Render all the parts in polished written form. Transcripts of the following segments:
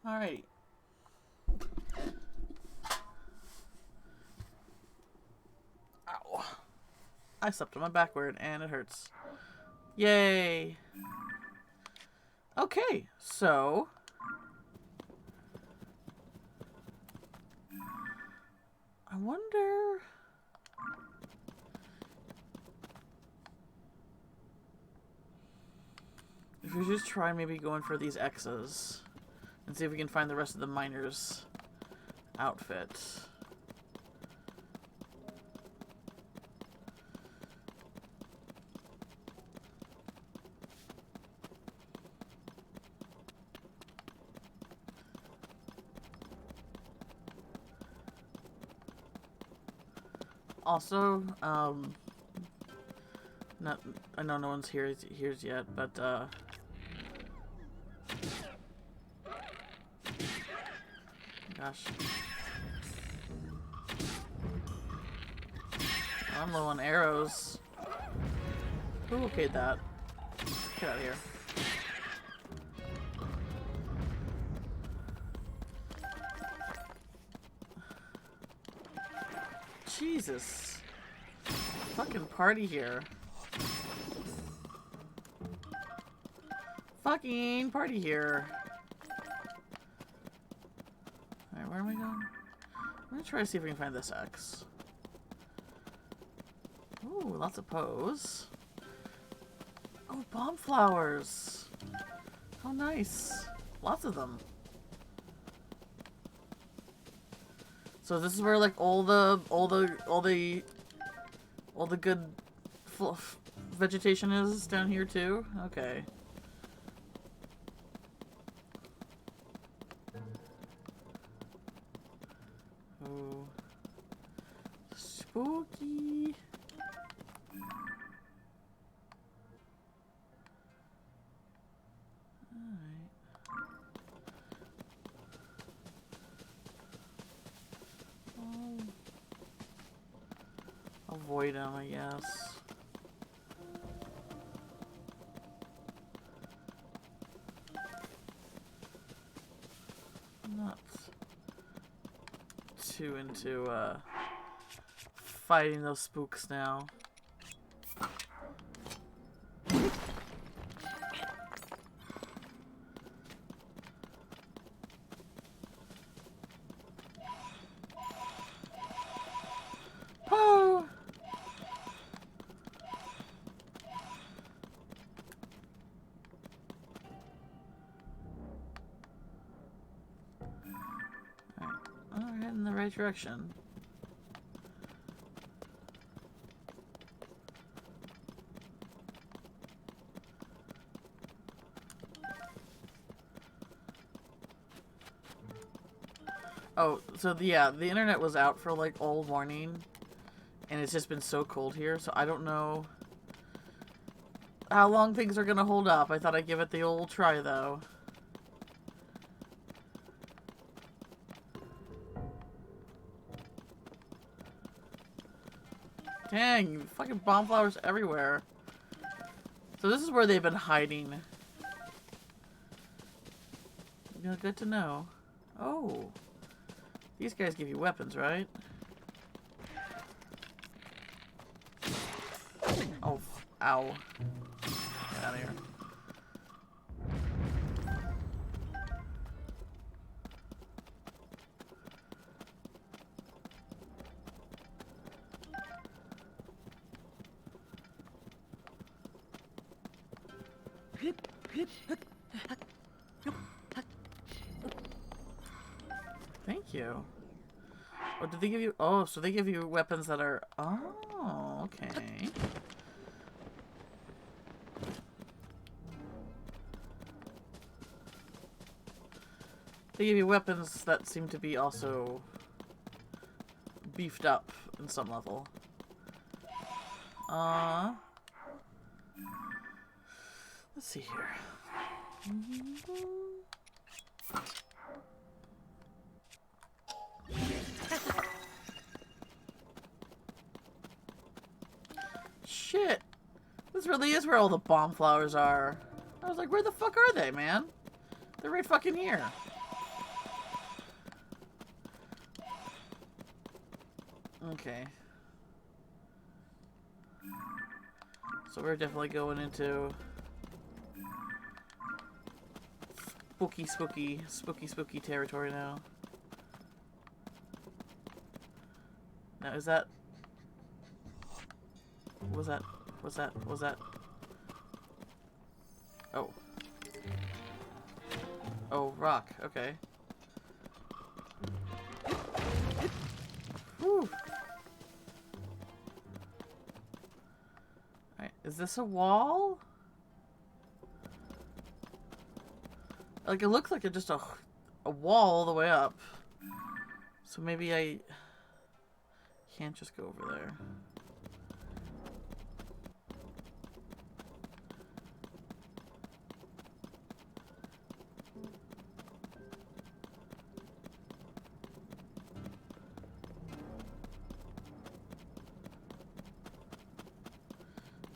Alright. Ow. I stepped on my backward and it hurts. Yay. Okay, so... I wonder... if we just try maybe going for these X's and see if we can find the rest of the miner's outfit. Also, I know no one's here yet, but gosh, I'm low on arrows. Who okayed that? Get out of here. Jesus. Fucking party here. Fucking party here. Alright, where am I going? I'm gonna try to see if we can find this X. Ooh, lots of pose. Oh, bomb flowers. How nice. Lots of them. So this is where like all the good vegetation is down here too? Okay. Oh. Spooky. Avoid him, I guess. I'm not too into fighting those spooks now. Direction. Oh, so the internet was out for like all morning, and it's just been so cold here, so I don't know how long things are gonna hold up. I thought I'd give it the old try though. Dang, fucking bomb flowers everywhere. So this is where they've been hiding. You know, good to know. Oh. These guys give you weapons, right? Oh, ow. Get out of here. Thank you. Oh, did they give you... Oh, so they give you weapons that are... Oh, okay. They give you weapons that seem to be also beefed up in some level. Let's see here. Shit! This really is where all the bomb flowers are. I was like, where the fuck are they, man? They're right fucking here. Okay. So we're definitely going into spooky territory now. Now, is that... What was that? What's that? What was that? Oh. Oh, rock. Okay. Whew. Alright, is this a wall? Like, it looks like it's just a wall all the way up. So maybe I can't just go over there.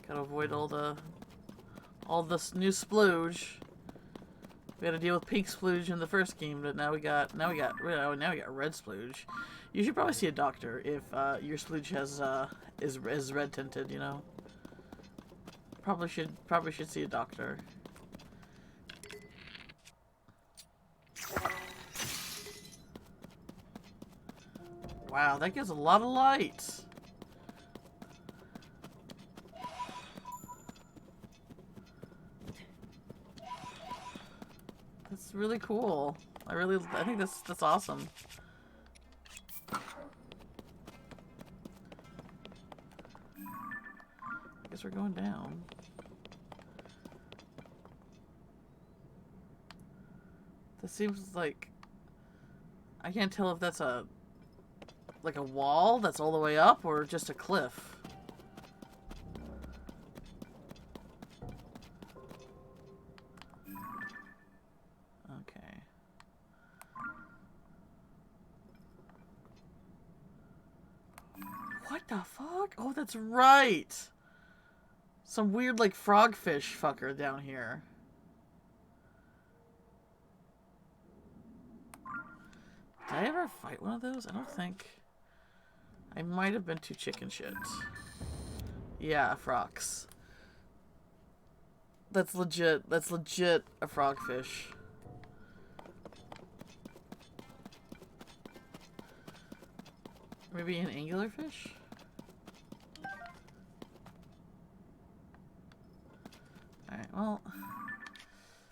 Gotta avoid all this new splooge. We had to deal with pink splooge in the first game, but now we got red splooge. You should probably see a doctor if your splooge is red tinted. You know, probably should see a doctor. Wow, that gives a lot of light. That's really cool. I think that's awesome. I guess we're going down. This seems like I can't tell if that's like a wall that's all the way up or just a cliff. Okay. What the fuck? Oh, that's right. Some weird like frogfish fucker down here. Did I ever fight one of those? I don't think. I might have been too chicken shit. Yeah, frogs. That's legit a frogfish. Maybe an anglerfish? Alright, well.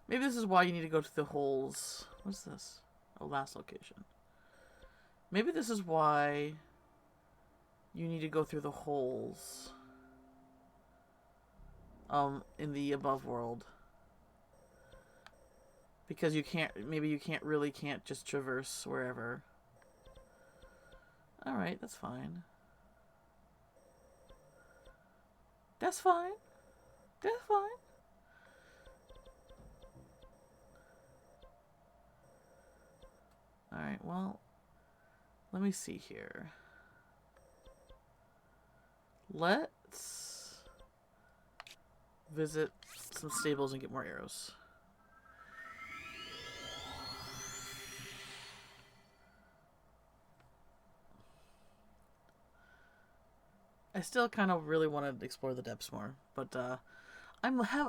Maybe this is why you need to go to the holes. What's this? Oh, last location. Maybe this is why you need to go through the holes. In the above world. Because you can't, maybe you can't just traverse wherever. Alright, that's fine. That's fine. That's fine. Alright, well, let me see here. Let's visit some stables and get more arrows. I still kind of really want to explore the depths more, but I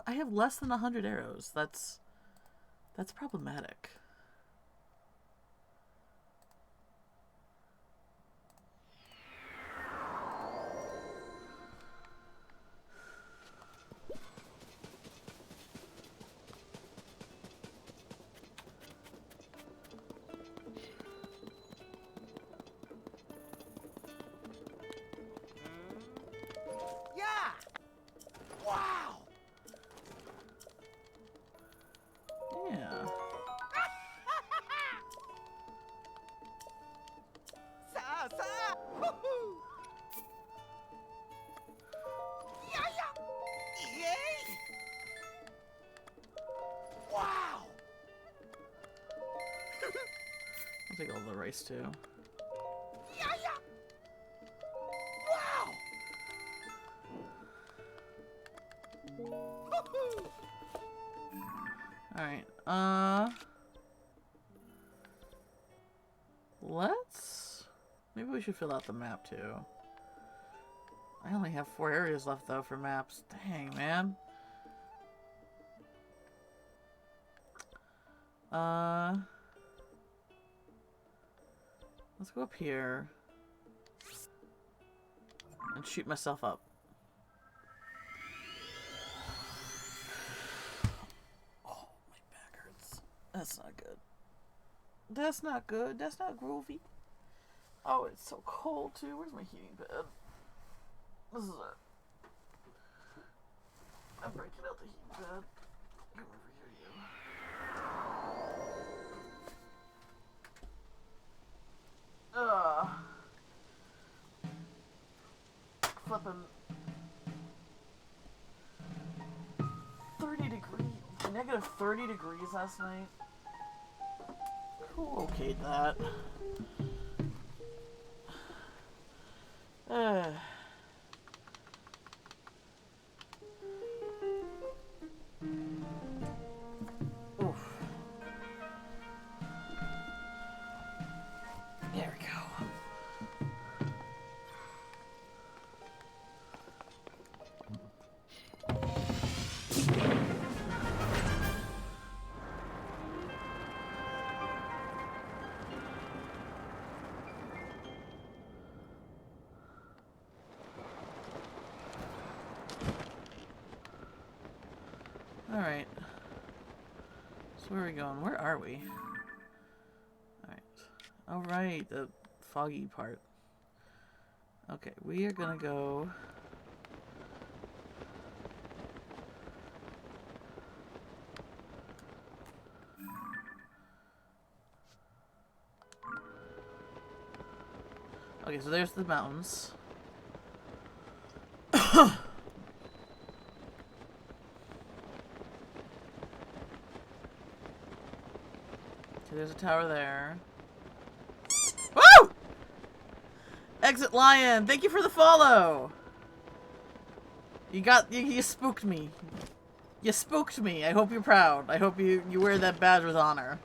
have less than 100 arrows. That's problematic. I'll take all the rice too. Alright, maybe we should fill out the map too. I only have 4 areas left though for maps. Dang, man. Let's go up here and shoot myself up. Oh, my back hurts. That's not good. That's not good. That's not groovy. Oh, it's so cold too. Where's my heating pad? This is it. I'm breaking out the heating pad. Come over here, you. Flipping 30 degrees, negative 30 degrees last night. Who okayed that? Oof. There we go. Alright. So where are we going? Where are we? Alright. Alright, the foggy part. Okay, we are gonna go... Okay, so there's the mountains. Okay, there's a tower there. Woo! Exit Lion, thank you for the follow. You spooked me. You spooked me. I hope you're proud. I hope you wear that badge with honor.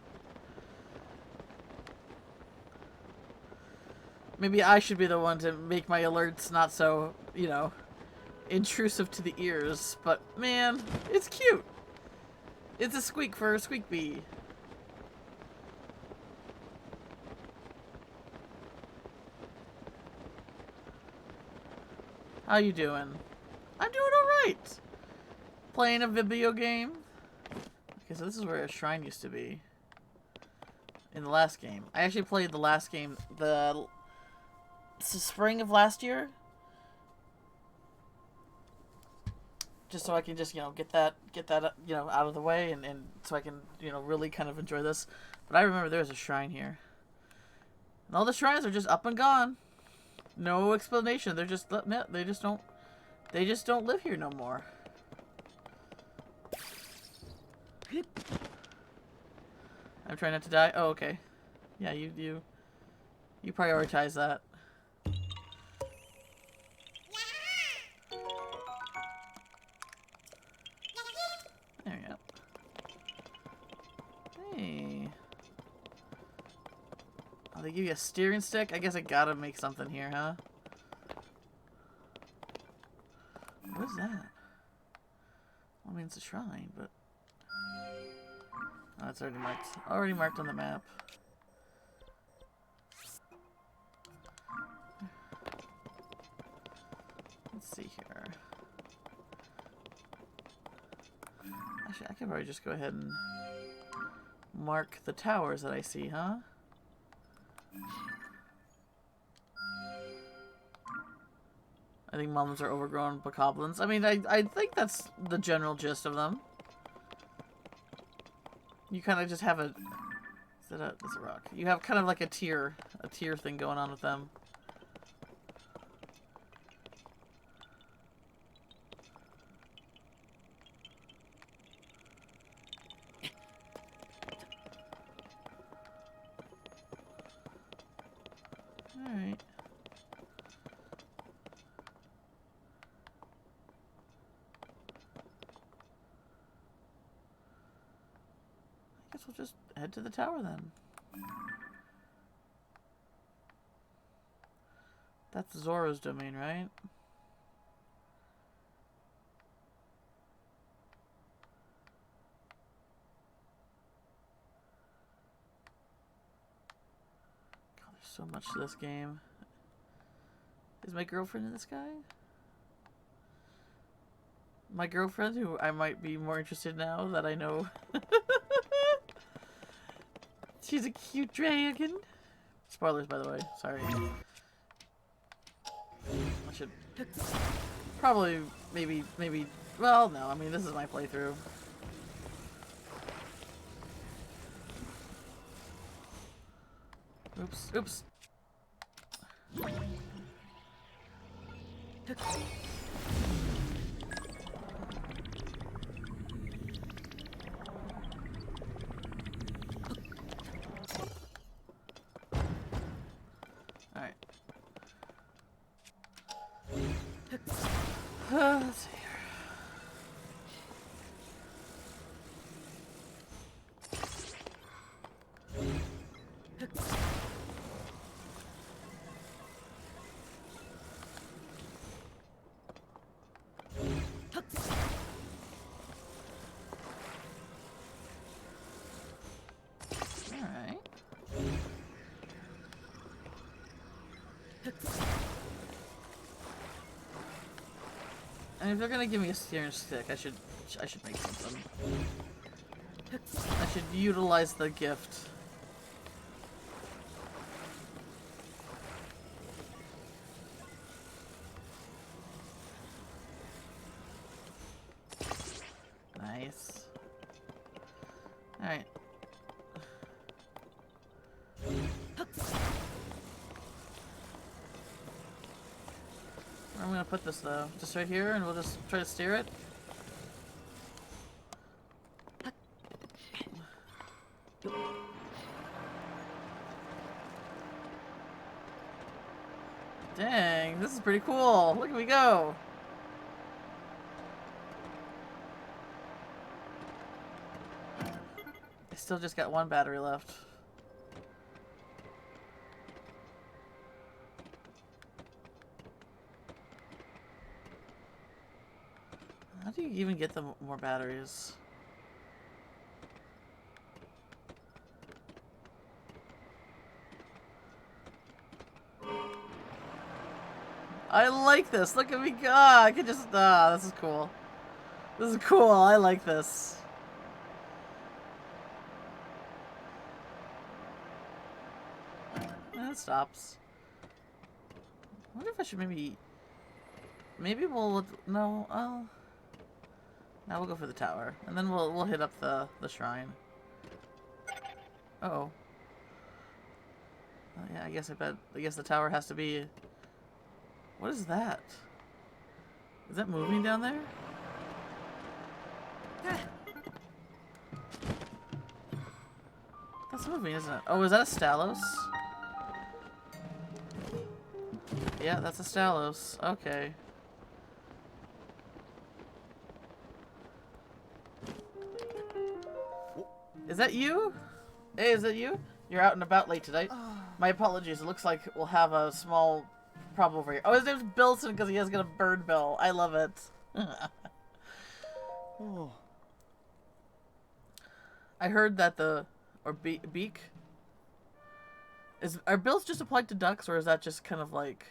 Maybe I should be the one to make my alerts not so, you know, intrusive to the ears. But, man, it's cute. It's a squeak for a squeak bee. How you doing? I'm doing alright. Playing a video game. Okay, so this is where a shrine used to be. In the last game. I actually played the last game, the spring of last year. Just so I can just, you know, get that, you know, out of the way and so I can, you know, really kind of enjoy this. But I remember there was a shrine here. And all the shrines are just up and gone. No explanation. They're just, they just don't live here no more. I'm trying not to die. Oh, okay. Yeah, you prioritize that. There we go. Hey. Oh, they give you a steering stick? I guess I gotta make something here, huh? What is that? Well, I mean, it's a shrine, but... Oh, it's already marked. Already marked on the map. Let's see here. Actually, I could probably just go ahead and mark the towers that I see, huh? I think mums are overgrown bokoblins. I mean, I think that's the general gist of them. You kind of just have a... That's a rock. You have kind of like a tier thing going on with them. Alright. I guess we'll just head to the tower then. That's Zora's domain, right? God, there's so much to this game. Is my girlfriend in this guy? My girlfriend, who I might be more interested now that I know. She's a cute dragon. Spoilers, by the way. Sorry. I should probably, maybe, well, no, I mean, this is my playthrough. Oops, oops. Alright. Let's see here. Alright. And if they're gonna give me a steering stick, I should make something. I should utilize the gift. Nice. Alright. Where am I gonna put this though? Just right here and we'll just try to steer it? Dang, this is pretty cool. Look at me go. I still just got one battery left. How do you even get them more batteries? I like this. Look at me go. I can just... this is cool. This is cool. I like this. And it stops. I wonder if I should maybe... Maybe we'll... No, I'll... Now we'll go for the tower. And then we'll hit up the shrine. Uh-oh. Oh, yeah, I guess the tower has to be... What is that? Is that moving down there? That's moving, isn't it? Oh, is that a Stalos? Yeah, that's a Stalos. Okay. Is that you? Hey, is that you? You're out and about late tonight. My apologies. It looks like we'll have a small problem over here. Oh, his name's Bilson because he has got a bird bill. I love it. Oh. I heard that beak? Are bills just applied to ducks, or is that just kind of like...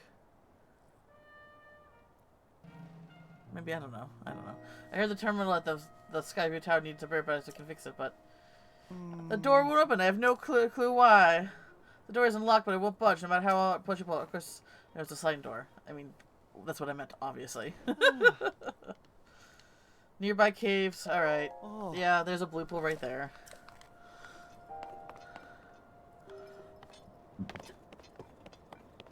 Maybe, I don't know. I heard the terminal at the Skyview Tower needs a bird, but I can fix it, but... The door won't open. I have no clue why. The door isn't locked, but it won't budge, no matter how I push it. Of course, there's a sliding door. I mean, that's what I meant, obviously. Nearby caves. Alright. Oh. Yeah, there's a blue pool right there.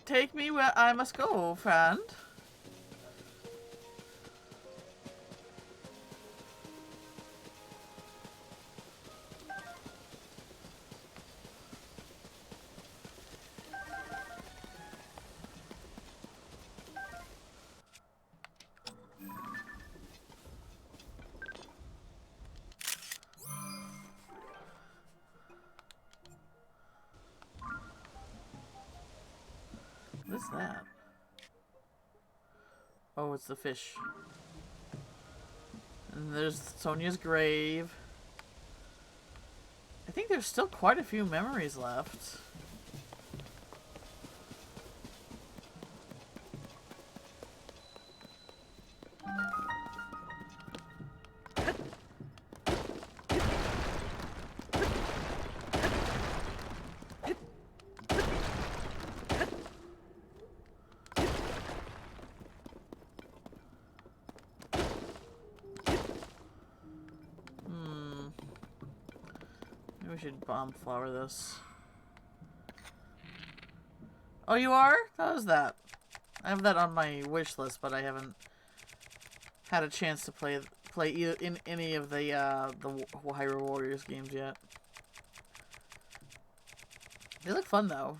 Take me where I must go, friend. What is that? Oh, it's the fish. And there's Sonia's grave. I think there's still quite a few memories left. We should bomb flower this. Oh, you are? How is that? I have that on my wish list, but I haven't had a chance to play in any of the Hyrule Warriors games yet. They look fun though.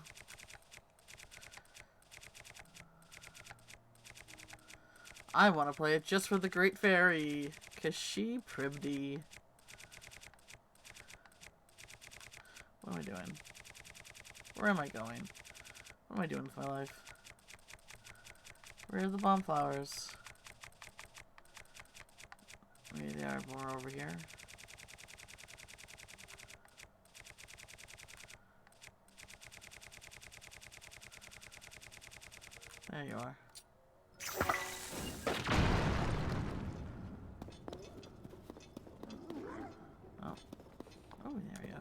I want to play it just for the Great Fairy, 'cause she pretty. What am I doing? Where am I going? What am I doing with my life? Where are the bomb flowers? Maybe they are more over here. There you are. Oh. Oh, there we go.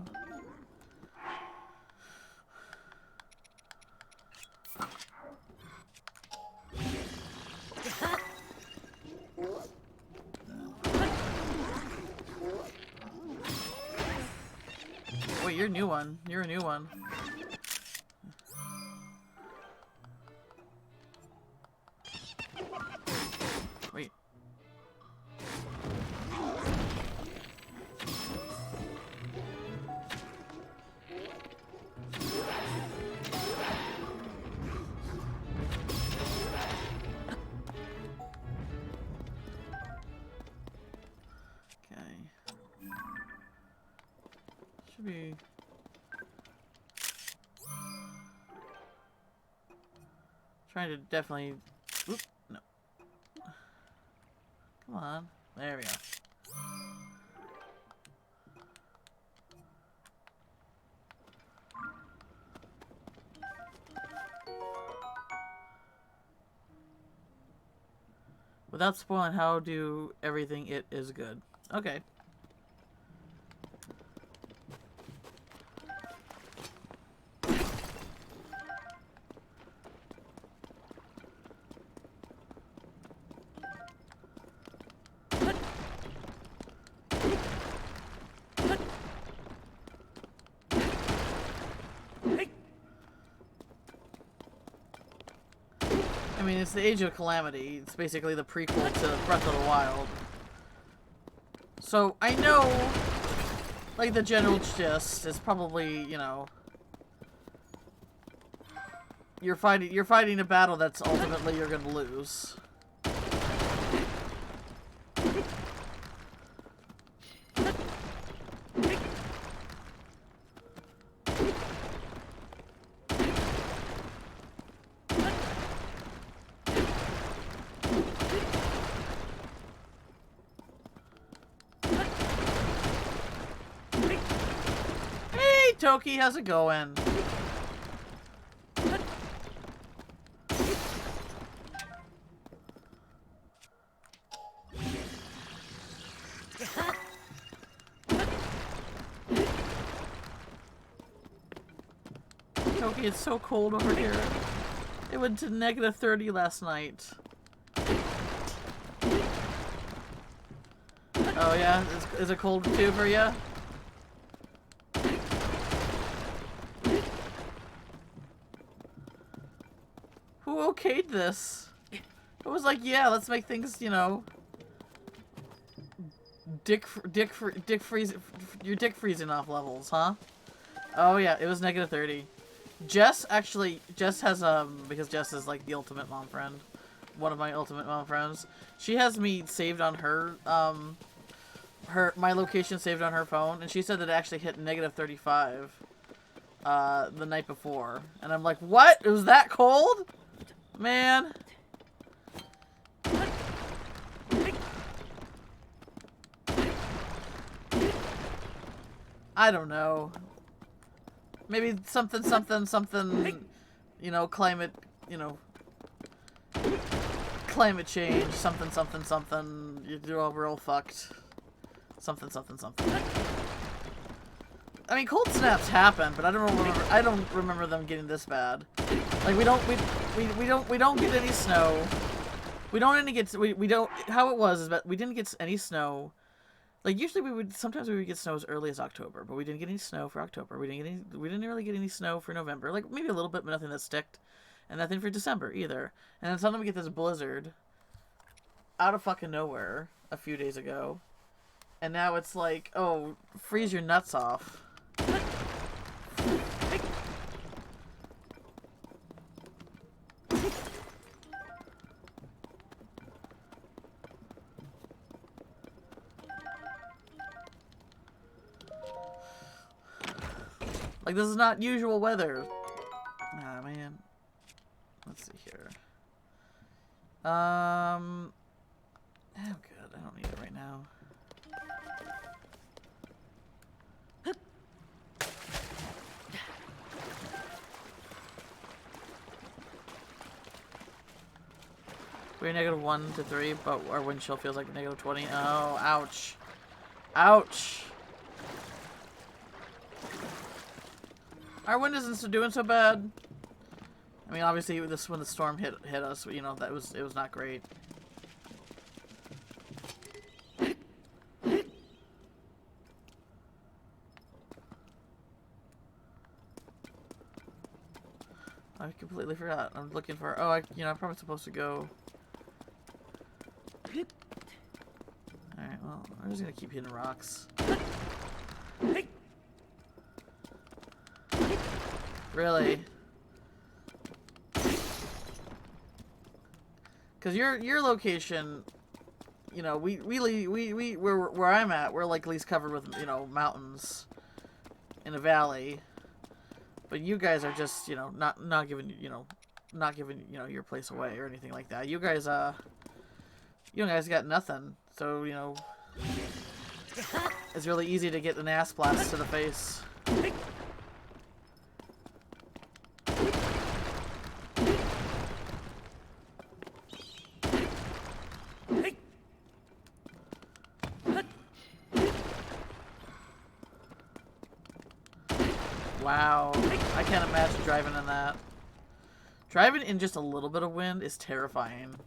Wait, you're a new one. You're a new one. Wait. Should be... Trying to definitely... Oop, no. Come on. There we go. Without spoiling how do everything it is good. Okay. I mean, it's the Age of Calamity. It's basically the prequel to Breath of the Wild. So, I know, like, the general gist is probably, you know, you're fighting a battle that's ultimately you're gonna lose. Totk, how's it going? Totk, it's so cold over here. It went to -30 last night. Oh yeah? Is it cold too for you? Who okayed this? It was like, yeah, let's make things, you know, dick freezing off levels, huh? Oh yeah, it was -30. Jess has because Jess is like the ultimate mom friend, one of my ultimate mom friends. She has me saved on her my location saved on her phone, and she said that it actually hit -35 the night before, and I'm like, what? It was that cold? Man. I don't know. Maybe something, you know, climate, you know, climate change, something, you're all real fucked. Something. I mean, cold snaps happen, but I don't remember them getting this bad. Like, we don't get any snow. We don't, how it was is that we didn't get any snow. Like, usually sometimes we would get snow as early as October, but we didn't get any snow for October. We didn't really get any snow for November. Like, maybe a little bit, but nothing that sticked. And nothing for December, either. And then suddenly we get this blizzard out of fucking nowhere a few days ago. And now it's like, oh, freeze your nuts off. Like, this is not usual weather. Ah, man. Let's see here. Oh, good. I don't need it right now. We're -1 to 3, but our wind chill feels like -20. Oh, ouch. Ouch. Our wind isn't doing so bad. I mean, obviously, when the storm hit us, you know, it was not great. I completely forgot. I'm looking for. Oh, I'm probably supposed to go. All right. Well, I'm just gonna keep hitting rocks. Really? Because your location, you know, where I'm at, we're like at least covered with, you know, mountains in a valley. But you guys are just, you know, not giving your place away or anything like that. You guys got nothing. So, you know, it's really easy to get an ass blast to the face. Wow, I can't imagine driving in that. Driving in just a little bit of wind is terrifying.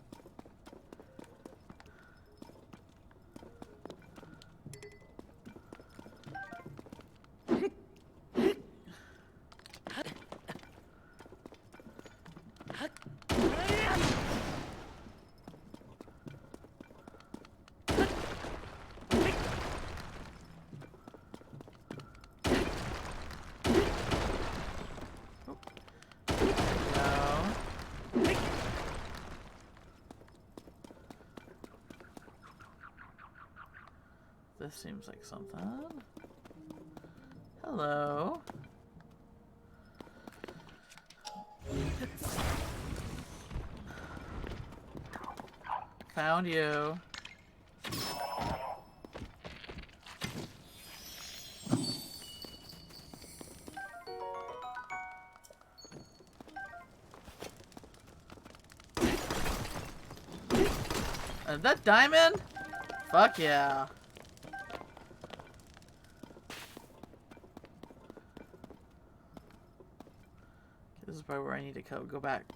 This seems like something. Hello. Found you. Is that diamond? Fuck yeah. This is probably where I need to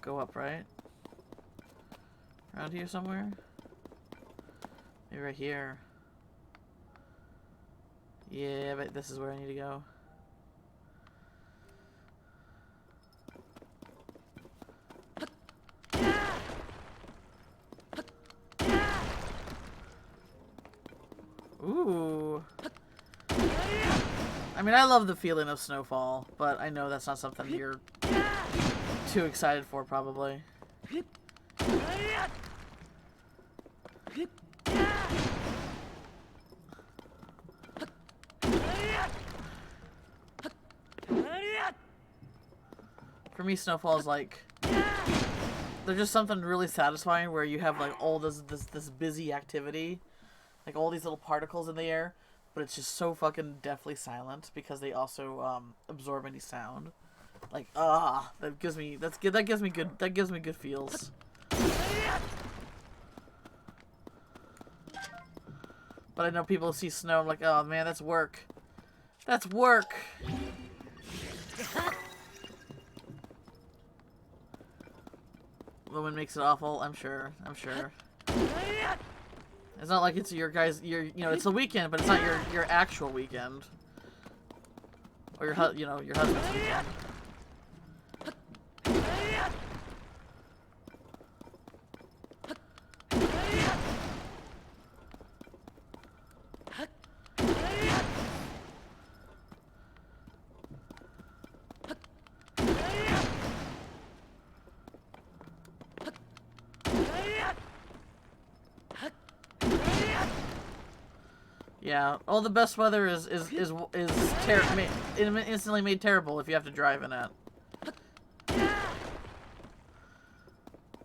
go up, right? Around here somewhere? Maybe right here. Yeah, but this is where I need to go. Ooh. I mean, I love the feeling of snowfall, but I know that's not something you're too excited for, probably. For me, snowfall is like, there's just something really satisfying where you have like all this busy activity, like all these little particles in the air, but it's just so fucking deathly silent because they also absorb any sound. Like that gives me good feels. But I know people see snow, I'm like, oh man, that's work. That's work. The wind makes it awful. I'm sure. It's not like it's your it's the weekend, but it's not your actual weekend. Or your husband's weekend. Yeah, all the best weather is instantly made terrible if you have to drive in it.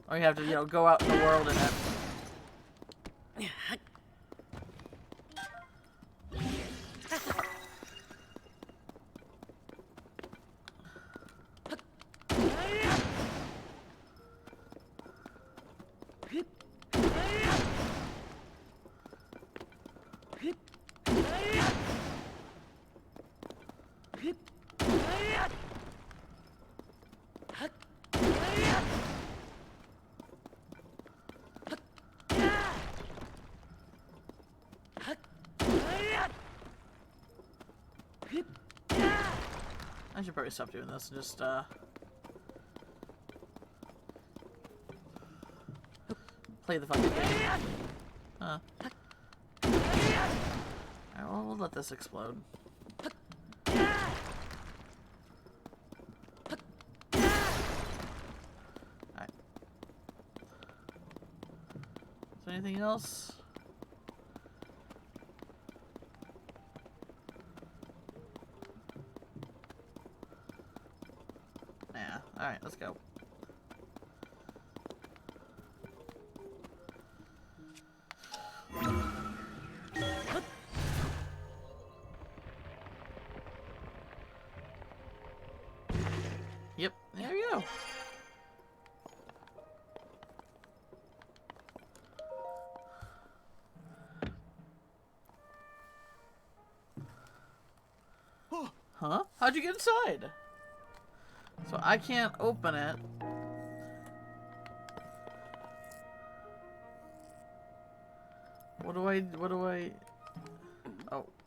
Or you have to, go out in the world in it. I should probably stop doing this and just, play the fucking game. Huh. Alright, well, we'll let this explode. Alright. Is there anything else? Nah. Alright, let's go. Yep, there you go. Huh? How'd you get inside? So I can't open it. What do I...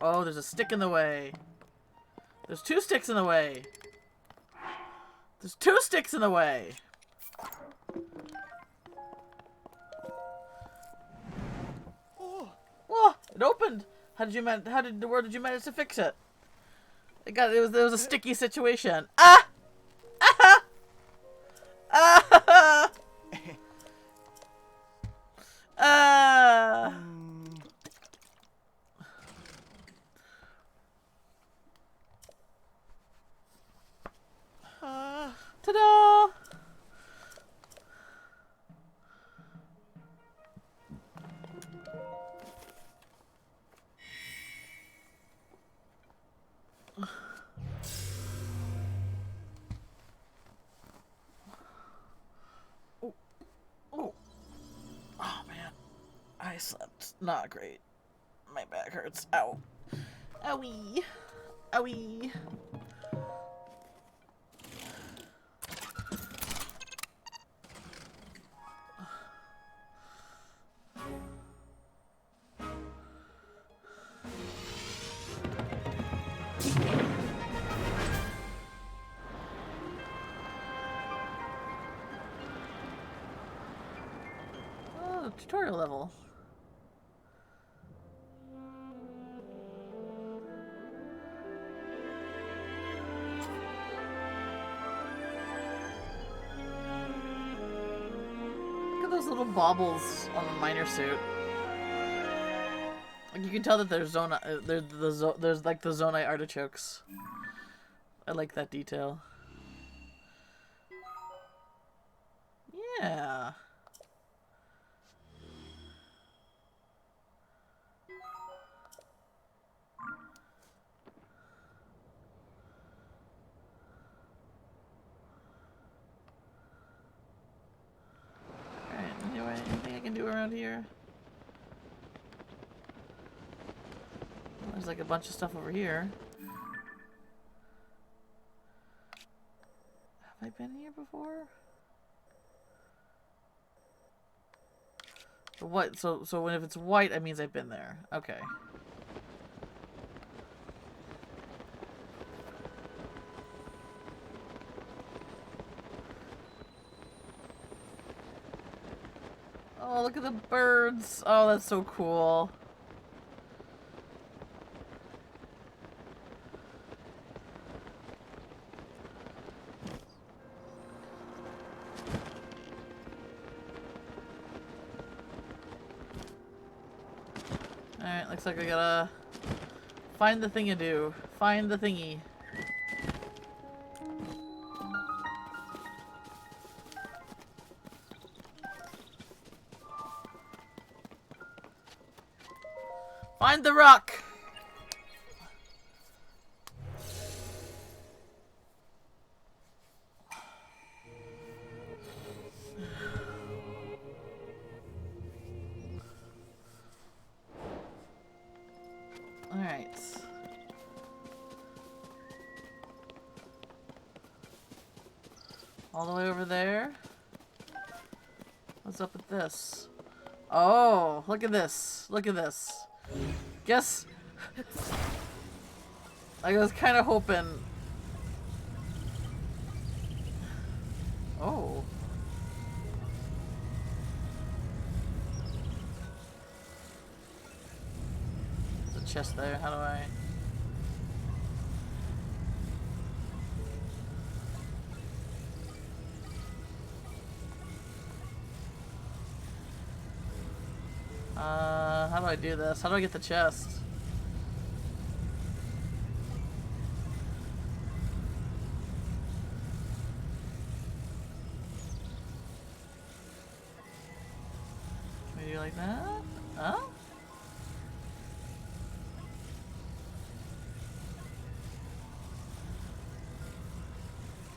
Oh, there's a stick in the way. There's 2 sticks in the way. There's 2 sticks in the way. Oh, it opened. Where did you manage to fix it? It was a sticky situation. Ah! Ah! Ah! Ah! Ta-da! Oh man, I slept not great. My back hurts. Ow. Owie. Owie. Oh, tutorial level. Look at those little baubles on the miner suit. Like you can tell that there's there's like the Zonai artichokes. I like that detail. Yeah. can do around here? There's like a bunch of stuff over here. Have I been here before? What? So when if it's white, that means I've been there. Okay. Oh, look at the birds. Oh, that's so cool. Alright, looks like I gotta find the thing-a-do. Find the thingy. Find the rock! Alright. All the way over there. What's up with this? Oh, look at this. Look at this. Guess I was kind of hoping. Oh. There's a chest there. How do I? How do I do this? How do I get the chest? Maybe like that? Oh?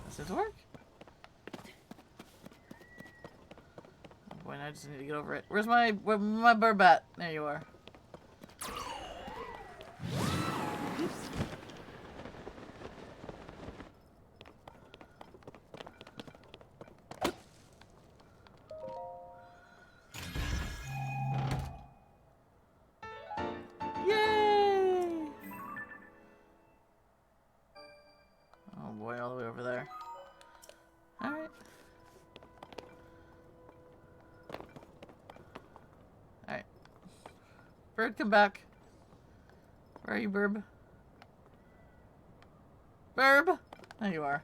Does this work? Boy, now I just need to get over it. Where's my bird bat? There you are. Yay! Oh boy, all the way over there. Alright. Alright. Bird, come back. Where are you, Burb? Burb! There you are.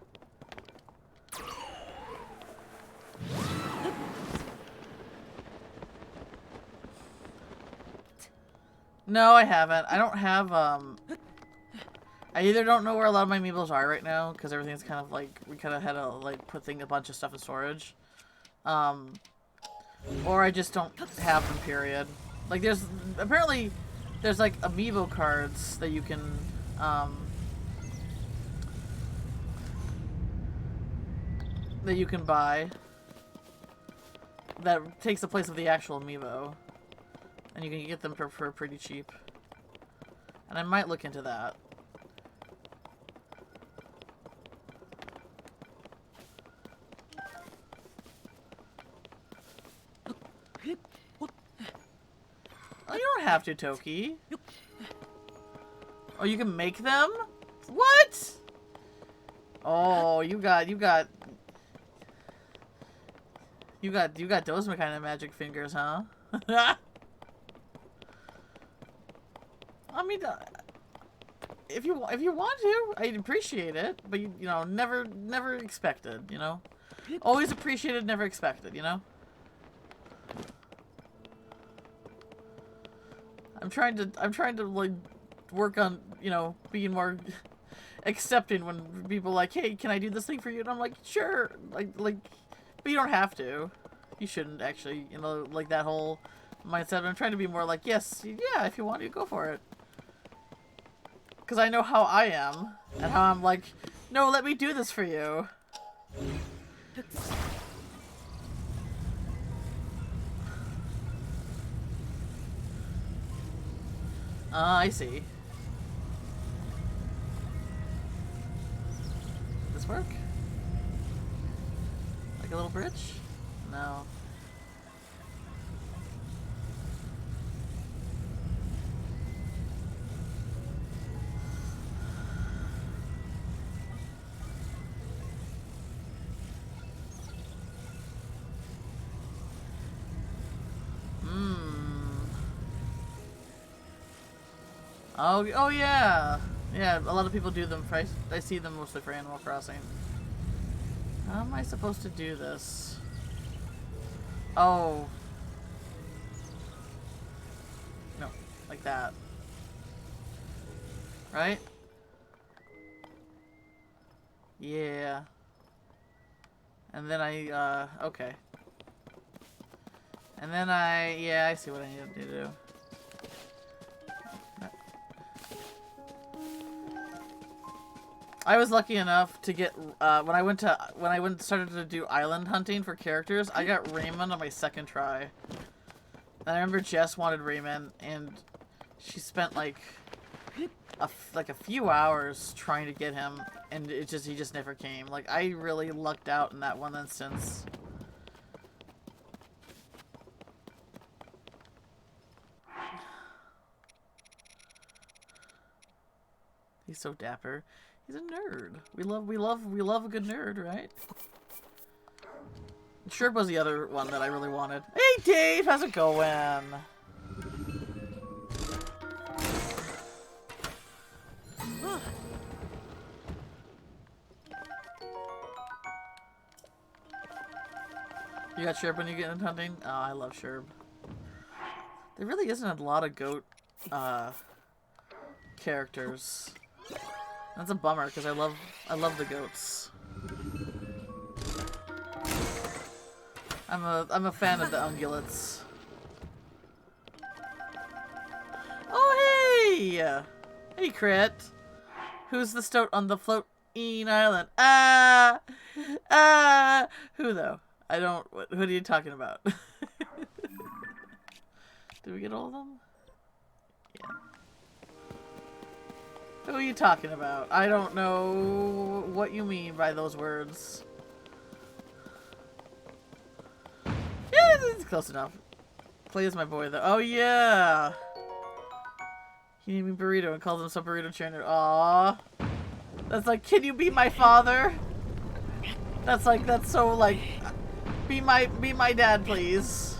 No, I haven't. I don't have, I either don't know where a lot of my amiibos are right now, because everything's kind of like, we kind of had to, like, put a bunch of stuff in storage. Or I just don't have them, period. Like, apparently, there's, like, amiibo cards that you can, buy that takes the place of the actual amiibo. And you can get them for pretty cheap. And I might look into that. Oh, you don't have to, Totk. Oh, you can make them? What? Oh, you got those kind of magic fingers, huh? I mean, if you want to, I'd appreciate it, but you know, never expected, you know, always appreciated, never expected, you know. I'm trying to like work on, you know, being more accepting when people are like, hey, can I do this thing for you? And I'm like, sure, like, but you don't have to. You shouldn't actually, you know, like that whole mindset. I'm trying to be more like, yes, yeah, if you want to, go for it. Because I know how I am, and how I'm like, no, let me do this for you. I see. This work? Like a little bridge? No. Oh yeah. Yeah, a lot of people do them. I see them mostly for Animal Crossing. How am I supposed to do this? Oh. No, like that. Right? Yeah. And then okay. And then yeah, I see what I need to do. I was lucky enough to get when I started to do island hunting for characters. I got Raymond on my second try. And I remember Jess wanted Raymond, and she spent like a few hours trying to get him, and he just never came. Like, I really lucked out in that one instance. He's so dapper. He's a nerd. We love a good nerd, right? Sherb was the other one that I really wanted. Hey Dave, how's it going? You got Sherb when you get into hunting? Oh, I love Sherb. There really isn't a lot of goat characters. That's a bummer because I love the goats. I'm a fan of the ungulates. Oh hey! Hey Crit! Who's the stoat on the floating island? Who though? I don't. Who are you talking about? Did we get all of them? Yeah. Who are you talking about? I don't know what you mean by those words. Yeah, it's close enough. Clay is my boy, though. Oh, yeah! He named me Burrito and calls himself Burrito Trainer. Aww. That's like, can you be my father? That's like, that's so like, be my dad, please.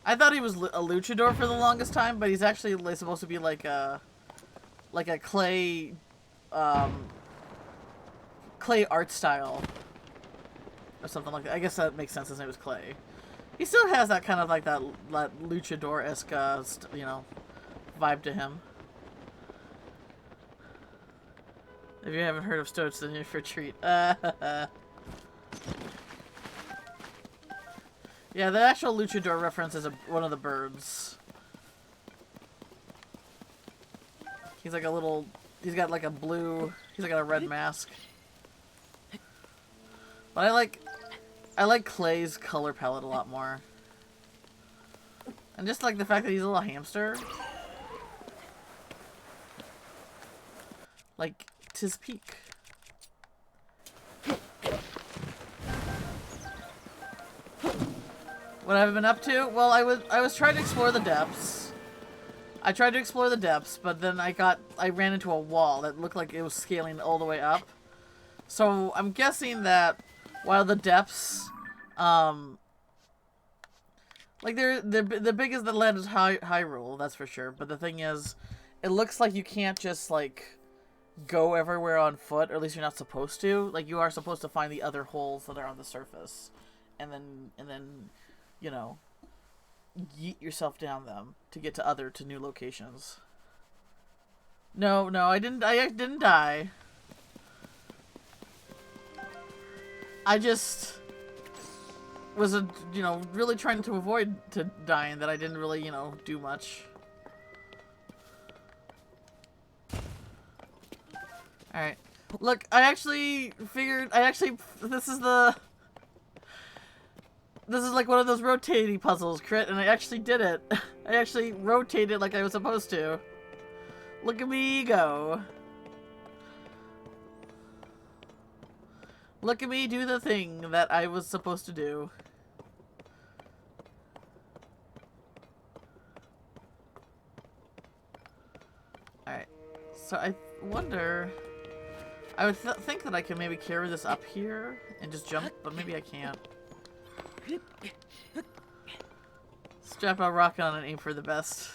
I thought he was a luchador for the longest time, but he's actually like, supposed to be like a clay clay art style or something like that. I guess that makes sense. His name was Clay. He still has that kind of like that luchador-esque you know, vibe to him. If you haven't heard of Stoats, then you're for a treat. Yeah, the actual luchador reference is one of the birds. He's like a little... He's got like a blue... He's like got a red mask. But I like Clay's color palette a lot more. And just like the fact that he's a little hamster. Like, 'tis peak. What have I been up to? Well, I was trying to explore the depths. I tried to explore the depths, but then I ran into a wall that looked like it was scaling all the way up. So I'm guessing that while the depths, like the biggest the land is Hyrule, that's for sure. But the thing is, it looks like you can't just like go everywhere on foot, or at least you're not supposed to. Like, you are supposed to find the other holes that are on the surface, and then you know, yeet yourself down them to get to new locations. No, I didn't die. I just was you know, really trying to avoid dying, that I didn't really, you know, do much. Alright. Look, this is the This is like one of those rotating puzzles, Crit, and I actually did it. I actually rotated like I was supposed to. Look at me go. Look at me do the thing that I was supposed to do. Alright. So I wonder... I would think that I can maybe carry this up here and just jump, but maybe I can't. Strap out rocket on and aim for the best.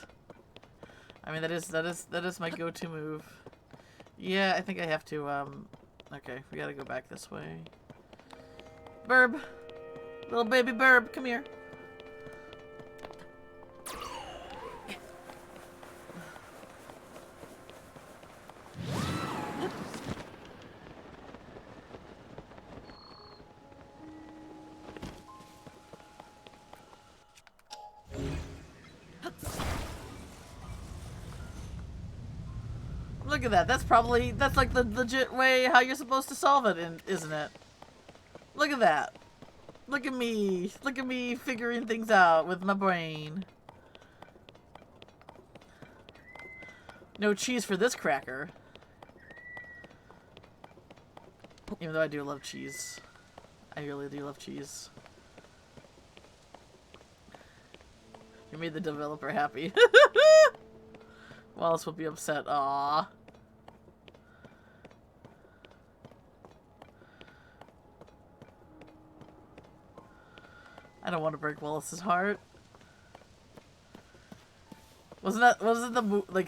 I mean, that is my go-to move. Yeah, I think I have to, okay, we gotta go back this way. Burb! Little baby Burb, come here. Look at that. That's like the legit way how you're supposed to solve it, isn't it? Look at that. Look at me. Look at me figuring things out with my brain. No cheese for this cracker. Even though I do love cheese. I really do love cheese. You made the developer happy. Wallace will be upset. Aww. I don't want to break Wallace's heart. Wasn't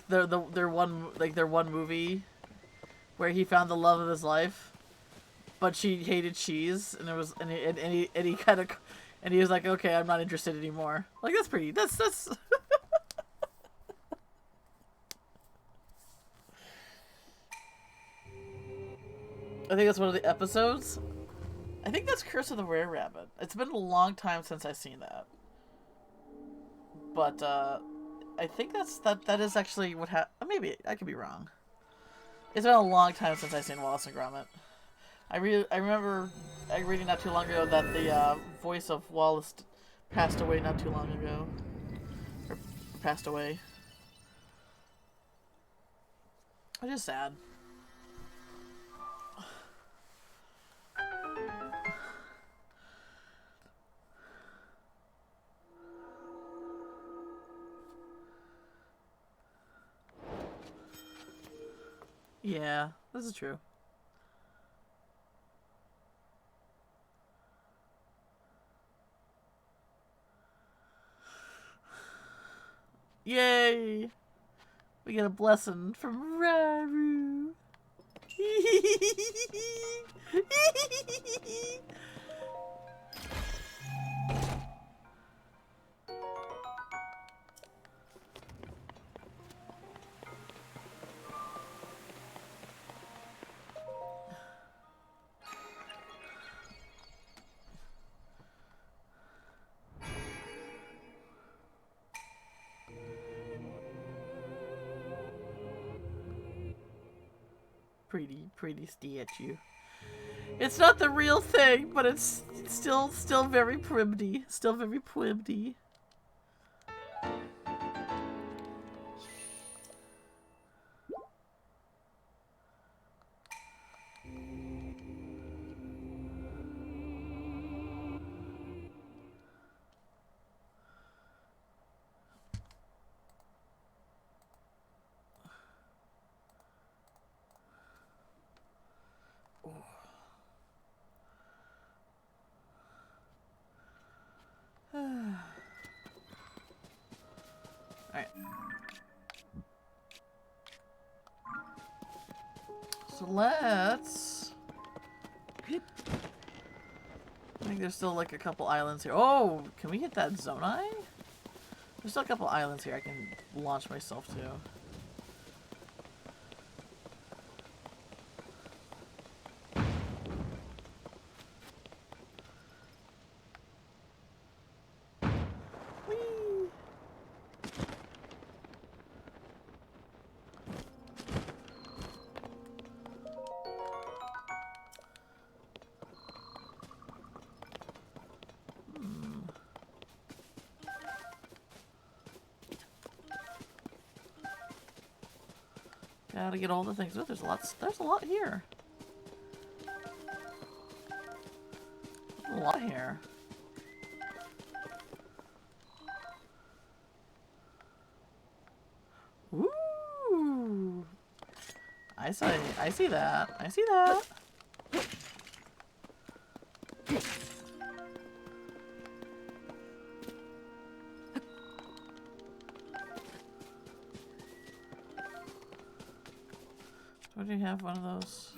their one movie where he found the love of his life, but she hated cheese, and he was like, okay, I'm not interested anymore. Like, that's pretty. That's. I think that's one of the episodes. I think that's Curse of the Rare Rabbit. It's been a long time since I've seen that. But, I think that is actually what happened. Maybe, I could be wrong. It's been a long time since I've seen Wallace and Gromit. I remember reading not too long ago that the, voice of Wallace passed away not too long ago. Or passed away. Which is sad. Yeah, this is true. Yay! We get a blessing from Raru. Pretty statue. It's not the real thing, but it's still very primdy. Still very primdy. Alright. So let's... I think there's still like a couple islands here. Oh, can we hit that Zonai? There's still a couple islands here I can launch myself to. Gotta get all the things. Oh, there's a lot here. A lot here. Ooh. I see that. I see that. Do you have one of those?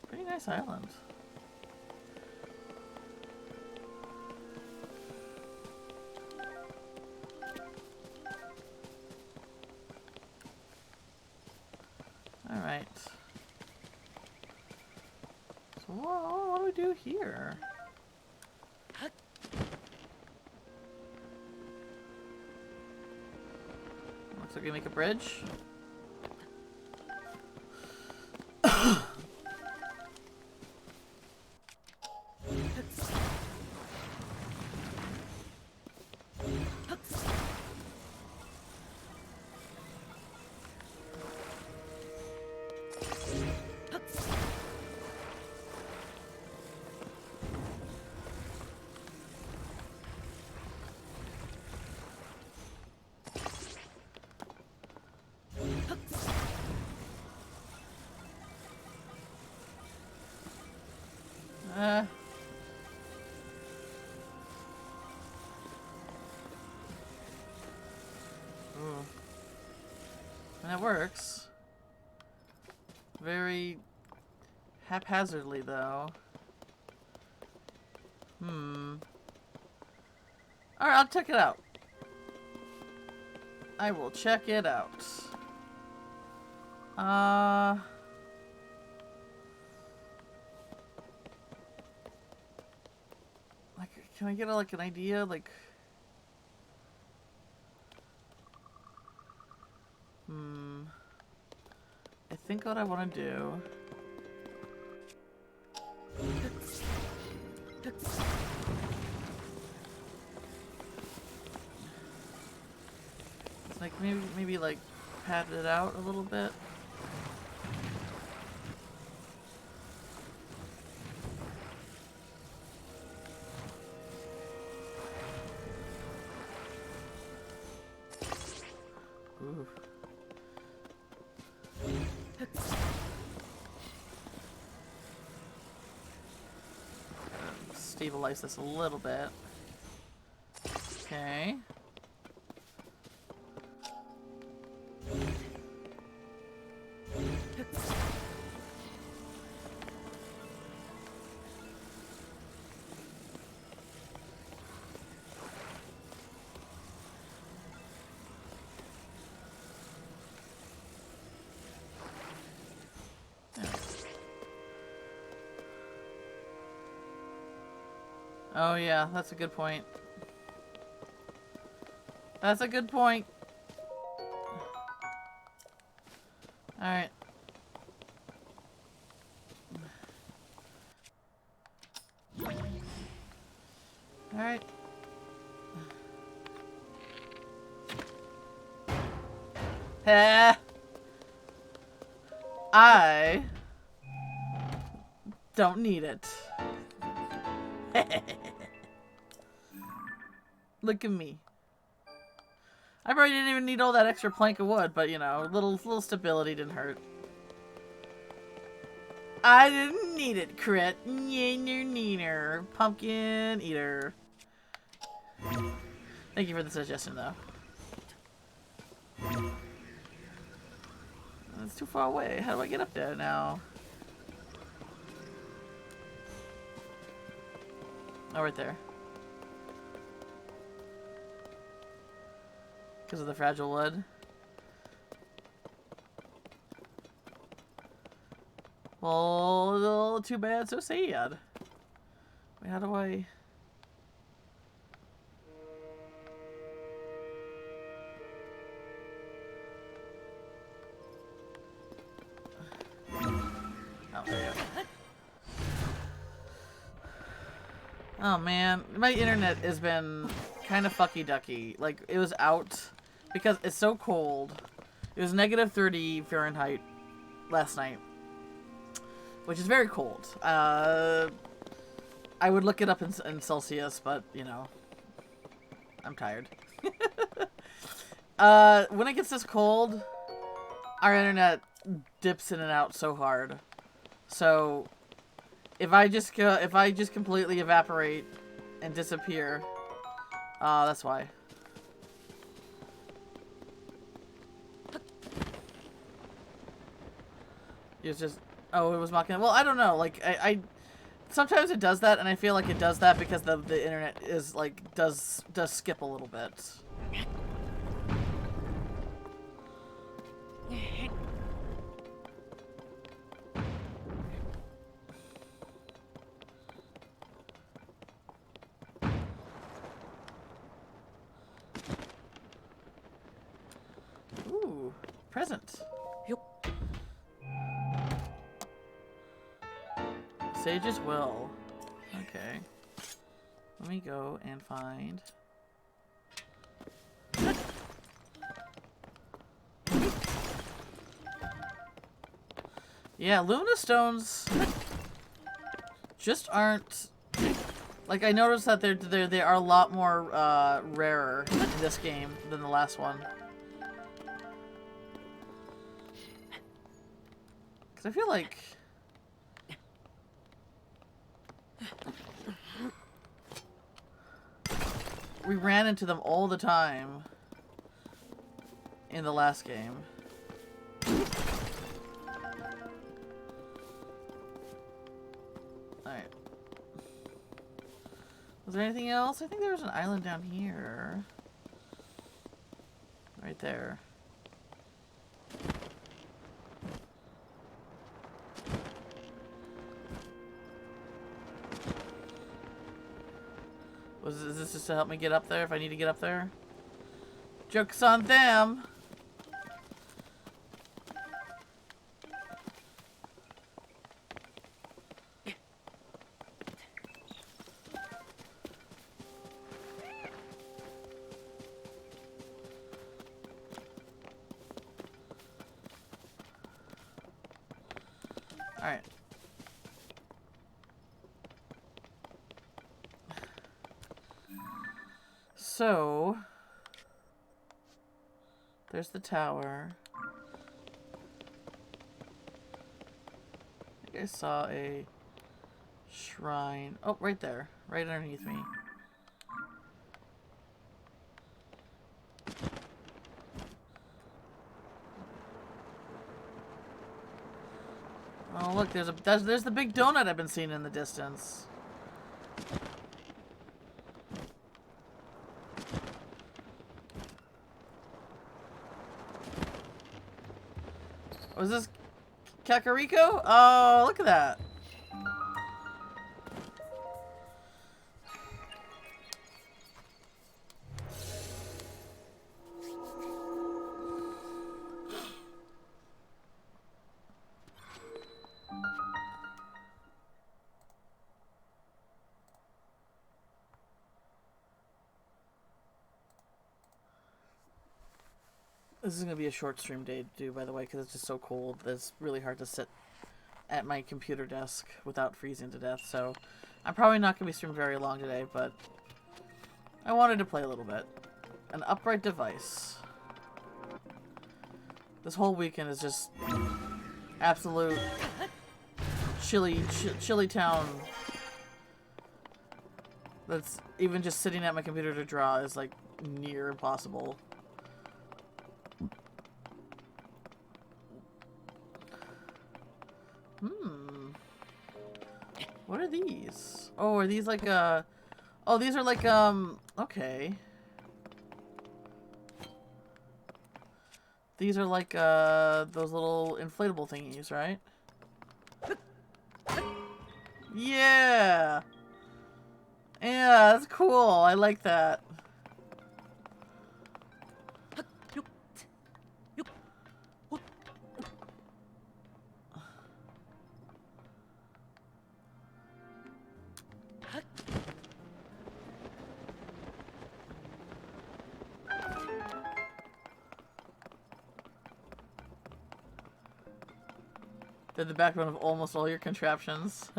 Pretty nice island. Alright. So what do we do here? Looks like we make a bridge. Ooh. And it works. Very haphazardly, though. Alright, I'll check it out. I will check it out. Like, can I get like an idea? Like, I think what I want to do. It's like maybe like pat it out a little bit. Ooh. Stabilize this a little bit. Okay. Oh yeah, that's a good point. That's a good point. Alright. Alright. I don't need it. Look at me. I probably didn't even need all that extra plank of wood, but you know, little stability didn't hurt. I didn't need it, crit. Neener. Pumpkin eater. Thank you for the suggestion, though. It's too far away. How do I get up there now? Oh, right there. Because of the fragile wood. Well, too bad, so sad. Wait, how do I... Oh, there you go. Oh man, my internet has been kind of fucky ducky. Like, it was out because it's so cold. It was negative 30 Fahrenheit last night, which is very cold. I would look it up in Celsius, but you know, I'm tired. When it gets this cold, our internet dips in and out so hard. So if I just completely evaporate and disappear, that's why. It's just, oh, it was mocking. Well, I don't know. Like I sometimes it does that, and I feel like it does that because the internet is like does skip a little bit. Ooh, present. Yep. Sage's Will. Okay. Let me go and find... Yeah, Luna Stones just aren't... Like, I noticed that they are a lot more rarer in this game than the last one. Because I feel like... we ran into them all the time in the last game. Alright. Was there anything else? I think there was an island down here. Right there. Is this just to help me get up there if I need to get up there? Joke's on them! Alright. So, there's the tower. I think I saw a shrine. Oh, right there. Right underneath me. Oh, look, there's the big donut I've been seeing in the distance. Was this Kakariko? Oh, look at that. This is going to be a short stream day to do, by the way, because it's just so cold that it's really hard to sit at my computer desk without freezing to death. So I'm probably not going to be streaming very long today, but I wanted to play a little bit. An upright device. This whole weekend is just absolute chilly town. That's even just sitting at my computer to draw is like near impossible. What are these? Oh, are these like oh, these are like okay. These are like those little inflatable thingies, right? Yeah! Yeah, that's cool. I like that. They're the backbone of almost all your contraptions.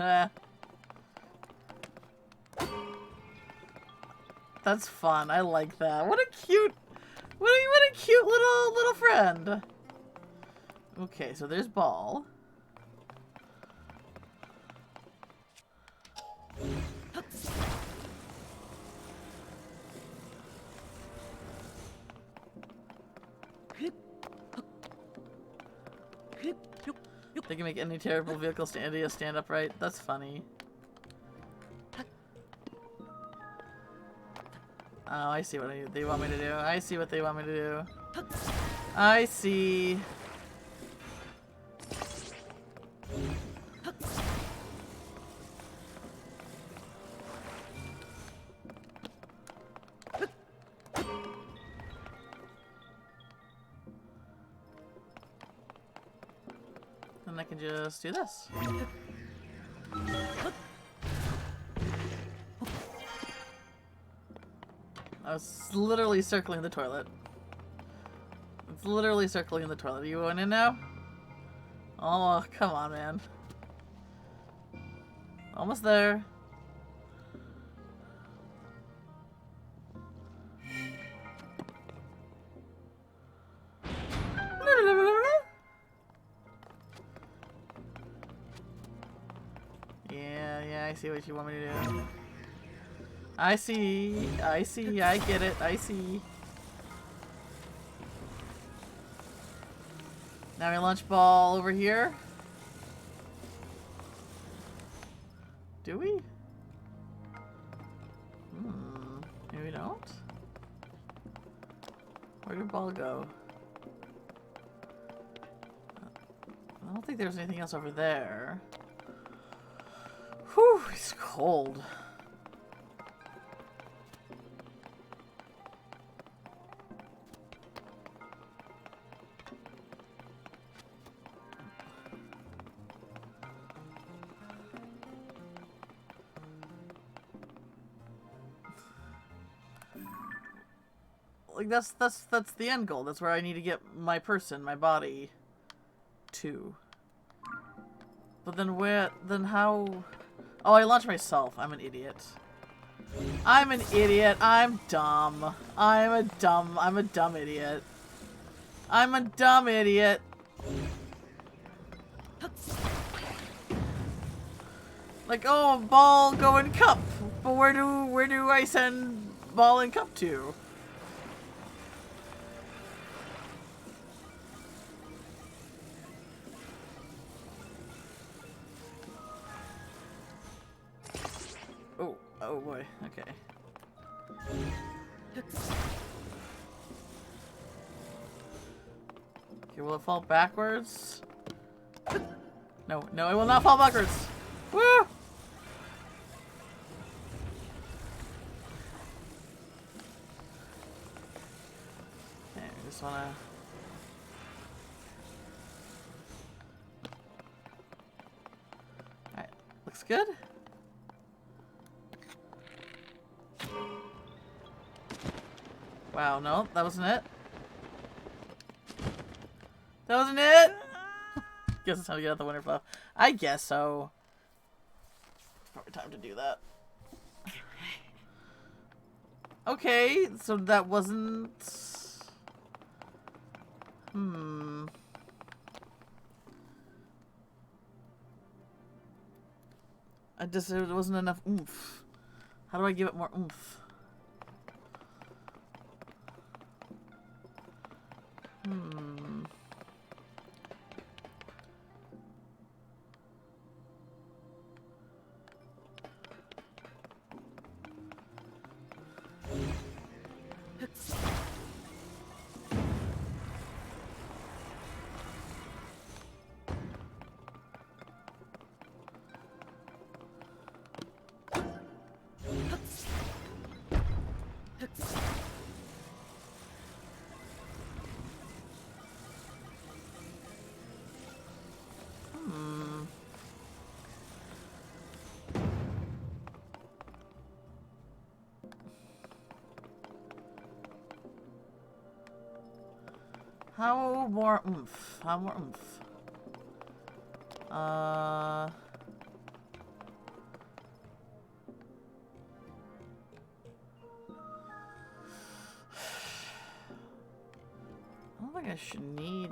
That's fun. I like that. What a cute, what a cute little friend. Okay, so there's Ball. They can make any terrible vehicle stand upright. That's funny. Oh, I see what they want me to do. I see what they want me to do. I see. And I can just do this. I was literally circling the toilet. It's literally circling the toilet. Are you going in now? Oh, come on, man. Almost there. Yeah, I see what you want me to do. I see, I get it, I see. Now we launch Ball over here. Do we? Maybe we don't? Where did Ball go? I don't think there's anything else over there. Whew, it's cold. Like that's the end goal. That's where I need to get my person, my body to. But then how? Oh, I launched myself. I'm an idiot. I'm an idiot. I'm dumb. I'm a dumb idiot. I'm a dumb idiot. Like, oh, Ball, go in cup. But where do I send Ball and cup to? Oh boy, okay. Okay, will it fall backwards? No, it will not fall backwards! Woo! Okay, I just wanna... Alright, looks good. Wow, no, that wasn't it. That wasn't it! Guess it's time to get out the winter fluff. I guess so. It's probably time to do that. Okay, so that wasn't... It wasn't enough oomph. How do I give it more oomph? How more oomph? How more oomph? I don't think I should need...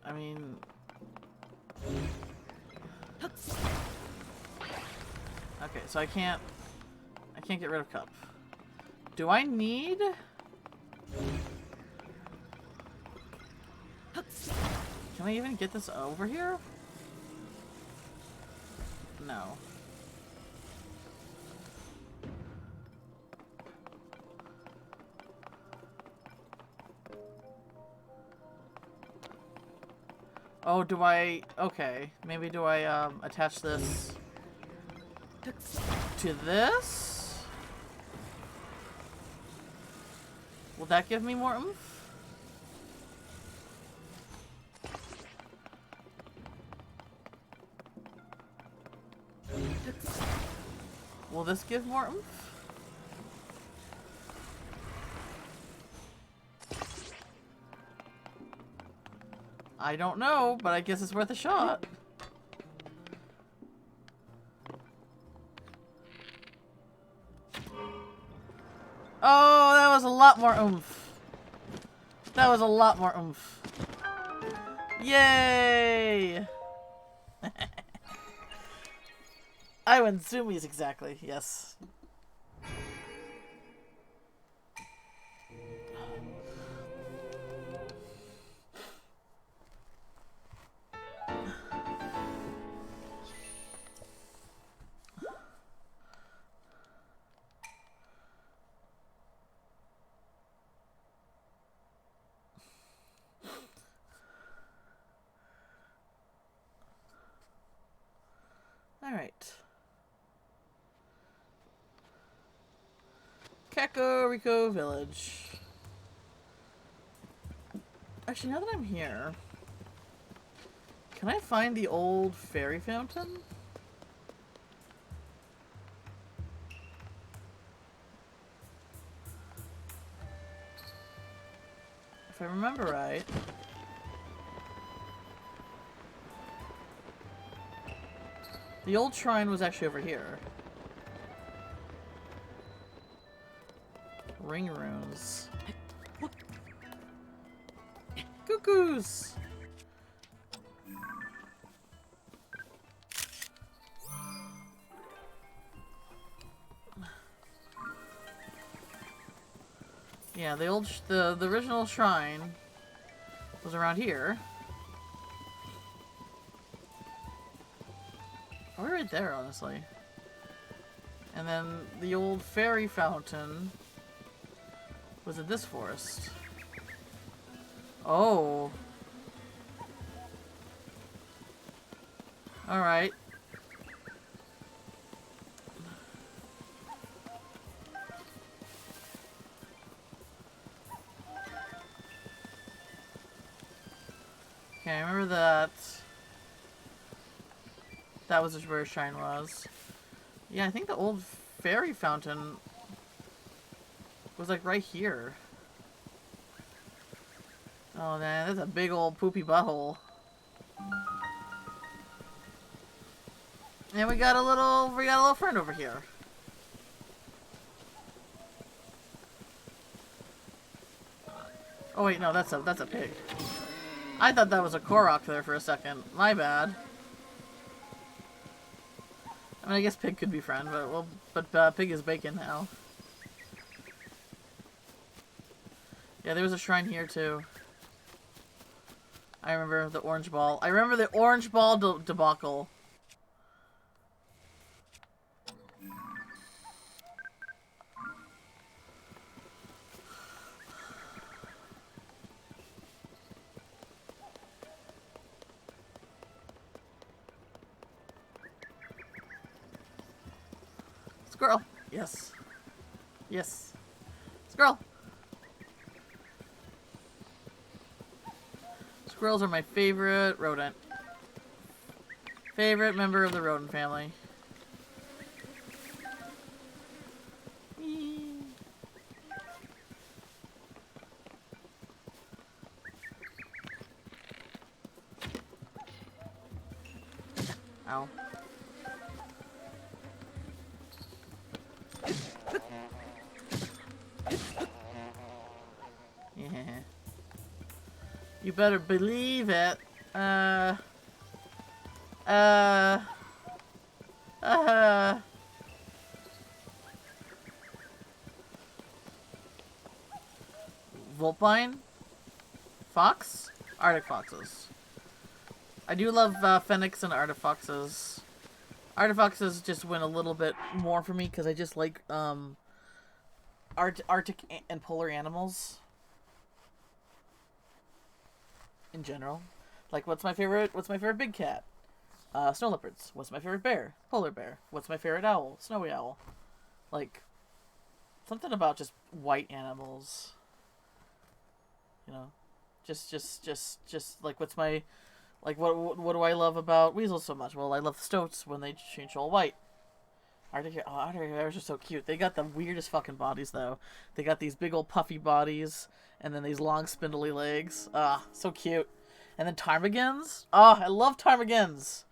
I mean... Okay, so I can't get rid of cup. Do I need... Can I even get this over here? No. Oh, do I... Okay. Maybe do I, attach this to this? Will that give me more oomph? Will this give more oomph? I don't know, but I guess it's worth a shot. Oh, that was a lot more oomph. That was a lot more oomph. Yay! I went zoomies exactly, yes. Alright. Kakariko Village. Actually, now that I'm here, can I find the old fairy fountain? If I remember right. The old shrine was actually over here. Ring runes. Cuckoos! Yeah, the original shrine was around here. Probably right there, honestly. And then the old fairy fountain was in this forest. Oh. Alright. Okay, I remember that. That was where shrine was. Yeah, I think the old fairy fountain was like right here. Oh man, that's a big old poopy butthole. And we got a little friend over here. Oh wait, no, that's a pig. I thought that was a Korok there for a second. My bad. I mean, I guess pig could be friend, but pig is bacon now. Yeah, there was a shrine here too. I remember the orange ball. I remember the orange ball debacle. Squirrel. Yes. Yes. Squirrel. Squirrels are my favorite rodent. Favorite member of the rodent family. Ow. Yeah. You better believe it. Uh. Vulpine? Fox? Arctic foxes. I do love Fennecs and Arctic foxes. Arctic foxes just win a little bit more for me because I just like Arctic and polar animals in general. Like, what's my favorite big cat? Snow leopards. What's my favorite bear? Polar bear. What's my favorite owl? Snowy owl. Like, something about just white animals. You know, just like what's my, like what do I love about weasels so much? Well, I love stoats when they change all white. Arctic hares are so cute. They got the weirdest fucking bodies though. They got these big old puffy bodies and then these long spindly legs. Ah, so cute. And then ptarmigans. Ah, I love ptarmigans.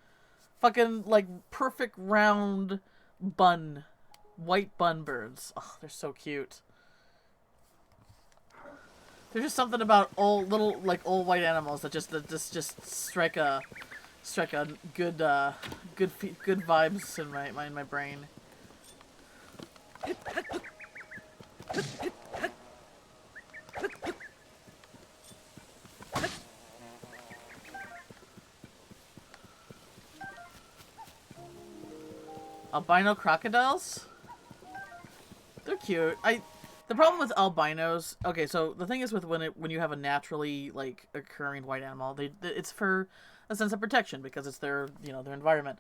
Fucking like perfect round bun, white bun birds. Oh, they're so cute. There's just something about old white animals that just strike a good good vibes in my brain. Albino crocodiles? They're cute. The problem with albinos, okay, so the thing is with when you have a naturally like occurring white animal, it's for a sense of protection because it's their their environment.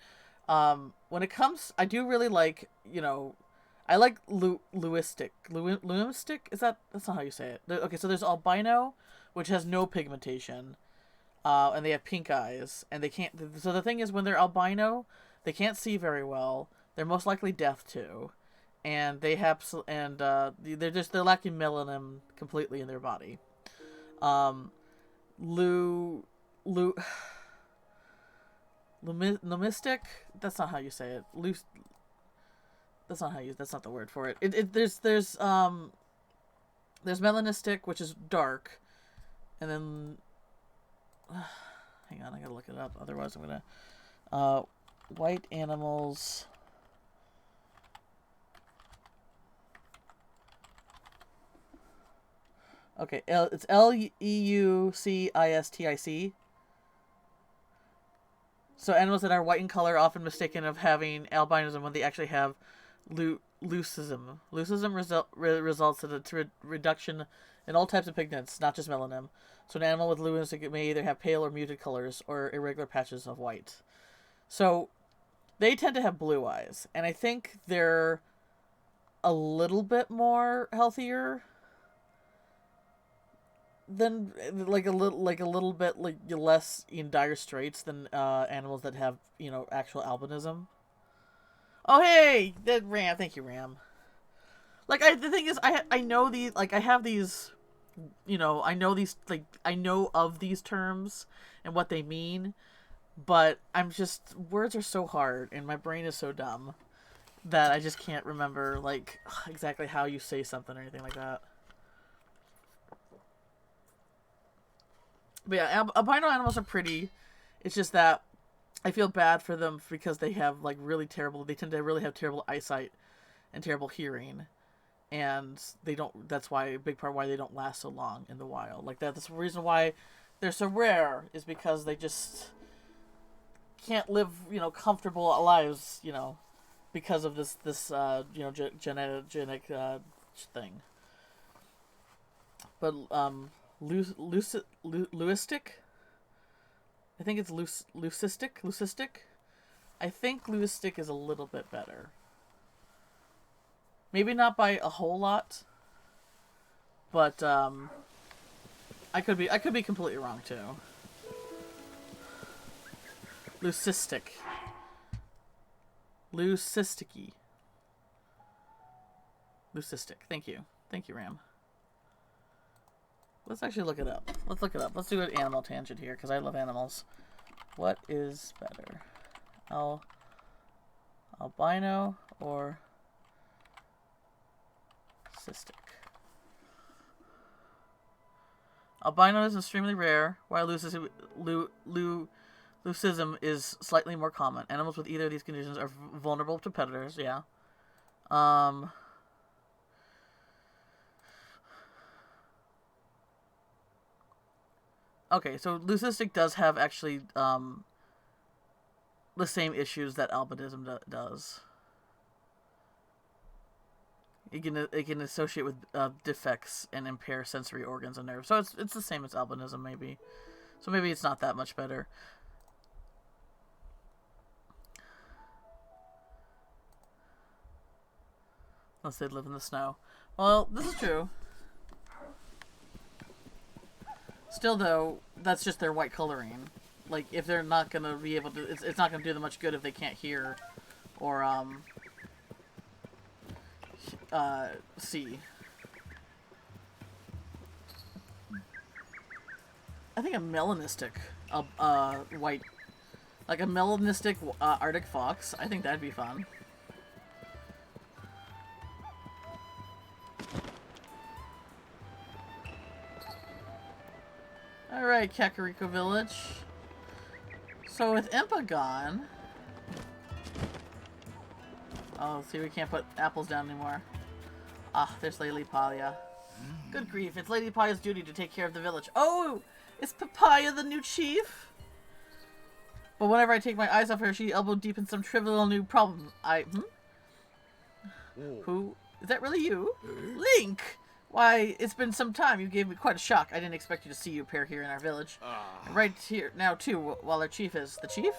When it comes, I do really like I like Lewistic. Is that's not how you say it? Okay, so there's albino, which has no pigmentation, and they have pink eyes, and they can't. So the thing is, when they're albino, they can't see very well. They're most likely deaf too. And they have, they're lacking melanin completely in their body. Lumistic. That's not how you say it. That's not how you. That's not the word for it. There's melanistic, which is dark, and then hang on, I gotta look it up. Otherwise, I'm gonna white animals. Okay, it's Leucistic. So animals that are white in color are often mistaken of having albinism when they actually have leucism. Leucism results in a reduction in all types of pigments, not just melanin. So an animal with leucism may either have pale or muted colors or irregular patches of white. So they tend to have blue eyes, and I think they're a little bit more healthier than like a little bit like less in dire straits than animals that have actual albinism. Oh hey, that Ram, thank you Ram. Like the thing is I know these, like I have these, I know these, like I know of these terms and what they mean, but words are so hard and my brain is so dumb that I just can't remember like exactly how you say something or anything like that. But yeah, albino animals are pretty. It's just that I feel bad for them because they have like they tend to really have terrible eyesight and terrible hearing. And they don't, that's why, a big part why they don't last so long in the wild. Like that's the reason why they're so rare, is because they just can't live, comfortable lives, because of this, genetic thing. But, Lewistic? I think it's Leucistic? I think Lewistic is a little bit better. Maybe not by a whole lot, but I could be completely wrong too. Leucistic. Leucisticy. Leucistic. Thank you. Thank you, Ram. Let's actually look it up. Let's look it up. Let's do an animal tangent here, because I love animals. What is better? Albino or cystic? Albino is extremely rare, while leucism is slightly more common. Animals with either of these conditions are vulnerable to predators, yeah. Okay, so leucistic does have actually the same issues that albinism does. It can associate with defects and impair sensory organs and nerves. So it's the same as albinism, maybe. So maybe it's not that much better. Unless they live in the snow. Well, this is true. Still, though, that's just their white coloring. Like, if they're not gonna be able to... It's not gonna do them much good if they can't hear or, see. I think a melanistic, white... Like a melanistic Arctic fox. I think that'd be fun. Alright, Kakariko Village. So with Impa gone... Oh, see, we can't put apples down anymore. Ah, there's Lady Palia. Good grief, it's Lady Palia's duty to take care of the village. Oh! Is Papaya the new chief? But whenever I take my eyes off her, she elbow deep in some trivial new problem. Who? Is that really you? Link! Why, it's been some time. You gave me quite a shock. I didn't expect you to see you appear here in our village. Right here now, too, while our chief is... The chief?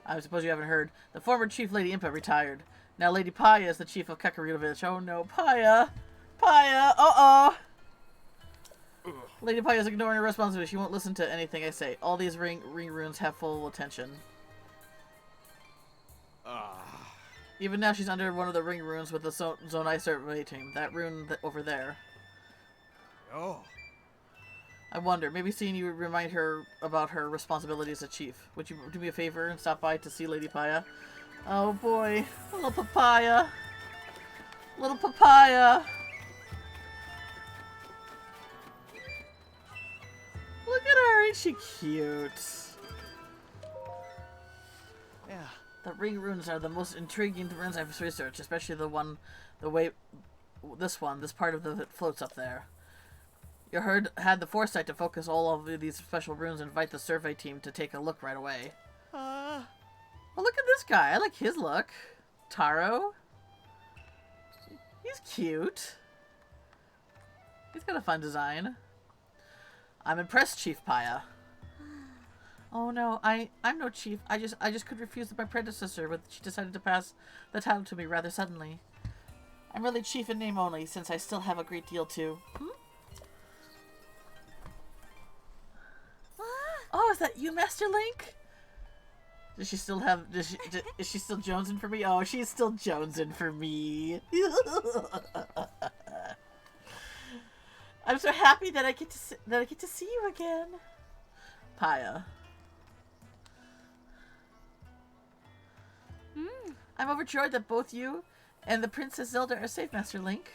I suppose you haven't heard. The former chief, Lady Impa, retired. Now Lady Paya is the chief of Kakariko Village. Oh no, Paya! Paya! Uh-oh! Lady Paya is ignoring her responsibility. She won't listen to anything I say. All these ring runes have full attention. Even now she's under one of the ring runes with the Zonai survey team. That rune over there. Oh. I wonder, maybe seeing you would remind her about her responsibility as a chief. Would you do me a favor and stop by to see Lady Paya? Oh boy, little Papaya. Little Papaya. Look at her, ain't she cute? Yeah. The ring runes are the most intriguing runes I've researched, especially this part of that floats up there. You had the foresight to focus all of these special runes and invite the survey team to take a look right away. Well, look at this guy. I like his look. Taro. He's cute. He's got a fun design. I'm impressed, Chief Paya. Oh no, I'm no chief. I just could refuse my predecessor, but she decided to pass the title to me rather suddenly. I'm really chief in name only, since I still have a great deal to. Oh, is that you, Master Link? Does she still have? Is she still jonesing for me? Oh, she's still jonesing for me. I'm so happy that I get to see you again, Paya. I'm overjoyed that both you and the Princess Zelda are safe, Master Link.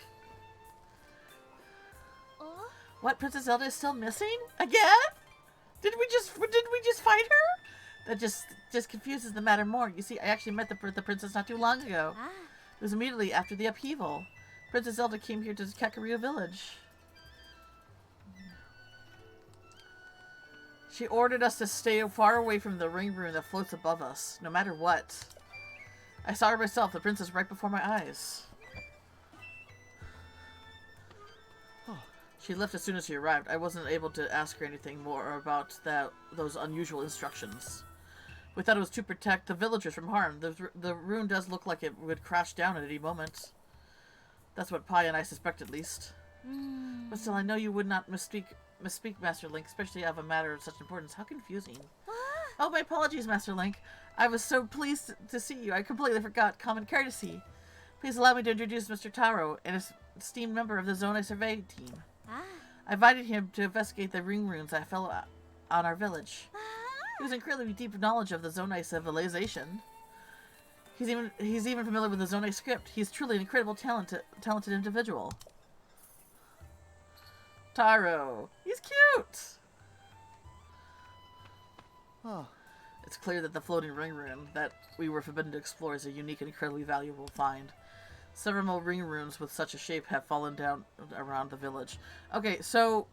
What? Princess Zelda is still missing again? Did we just find her? That just confuses the matter more. You see, I actually met the princess not too long ago. It was immediately after the upheaval. Princess Zelda came here to Kakariko Village. She ordered us to stay far away from the ring rune that floats above us, no matter what. I saw her myself, the princess, right before my eyes. She left as soon as she arrived. I wasn't able to ask her anything more about those unusual instructions. We thought it was to protect the villagers from harm. The rune does look like it would crash down at any moment. That's what Paya and I suspect, at least. But still, I know you would not misspeak, Master Link, especially of a matter of such importance. How confusing. Oh, my apologies, Master Link. I was so pleased to see you. I completely forgot common courtesy. Please allow me to introduce Mr. Taro, an esteemed member of the Zonai Survey team. I invited him to investigate the ring runes that fell on our village. He has incredibly deep knowledge of the Zonai civilization. He's even familiar with the Zonai script. He's truly an incredible talented individual. Taro. He's cute! Oh. It's clear that the floating ring rune that we were forbidden to explore is a unique and incredibly valuable find. Several more ring runes with such a shape have fallen down around the village. Okay, so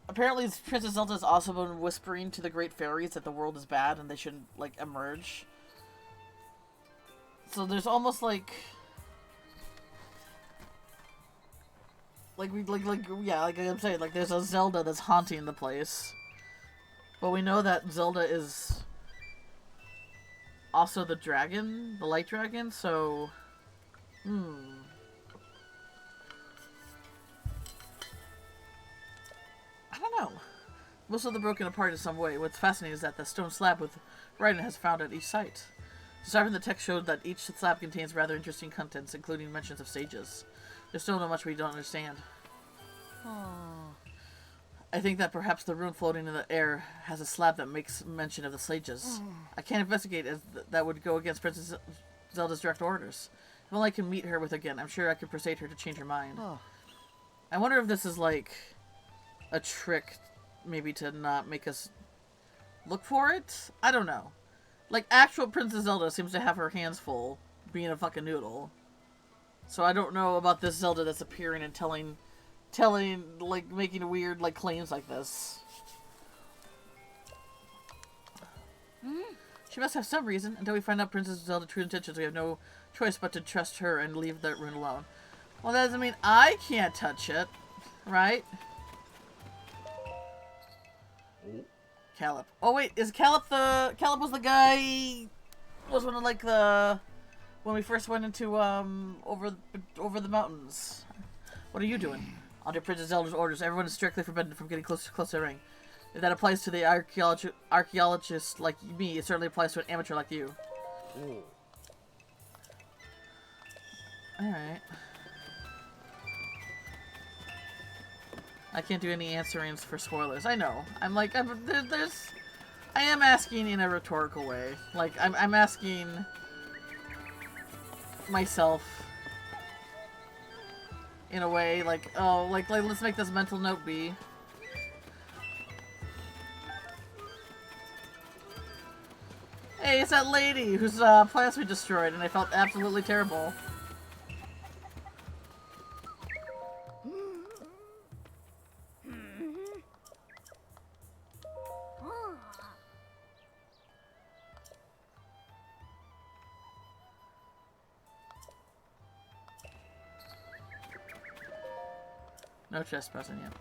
apparently Princess Zelda has also been whispering to the great fairies that the world is bad and they shouldn't, like, emerge. So there's almost like I'm saying, like, there's a Zelda that's haunting the place. But we know that Zelda is also the dragon, the light dragon, so I don't know. Most of them broken apart in some way. What's fascinating is that the stone slab with writing has found at each site. Deciphering the text showed that each slab contains rather interesting contents, including mentions of sages. There's still not much we don't understand. Oh. I think that perhaps the rune floating in the air has a slab that makes mention of the sages. I can't investigate as that would go against Princess Zelda's direct orders. If only I can meet her with again, I'm sure I could persuade her to change her mind. Oh. I wonder if this is like a trick, maybe to not make us look for it? I don't know. Like, actual Princess Zelda seems to have her hands full being a fucking noodle. So I don't know about this Zelda that's appearing and telling, like, making weird, like, claims like this. She must have some reason. Until we find out Princess Zelda's true intentions, we have no choice but to trust her and leave that rune alone. Well, that doesn't mean I can't touch it, right? Calip. Oh wait, is Calip the... Calip was the guy... Was one of, like, the... When we first went into, over the mountains. What are you doing? Under Princess Zelda's orders, everyone is strictly forbidden from getting close to the ring. If that applies to the archaeologist like me, it certainly applies to an amateur like you. Alright. I can't do any answerings for spoilers. I know. I'm like, I am asking in a rhetorical way. Like, I'm asking myself in a way, like, oh, like let's make this mental note be. Hey, it's that lady whose plants we destroyed, and I felt absolutely terrible. No chest present yet.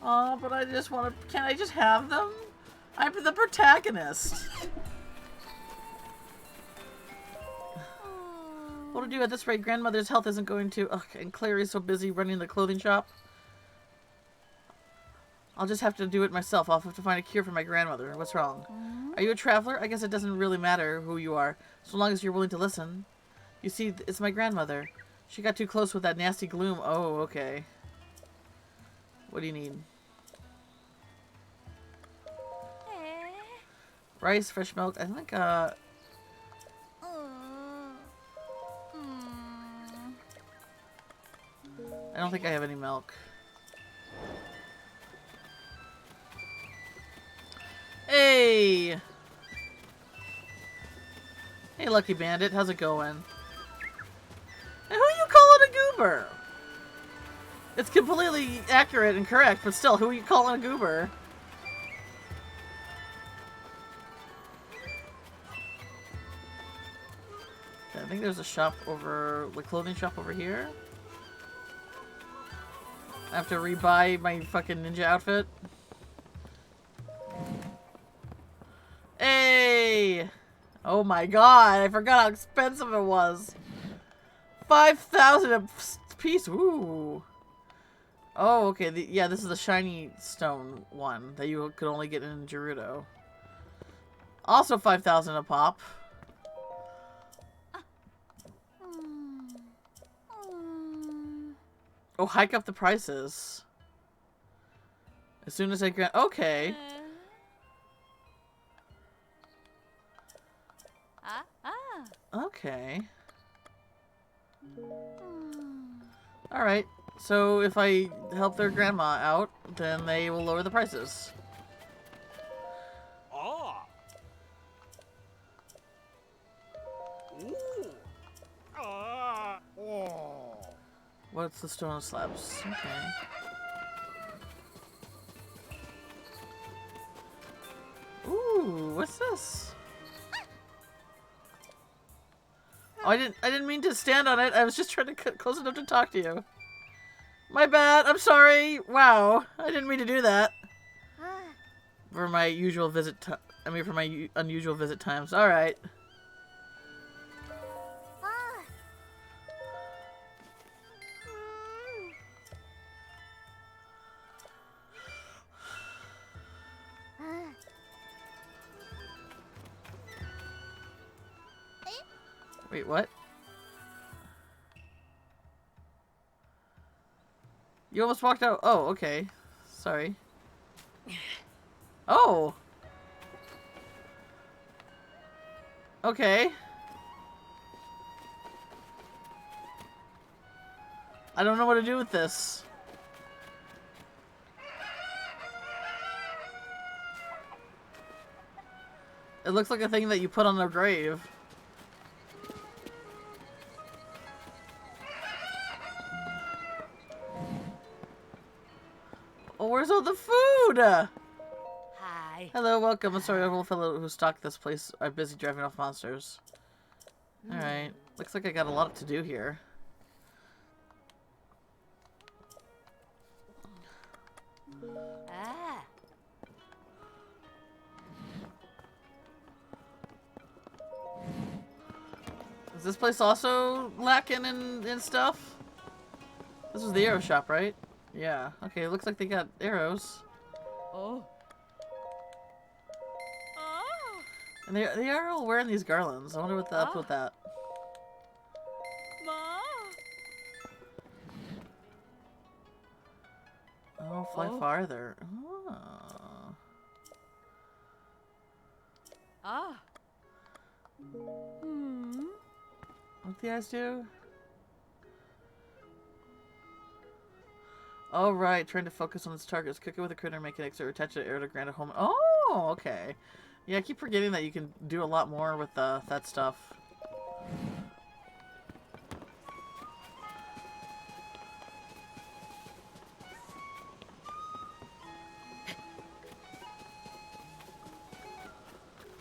Oh, but I just want to... Can't I just have them? I'm the protagonist. What to do at this rate? Grandmother's health isn't going to... Ugh, and Clary's so busy running the clothing shop. I'll just have to do it myself. I'll have to find a cure for my grandmother. What's wrong? Are you a traveler? I guess it doesn't really matter who you are, so long as you're willing to listen. You see, it's my grandmother. She got too close with that nasty gloom. Oh, okay. What do you need? Rice, fresh milk. I think, I don't think I have any milk. Hey! Hey, Lucky Bandit. How's it going? And who you calling a goober? It's completely accurate and correct, but still, who are you calling a goober? Okay, I think there's a shop over... the clothing shop over here. I have to rebuy my fucking ninja outfit. Hey! Oh my god, I forgot how expensive it was. 5,000 a piece. Ooh. Oh, okay. Yeah, this is the shiny stone one that you could only get in Gerudo. Also 5,000 a pop. Oh, hike up the prices. As soon as I grant... Okay. Okay. Alright. So if I help their grandma out, then they will lower the prices. Ah. Ooh. Ah. Oh. What's the stone slabs? Okay. Ooh, what's this? Oh, I didn't mean to stand on it. I was just trying to get close enough to talk to you. My bad. I'm sorry. Wow. I didn't mean to do that. For my usual visit for my unusual visit times. All right. Wait, what? You almost walked out. Oh, okay. Sorry. Oh. Okay. I don't know what to do with this. It looks like a thing that you put on a grave. Oh, where's all the food? Hi. Hello, welcome. I'm sorry, old fellow who stocked this place are busy driving off monsters. Alright. Looks like I got a lot to do here. Is this place also lacking in stuff? This was the arrow shop, right? Yeah. Okay, it looks like they got arrows. Oh. And they are all wearing these garlands. I wonder what the up with that. Oh, fly farther. Oh. What do the eyes do? Oh, right. Trying to focus on its targets. Cook it with a critter, make it extra, or attach an arrow to grant a home. Oh, okay. Yeah, I keep forgetting that you can do a lot more with that stuff.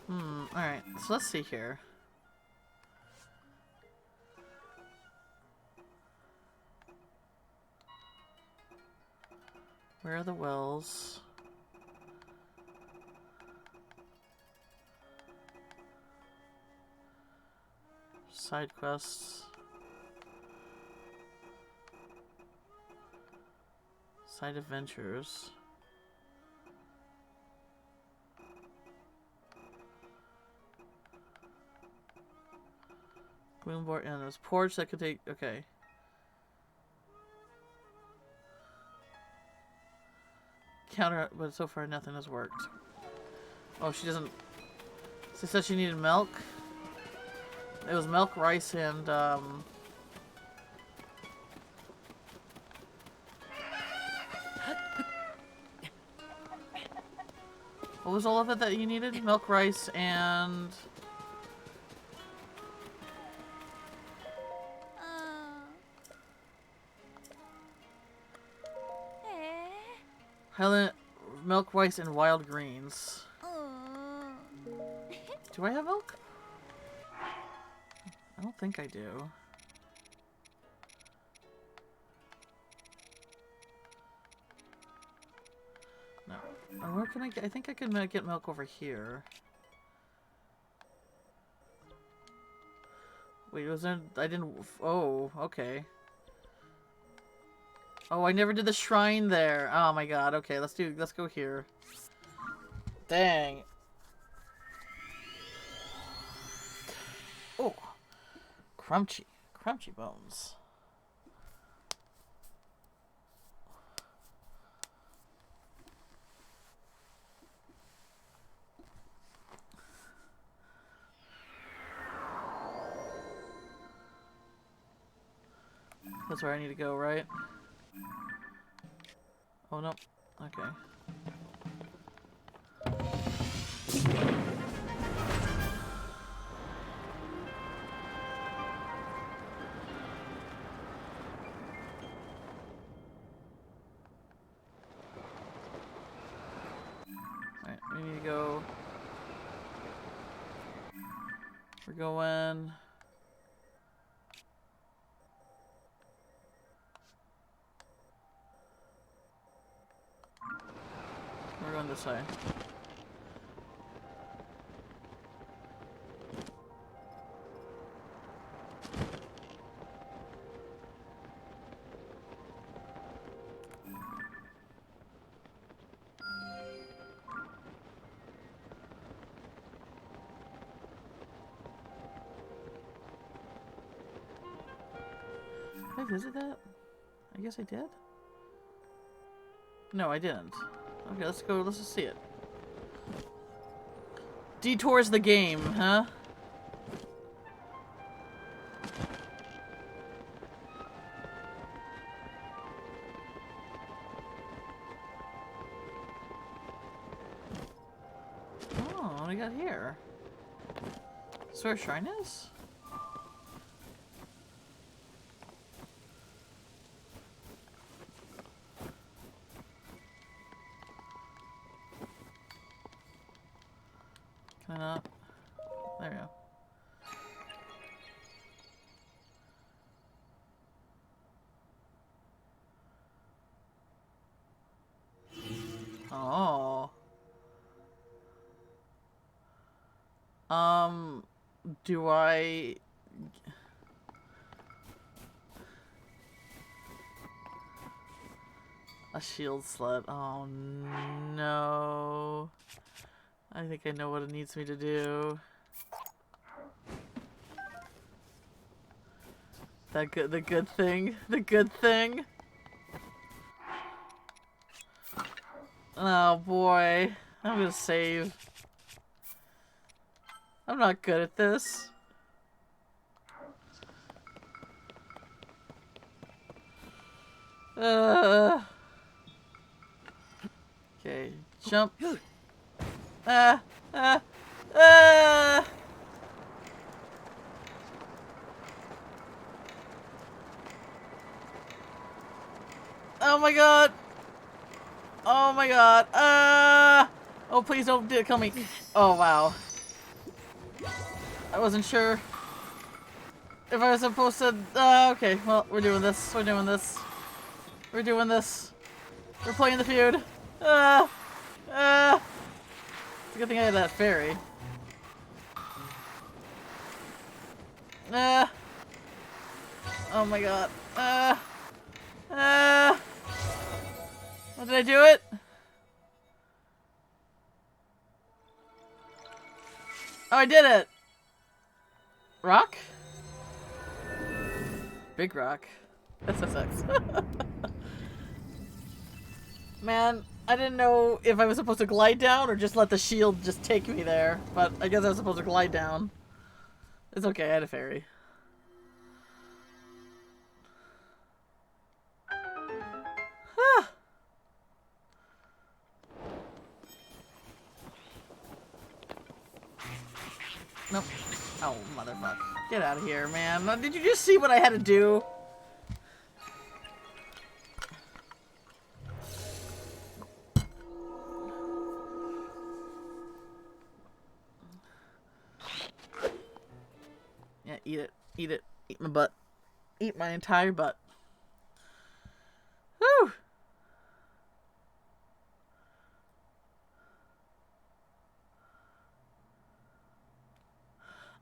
Alright. So let's see here. Where are the wells? Side quests. Side adventures. Gloomboard and this porch that could take... Okay. Counter... But so far nothing has worked. Oh, she doesn't... She said she needed milk. It was milk, rice, and, what was all of it that you needed? Milk, rice, and... Highland... Milk, rice, and wild greens. Do I have milk? I don't think I do. No. Or where can I get? I think I can get milk over here. Wait, was there? I didn't. Oh, okay. Oh, I never did the shrine there. Oh my god. Okay, let's go here. Dang. Oh. Crunchy. Crunchy bones. That's where I need to go, right? Oh, no. Okay. Alright, we need to go... We're going... We're going this way. Did I visit that? I guess I did? No, I didn't. Okay, let's go. Let's just see it. Detours the game, huh? Oh, what do we got here? Is where a shrine is? Can I not? There we go. Oh. Do I... A shield sled. Oh, no. I think I know what it needs me to do. The good thing. The good thing. Oh, boy. I'm gonna save. I'm not good at this. Okay, jump. Ah! Ah! Ah! Oh my god! Oh my god! Ah! Oh, please don't kill me. Oh, wow. I wasn't sure if I was supposed to... okay, well, we're doing this. We're doing this. We're doing this. We're playing the feud. Ah! Ah! It's a good thing I had that fairy. Ah! Oh my god. Ah! Ah! What, did I do it? Oh, I did it! Rock? Big rock. SSX. Man, I didn't know if I was supposed to glide down or just let the shield just take me there. But I guess I was supposed to glide down. It's okay, I had a fairy. Nope. Oh, motherfucker. Get out of here, man. Did you just see what I had to do? Yeah, eat it. Eat it. Eat my butt. Eat my entire butt. Whew!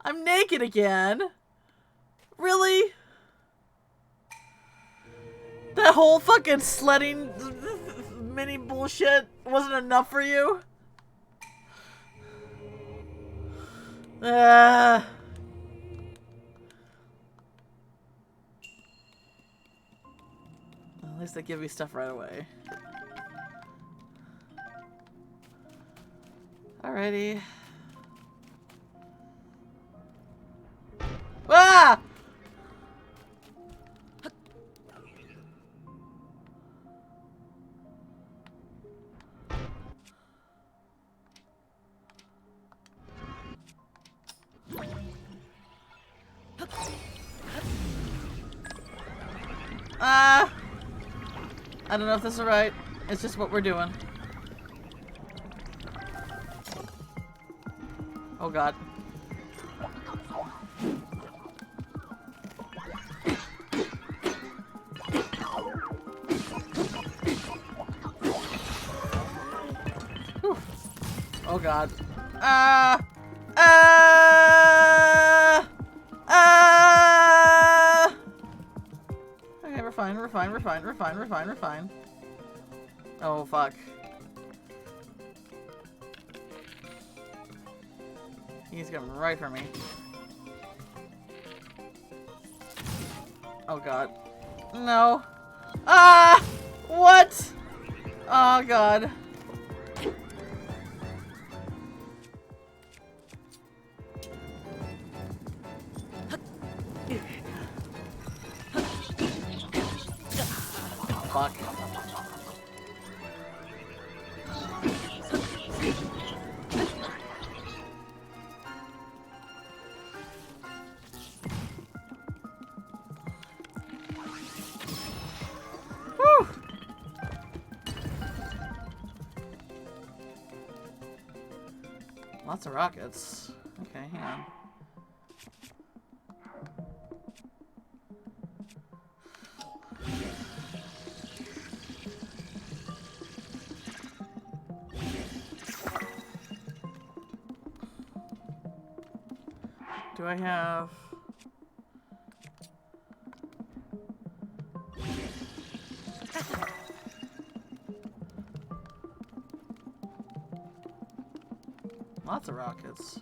I'm naked again? Really? That whole fucking sledding mini bullshit wasn't enough for you? At least they give me stuff right away. Alrighty. Ah! I don't know if this is right. It's just what we're doing. Oh god. Whew. Oh god. Okay, we're fine, we're fine, we're fine, we're fine, we're fine, we're fine. Oh fuck. He's coming right for me. Oh god. No. Ah! What? Oh god. Fuck. Whew. Lots of rockets. Okay, hang on. Do I have... Lots of rockets.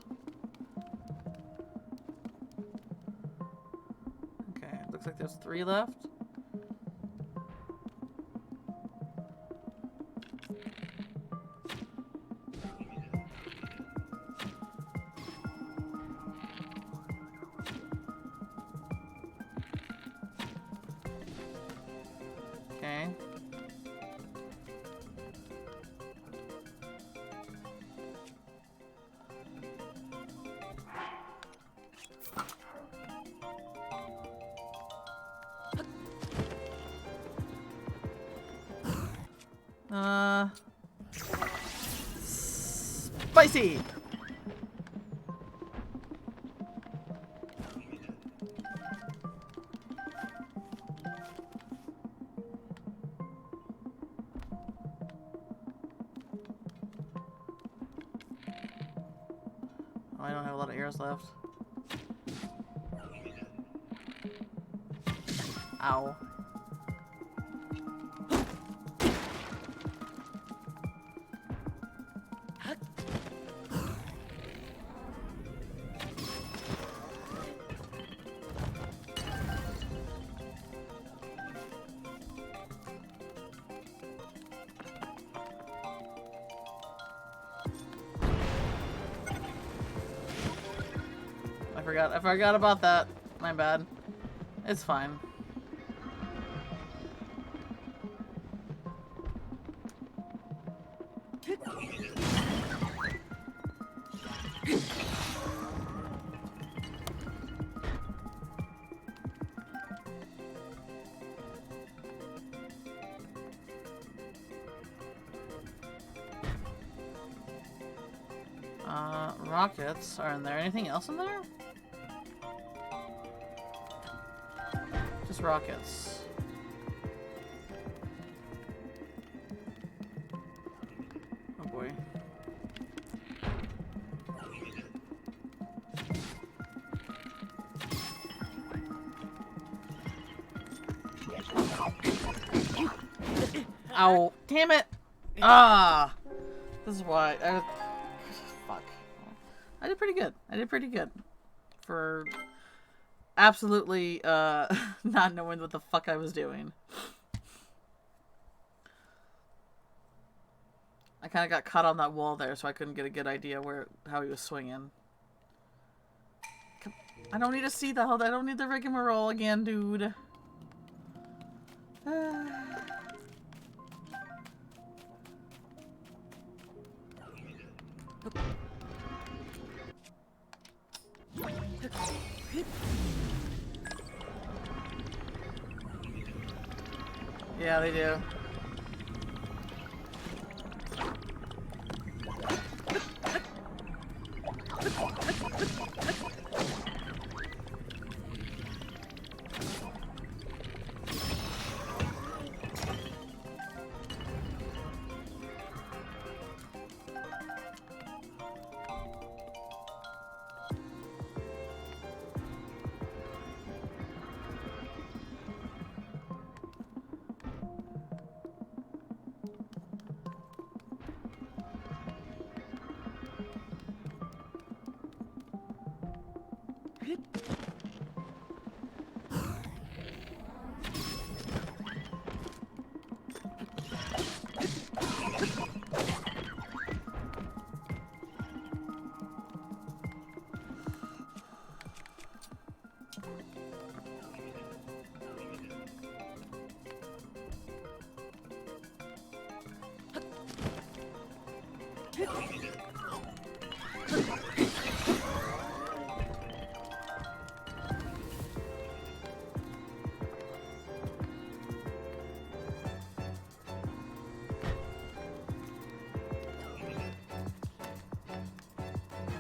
Okay, looks like there's 3 left. Okay. Spicy! Oh, I don't have a lot of arrows left. Ow. I forgot about that. My bad. It's fine. Rockets are in there. Anything else in there? Just rockets. Oh boy. Ow. Damn it. Ah. This is why. Fuck. I did pretty good. I did pretty good. For absolutely not knowing what the fuck I was doing. I kind of got caught on that wall there, so I couldn't get a good idea how he was swinging. I don't need to see the whole. I don't need the rigmarole again, dude. Yeah, they do.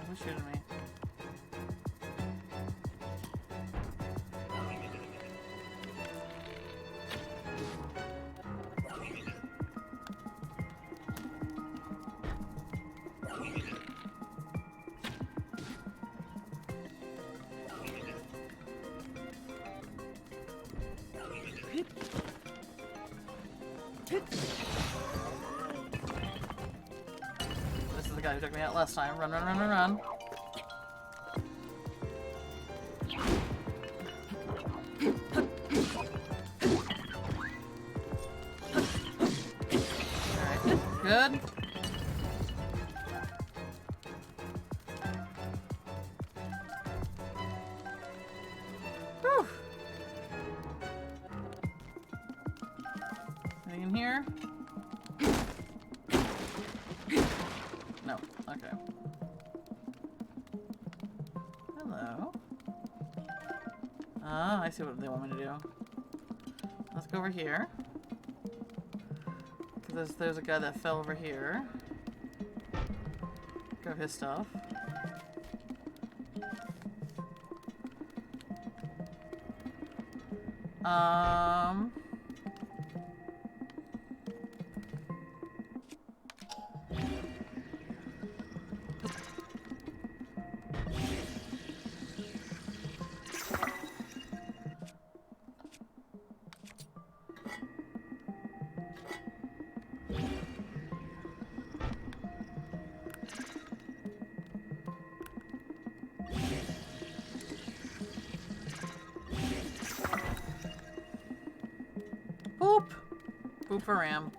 Who's shooting me? This is the guy who took me out last time. Run, run, run, run, run. Alright, good. Whew. Anything in here? No. Okay. Hello. Ah, I see what they want me to do. Let's go over here. Because there's a guy that fell over here. Grab his stuff. Boop! Boop for Ram.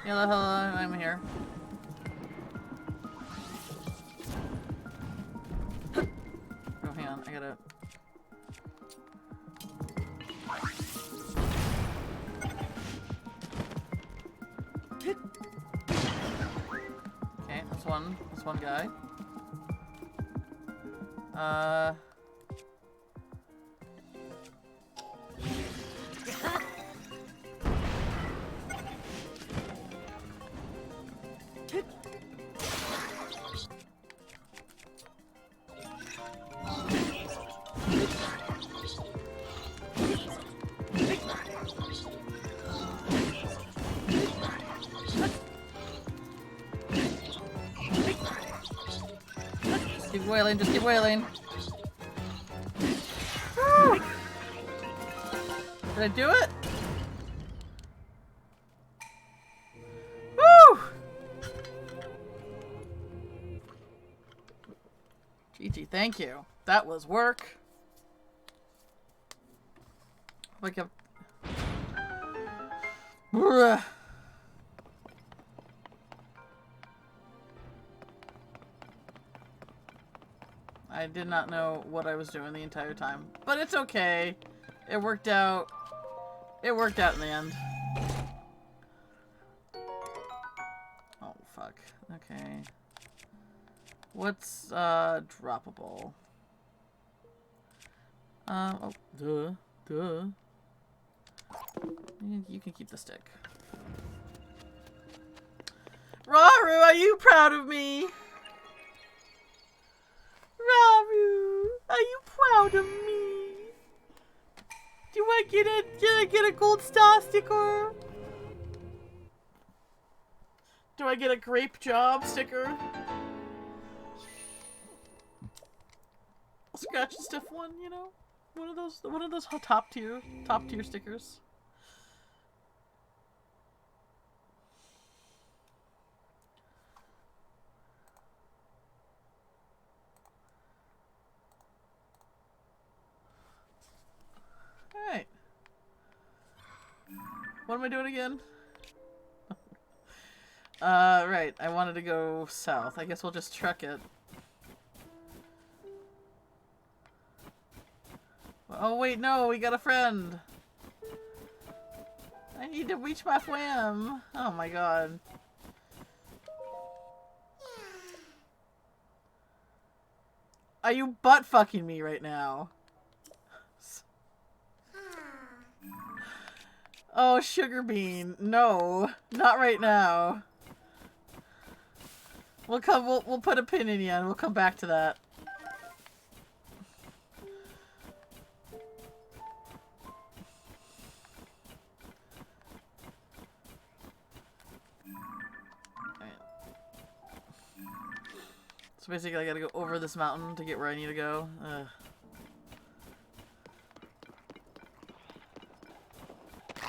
Yeah, hello, I'm here. Oh, hang on, I gotta... Okay, that's one guy. Keep wailing, just keep wailing. Did I do it? Woo! GG, thank you. That was work. Like a... Bruh. I did not know what I was doing the entire time. But it's okay. It worked out. It worked out in the end. Oh, fuck. Okay. What's, droppable? Oh, duh. You can keep the stick. Raru, are you proud of me? Raru, are you proud of me? Do I get a gold star sticker? Do I get a grape job sticker? Scratch and stiff one, you know? One of those top tier stickers. Alright. What am I doing again? Right. I wanted to go south. I guess we'll just truck it. Oh, wait, no. We got a friend. I need to reach my flam. Oh, my God. Are you butt-fucking me right now? Oh, sugar bean. No. Not right now. We'll put a pin in you and we'll come back to that. Alright. So basically I gotta go over this mountain to get where I need to go. Ugh.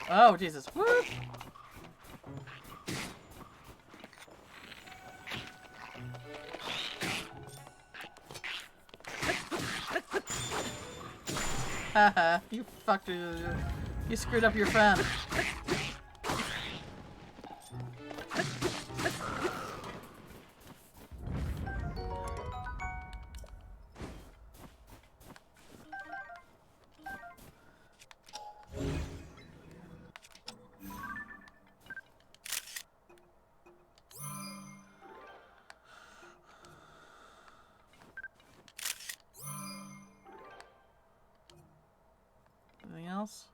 Oh, Jesus. Woo! Haha, you fucked you screwed up your friend. Anything else?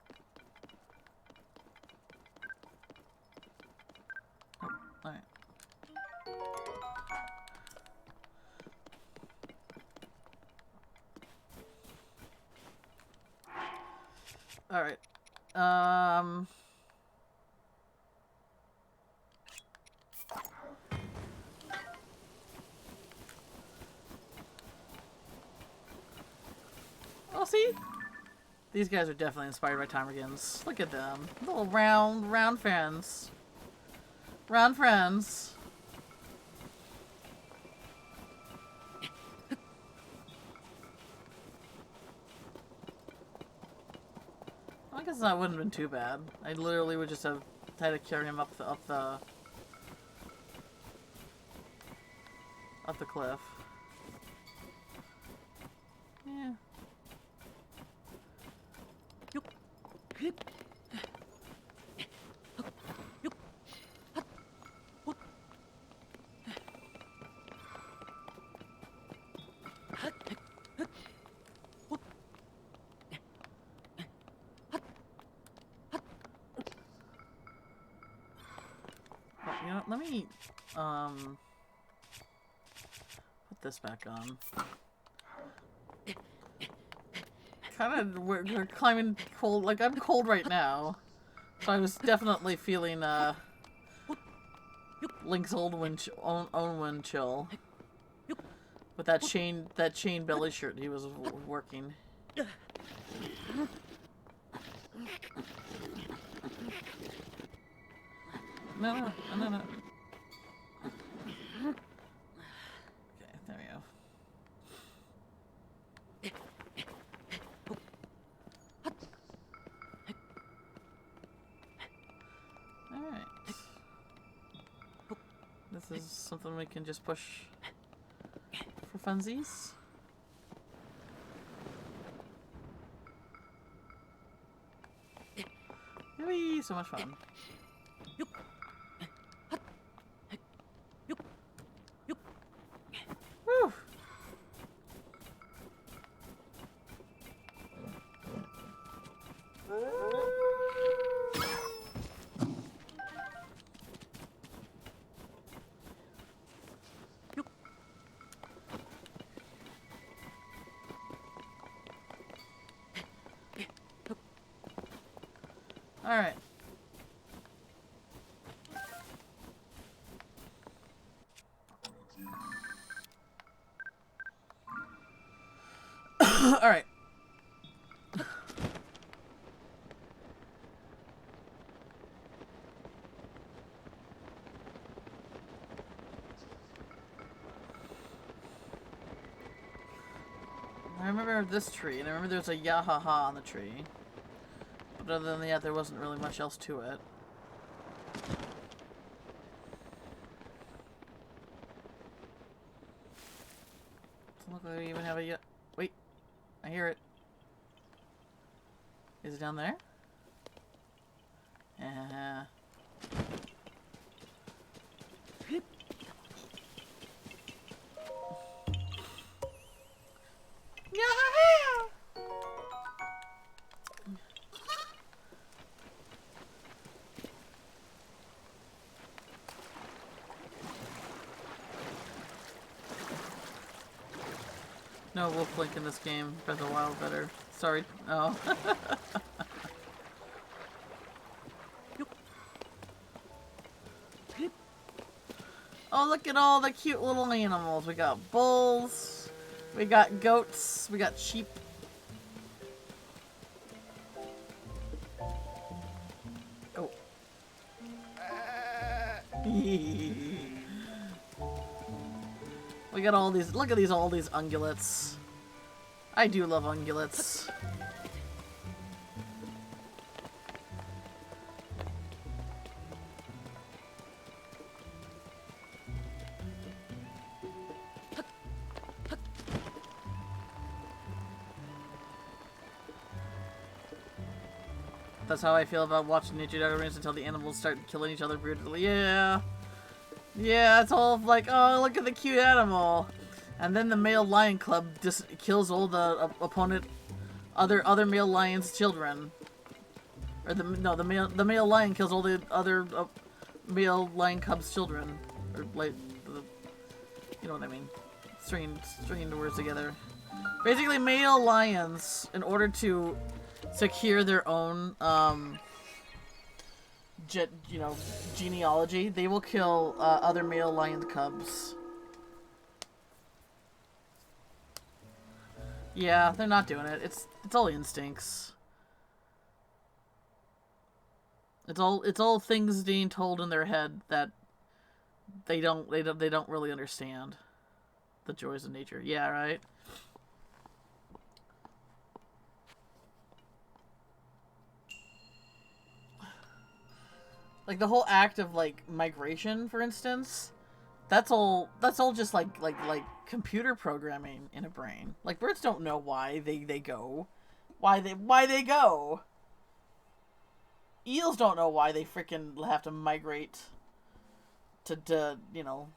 Oh, alright. Alright. Oh, see? These guys are definitely inspired by Timergans. Look at them. Little round fans. Round friends. I guess that wouldn't have been too bad. I literally would just have had to carry him up the cliff. Yeah. me, put this back on. Kind of, we're climbing cold, like, I'm cold right now. So I was definitely feeling, Link's own wind chill. With that chain belly shirt he was working. No. Okay, there we go. Alright. This is something we can just push for funsies. Yay, so much fun. Woo! Alright. Alright. I remember this tree, and I remember there's a Yahaha on the tree. But other than that, there wasn't really much else to it. Doesn't look like we even have a yet. Wait, I hear it. Is it down there? Yeah. No wolf link in this game. Breath of the Wild better. Sorry. Oh. Oh, look at all the cute little animals. We got bulls. We got goats. We got sheep. Oh. We got all these. Look at all these ungulates. I do love ungulates. That's how I feel about watching nature documentaries until the animals start killing each other brutally. Yeah. Yeah, it's all like, oh, look at the cute animal. And then the male lion club just kills all the opponent, other male lion's children. Or the male lion kills all the other male lion cub's children. Or like, you know what I mean. Stringing the words together. Basically, male lions, in order to secure their own, genealogy, they will kill other male lion cubs. Yeah, they're not doing it. It's all instincts. It's all things being told in their head that they don't really understand the joys of nature. Yeah, right. Like the whole act of like migration, for instance, that's all just like computer programming in a brain. Like birds don't know why they go. Why they go. Eels don't know why they freaking have to migrate to you know,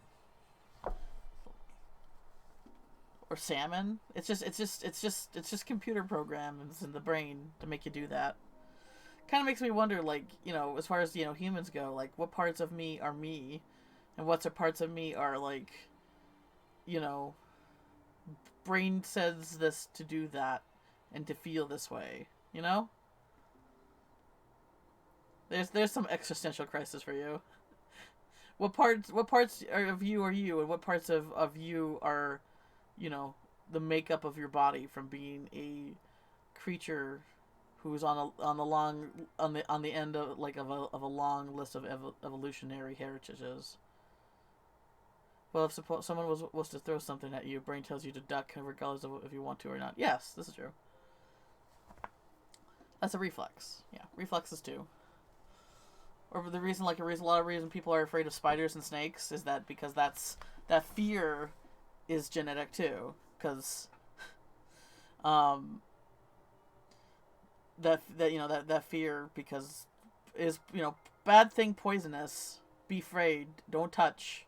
or salmon. It's just computer programs in the brain to make you do that. Kind of makes me wonder, like, you know, as far as, you know, humans go, like, what parts of me are me And what parts of me are like, you know, brain says this to do that and to feel this way, you know? There's some existential crisis for you. What parts of you are you, and what parts of you are, you know, the makeup of your body from being a creature who's on the end of a long list of evolutionary heritages. Well, if someone was to throw something at you, brain tells you to duck regardless of if you want to or not. Yes, this is true. That's a reflex. Yeah, reflexes too. Or the reason, a lot of reason people are afraid of spiders and snakes is because that fear is genetic too. Because, that fear because is, bad thing, poisonous. Be afraid. Don't touch.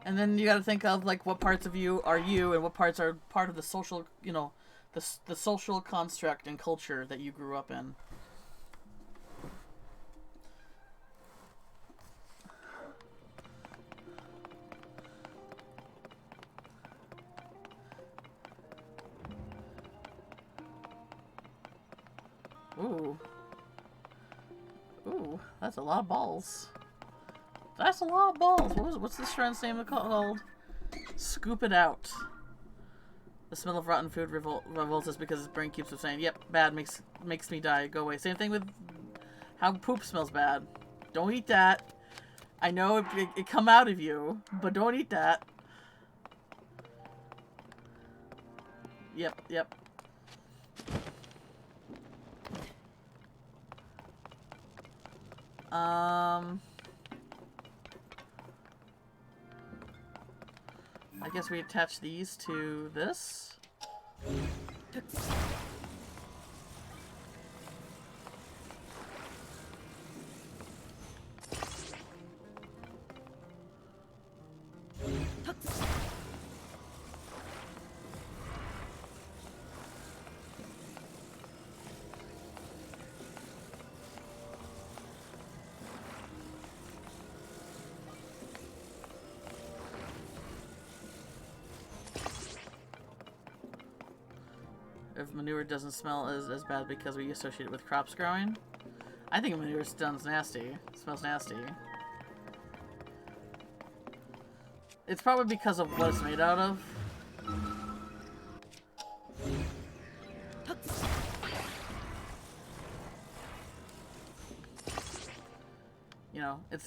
And then you got to think of what parts of you are you, and what parts are part of the social, the social construct and culture that you grew up in. Ooh. Ooh, that's a lot of balls. That's a lot of balls. What's this friend's name called? Scoop it out. The smell of rotten food revolts us because his brain keeps on saying, "Yep, bad, makes me die. Go away." Same thing with how poop smells bad. Don't eat that. I know it come out of you, but don't eat that. Yep. I guess we attach these to this. If manure doesn't smell as bad because we associate it with crops growing. I think manure smells nasty. It smells nasty. It's probably because of what it's made out of.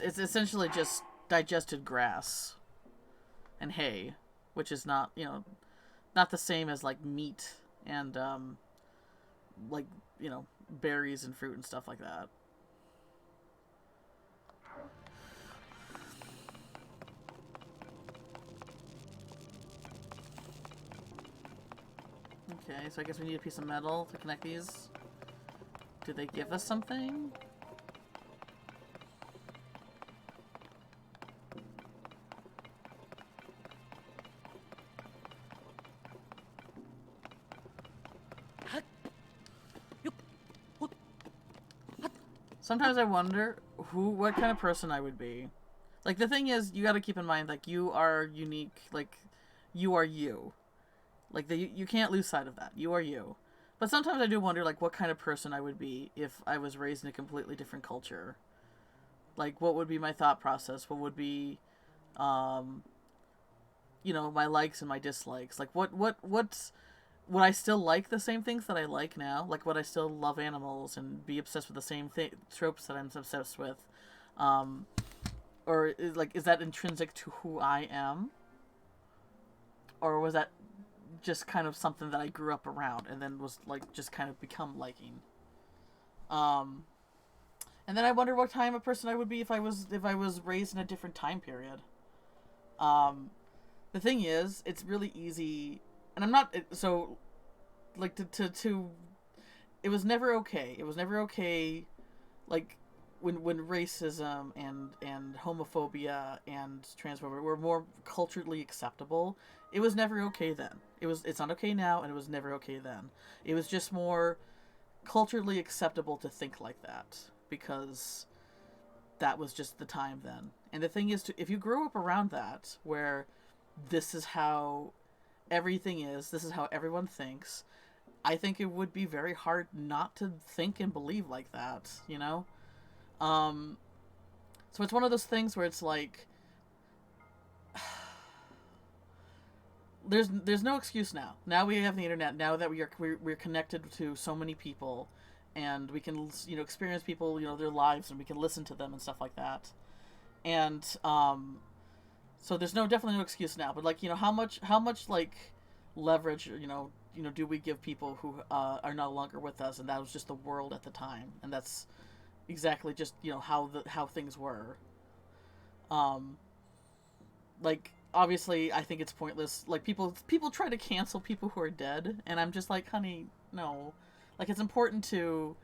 It's essentially just digested grass and hay, which is not, not the same as meat and berries and fruit and stuff like that. Okay, so I guess we need a piece of metal to connect these. Do they give us something? Sometimes I wonder what kind of person I would be. The thing is, you gotta keep in mind, you are unique, you are you. You can't lose sight of that. You are you. But sometimes I do wonder, what kind of person I would be if I was raised in a completely different culture. What would be my thought process? What would be, my likes and my dislikes? Would I still like the same things that I like now? Would I still love animals and be obsessed with the same tropes that I'm obsessed with? Or is that intrinsic to who I am? Or was that just kind of something that I grew up around and then was just kind of become liking? And then I wonder what kind of person I would be if I was raised in a different time period. The thing is, it's really easy. And I'm not, so, it was never okay. It was never okay, when racism and homophobia and transphobia were more culturally acceptable, it was never okay then. It's not okay now, and it was never okay then. It was just more culturally acceptable to think like that because that was just the time then. And the thing is, if you grow up around that, where this is how everything is, this is how everyone thinks, I think it would be very hard not to think and believe like that, you know? So it's one of those things where it's like, there's no excuse now. Now we have the internet. Now that we're connected to so many people, and we can experience people their lives, and we can listen to them and stuff like that. And so there's definitely no excuse now. But like how much like leverage do we give people who are no longer with us, and that was just the world at the time, and that's exactly just how things were. Like obviously I think it's pointless. Like people try to cancel people who are dead, and I'm just like, honey, no. Like it's important to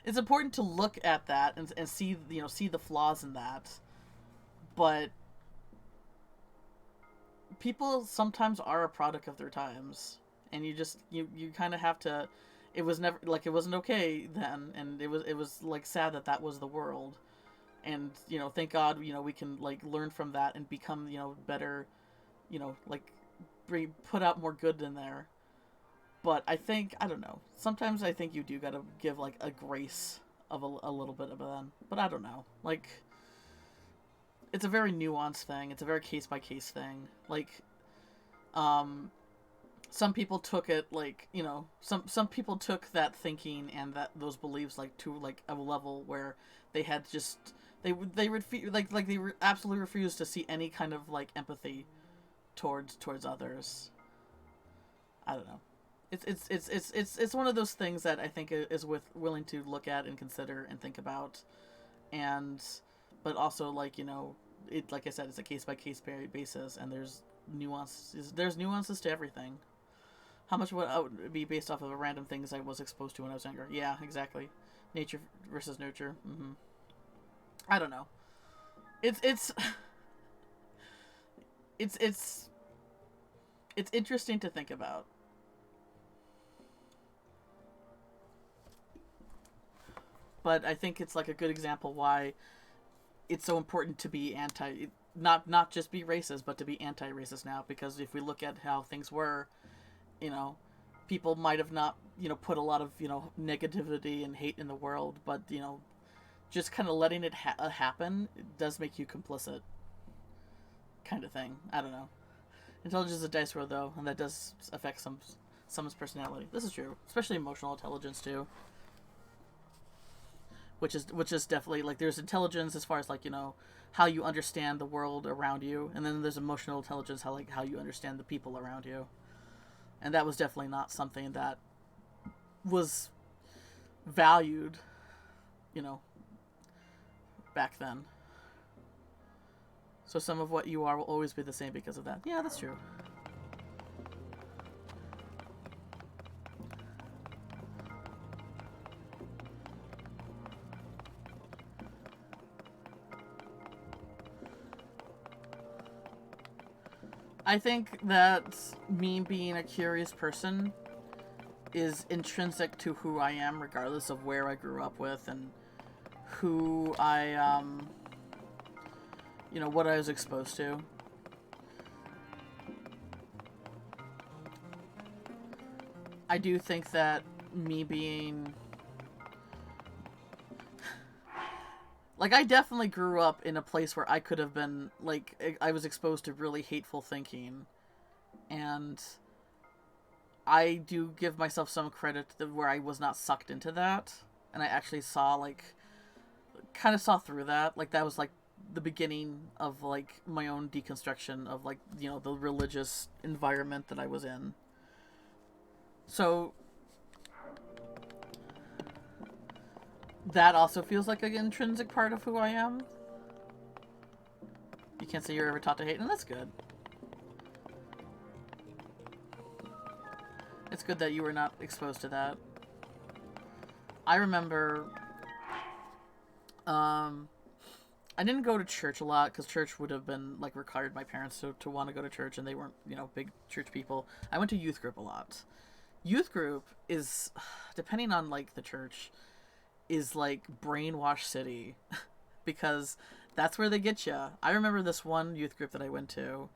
it's important to look at that and see see the flaws in that. But people sometimes are a product of their times, and you kind of have to. It was never like it wasn't okay then, and it was like sad that was the world. And thank God we can like learn from that and become better, like put out more good in there. But I think, I don't know, sometimes I think you do gotta give like a grace of a little bit of them. But I don't know, like it's a very nuanced thing. It's a very case by case thing. Like some people took it like some people took that thinking and those beliefs like to like a level where they had just they absolutely refused to see any kind of like empathy towards others. I don't know. It's one of those things that I think is willing to look at and consider and think about, but also like it, like I said, it's a case by case basis, and there's nuances to everything. How much would it be based off of a random things I was exposed to when I was younger? Yeah, exactly. Nature versus nurture. Mm-hmm. I don't know. It's it's interesting to think about. But I think it's like a good example why it's so important to be not just be racist, but to be anti-racist now. Because if we look at how things were, people might have not, put a lot of, negativity and hate in the world, but, just kind of letting it happen does make you complicit, kind of thing. I don't know. Intelligence is a dice roll, though, and that does affect someone's personality. This is true, especially emotional intelligence too. Which is definitely like there's intelligence as far as like how you understand the world around you, and then there's emotional intelligence, how you understand the people around you, and that was definitely not something that was valued, back then. So some of what you are will always be the same because of that. Yeah, that's true. I think that me being a curious person is intrinsic to who I am, regardless of where I grew up with and who I, what I was exposed to. I do think that me being... Like, I definitely grew up in a place where I could have been, like, I was exposed to really hateful thinking. And I do give myself some credit where I was not sucked into that. And I actually saw, like, kind of saw through that. Like, that was, like, the beginning of, like, my own deconstruction of, like, the religious environment that I was in. So that also feels like an intrinsic part of who I am. You can't say you're ever taught to hate, and that's good. It's good that you were not exposed to that. I remember Um, I didn't go to church a lot because church would have been like required my parents to want to go to church, and they weren't, big church people. I went to youth group a lot. Youth group is, depending on like the church, is like brainwash city because that's where they get you. I remember this one youth group that I went to.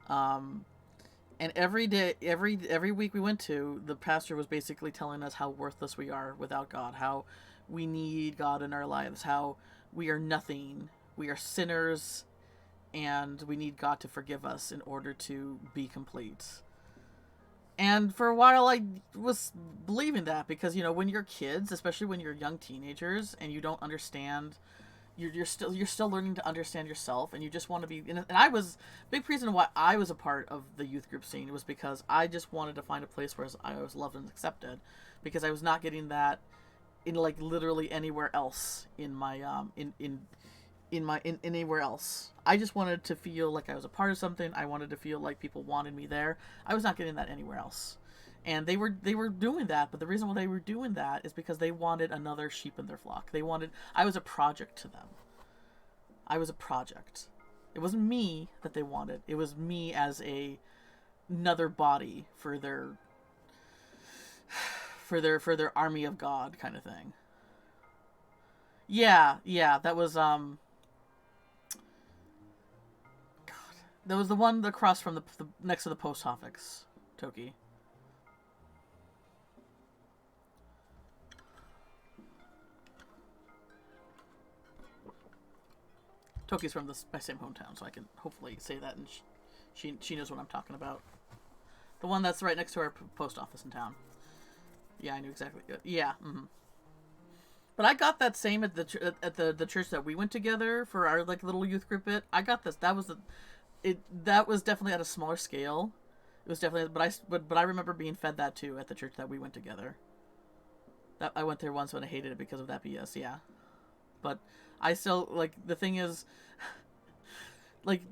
And every day, every week we went to, the pastor was basically telling us how worthless we are without God, how we need God in our lives, how we are nothing, we are sinners, and we need God to forgive us in order to be complete. And for a while, I was believing that because, when you're kids, especially when you're young teenagers, and you don't understand, you're still learning to understand yourself, and you just want to be. And I was big reason why I was a part of the youth group scene was because I just wanted to find a place where I was loved and accepted, because I was not getting that in like literally anywhere else in my in anywhere else. I just wanted to feel like I was a part of something. I wanted to feel like people wanted me there. I was not getting that anywhere else. And they were doing that, but the reason why they were doing that is because they wanted another sheep in their flock. I was a project to them. I was a project. It wasn't me that they wanted. It was me as another body for their army of God kind of thing. Yeah, that was God. That was the one across from the next to the post office, Toki. Toki's from my same hometown, so I can hopefully say that, and she knows what I'm talking about. The one that's right next to our post office in town. Yeah, I knew exactly. Yeah. Mm-hmm. But I got that same at the church that we went together for our like little youth group bit. I got this. That was that was definitely at a smaller scale. It was definitely, but I remember being fed that too at the church that we went together. That I went there once when I hated it because of that BS. Yeah. But I still, like, the thing is, like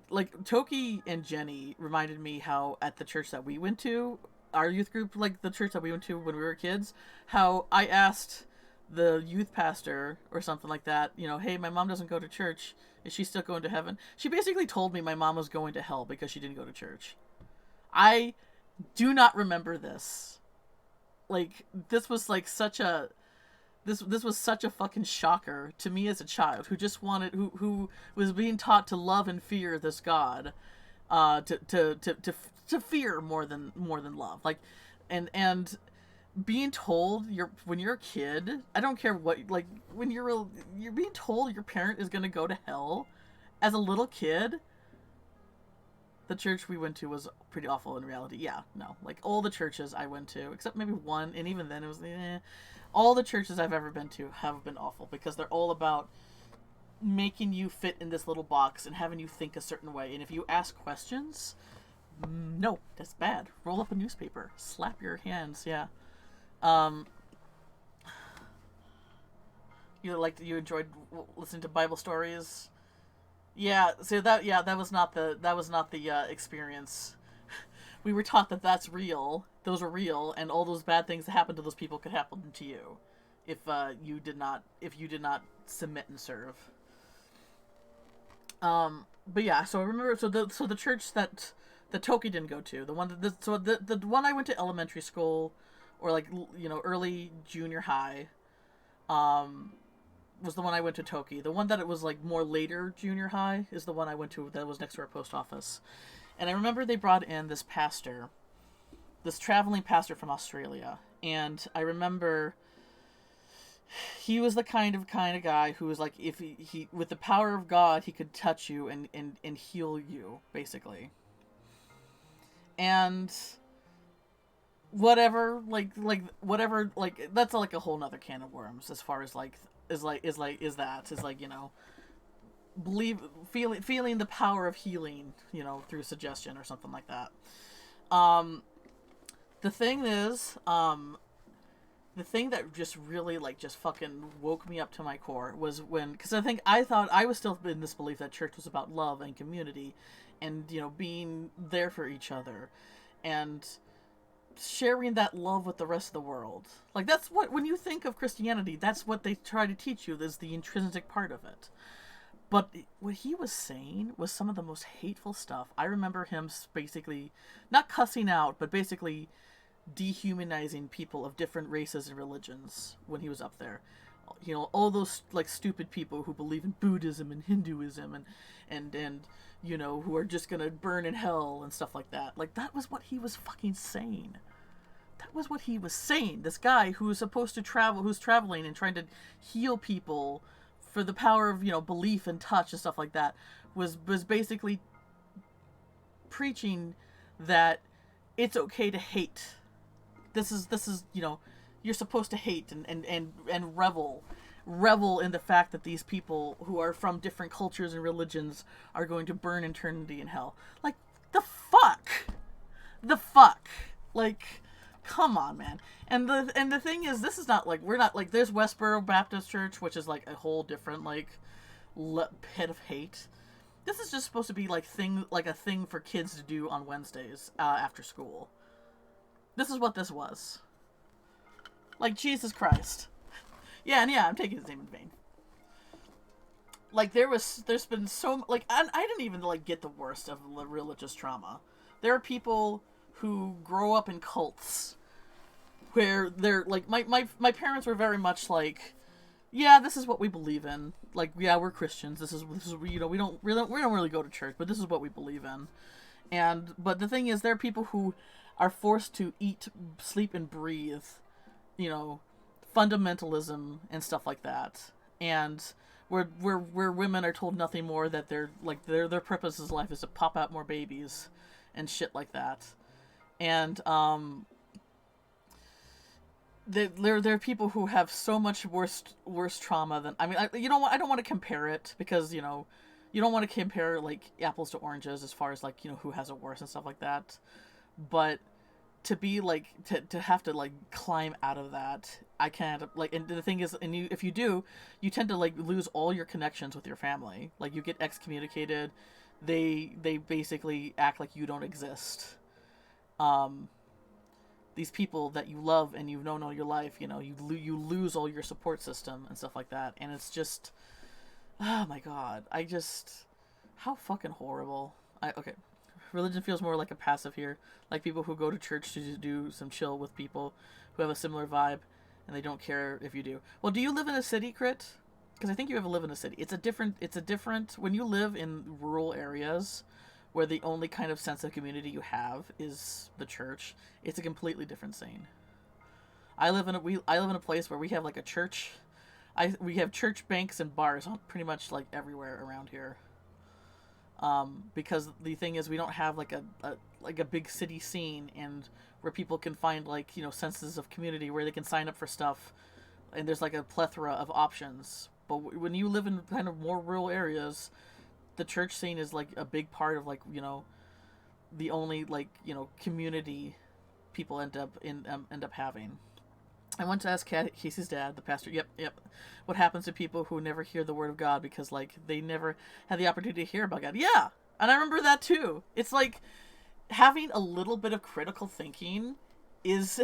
Toki and Jenny reminded me how at the church that we went to, our youth group, like the church that we went to when we were kids, how I asked the youth pastor or something like that, hey, my mom doesn't go to church. Is she still going to heaven? She basically told me my mom was going to hell because she didn't go to church. I do not remember this. Like, this was like such a... This was such a fucking shocker to me as a child who just wanted, who was being taught to love and fear this God, to fear more than love. Like, and being told when you're a kid, I don't care what, like, when you're being told your parent is gonna go to hell as a little kid. The church we went to was pretty awful in reality. Yeah, no, like all the churches I went to, except maybe one, and even then it was all the churches I've ever been to have been awful because they're all about making you fit in this little box and having you think a certain way. And if you ask questions, no, that's bad. Roll up a newspaper, slap your hands. Yeah. You enjoyed listening to Bible stories. Yeah. So that was not the experience. We were taught that that's real. Those were real, and all those bad things that happened to those people could happen to you, if you did not submit and serve. But yeah, so I remember. So the church that Toki didn't go to, the one I went to elementary school, or like early junior high, was the one I went to Toki. The one that it was like more later junior high is the one I went to that was next to our post office. And I remember they brought in this traveling pastor from Australia. And I remember he was the kind of guy who was like, if he with the power of God, he could touch you and heal you, basically. And whatever, whatever, that's like a whole nother can of worms as far as feeling the power of healing, through suggestion or something like that. The thing is, the thing that just really just fucking woke me up to my core was because I thought I was still in this belief that church was about love and community and being there for each other. And sharing that love with the rest of the world. Like, that's what, when you think of Christianity, that's what they try to teach you, is the intrinsic part of it. But what he was saying was some of the most hateful stuff. I remember him basically, not cussing out, but basically dehumanizing people of different races and religions when he was up there. You know, all those, like, stupid people who believe in Buddhism and Hinduism and you know, who are just gonna burn in hell and stuff like that. Like, that was what he was fucking saying. That was what he was saying. This guy who is supposed to travel, who's traveling and trying to heal people for the power of, you know, belief and touch and stuff like that, was basically preaching that it's okay to hate. This is, you know, you're supposed to hate and revel in the fact that these people who are from different cultures and religions are going to burn eternity in hell. Like, the fuck? The fuck? Like, come on, man. And the thing is, this is not like, we're not like, there's Westboro Baptist Church, which is like a whole different, like, pit of hate. This is just supposed to be like a thing for kids to do on Wednesdays after school. This is what this was. Like, Jesus Christ. Yeah, and yeah, I'm taking his name in vain. Like, there's been so, like, I didn't even, like, get the worst of religious trauma. There are people who grow up in cults where they're, like, my parents were very much like, yeah, this is what we believe in. Like, yeah, we're Christians. This is you know, we don't really go to church, but this is what we believe in. But the thing is, there are people who are forced to eat, sleep, and breathe, you know, fundamentalism and stuff like that, and where women are told nothing more, that their purpose in life is to pop out more babies and shit like that. And there are people who have so much worse trauma than, I mean, you know what, I don't want to compare it, because, you know, you don't want to compare, like, apples to oranges as far as, like, you know, who has it worse and stuff like that. But to be, like, to have to, like, climb out of that, I can't, like, and the thing is, and if you do, you tend to, like, lose all your connections with your family. Like, you get excommunicated. They basically act like you don't exist. These people that you love and you've known all your life, you know, you lose all your support system and stuff like that. And it's just, oh my god, how fucking horrible. Okay. Religion feels more like a passive here. Like people who go to church to do some chill with people who have a similar vibe, and they don't care if you do. Well, do you live in a city, Crit? Because I think you live in a city. It's a different, when you live in rural areas where the only kind of sense of community you have is the church, it's a completely different scene. I live in a place where we have, like, a church. We have church, banks, and bars on pretty much, like, everywhere around here. Because the thing is, we don't have, like, a big city scene, and where people can find, like, you know, senses of community where they can sign up for stuff, and there's, like, a plethora of options. But when you live in kind of more rural areas, the church scene is, like, a big part of, like, you know, the only, like, you know, community people end up having. I went to ask Casey's dad, the pastor, yep, what happens to people who never hear the word of God because, like, they never had the opportunity to hear about God. Yeah, and I remember that too. It's like having a little bit of critical thinking is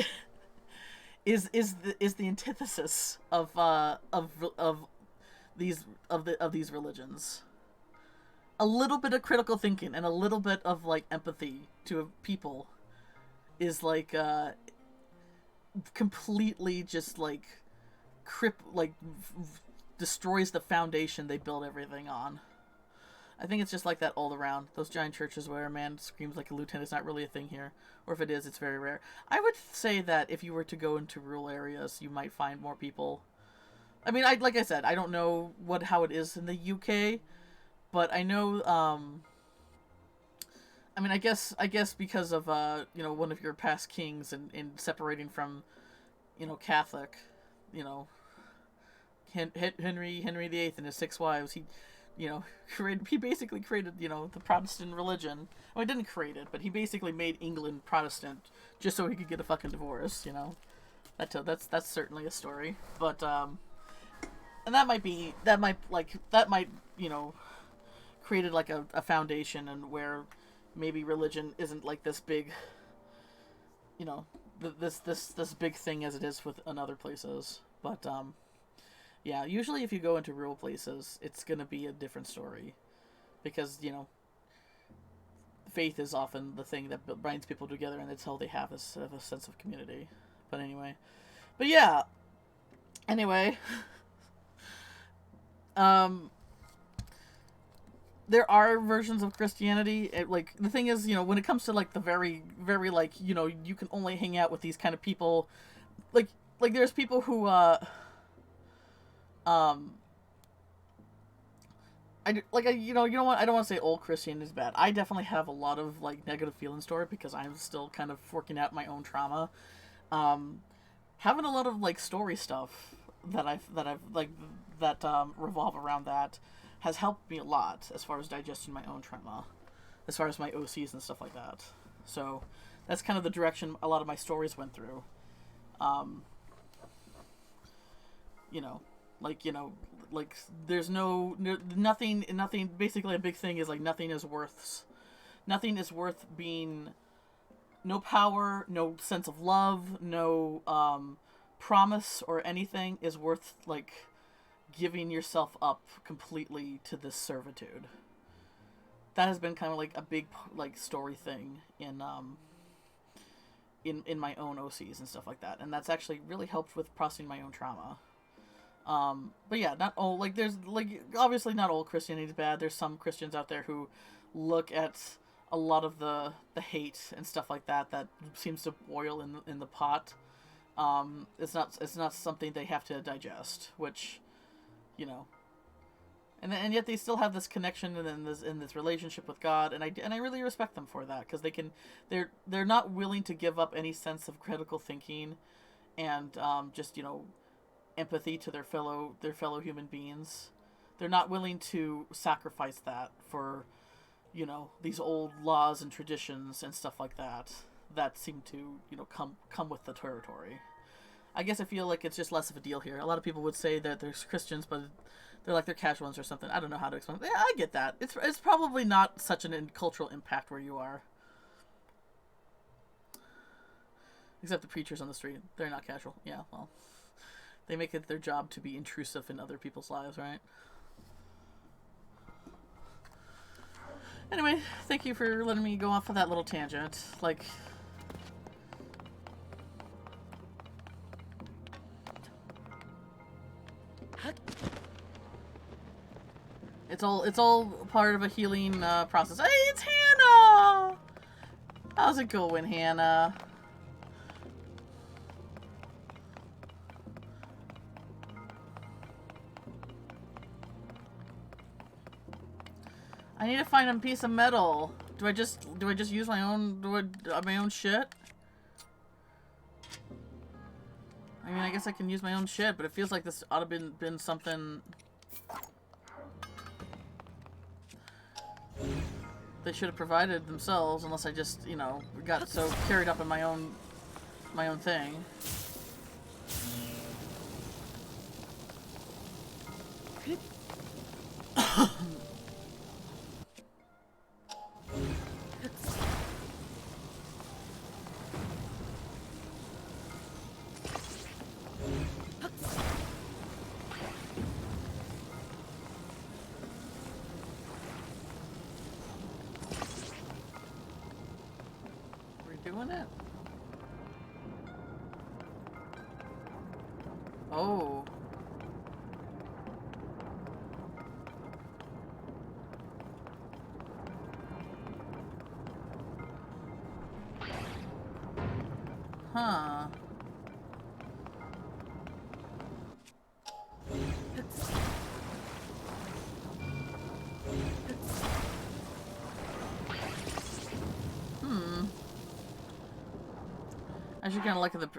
the antithesis of these religions. A little bit of critical thinking and a little bit of, like, empathy to people is, like, completely just, like, destroys the foundation they build everything on. I think it's just like that all around. Those giant churches where a man screams like a lieutenant is not really a thing here. Or if it is, it's very rare. I would say that if you were to go into rural areas, you might find more people. I mean, like I said, I don't know how it is in the UK, but I know, I mean, I guess because of, you know, one of your past kings and separating from, you know, Catholic, you know, Henry VIII and his 6 wives, he basically created, you know, the Protestant religion. Well, he didn't create it, but he basically made England Protestant just so he could get a fucking divorce, you know. That's certainly a story, but, and that might, you know, created, like, a foundation, and where maybe religion isn't, like, this big you know, this big thing as it is in other places. But yeah, usually if you go into rural places, it's gonna be a different story, because you know, faith is often the thing that binds people together, and it's how they have a sense of community. But anyway, but yeah. Anyway, there are versions of Christianity. Like, the thing is, you know, when it comes to like the very, very, like, you know, you can only hang out with these kind of people. Like there's people who you know what, I don't want to say old Christianity is bad. I definitely have a lot of like negative feelings toward it, because I'm still kind of working out my own trauma. Having a lot of like story stuff that I've like that revolve around that has helped me a lot as far as digesting my own trauma, as far as my OCs and stuff like that. So that's kind of the direction a lot of my stories went through. You know, like there's nothing. Basically, a big thing is like nothing is worth being. No power, no sense of love, no promise or anything is worth like giving yourself up completely to this servitude. That has been kind of like a big like story thing in my own OCs and stuff like that, and that's actually really helped with processing my own trauma. But yeah, not all, like, there's like, obviously not all Christianity is bad. There's some Christians out there who look at a lot of the hate and stuff like that seems to boil in the pot. It's not something they have to digest, which, you know, and yet they still have this connection and this relationship with God, and I really respect them for that, because they're not willing to give up any sense of critical thinking and just, you know, empathy to their fellow human beings. They're not willing to sacrifice that for, you know, these old laws and traditions and stuff like that seem to, you know, come with the territory. I guess I feel like it's just less of a deal here. A lot of people would say that there's Christians, but they're casual ones or something. I don't know how to explain it. Yeah, I get that. It's probably not such an cultural impact where you are. Except the preachers on the street. They're not casual. Yeah, well, they make it their job to be intrusive in other people's lives, right? Anyway, thank you for letting me go off of that little tangent. Like, it's all part of a healing process. Hey, it's Hannah! How's it going, Hannah? I need to find a piece of metal. Do I just use my own shit? I mean, I guess I can use my own shit, but it feels like this ought to been something they should have provided themselves, unless I just, you know, got so carried up in my own thing. Doing it? Oh. Huh.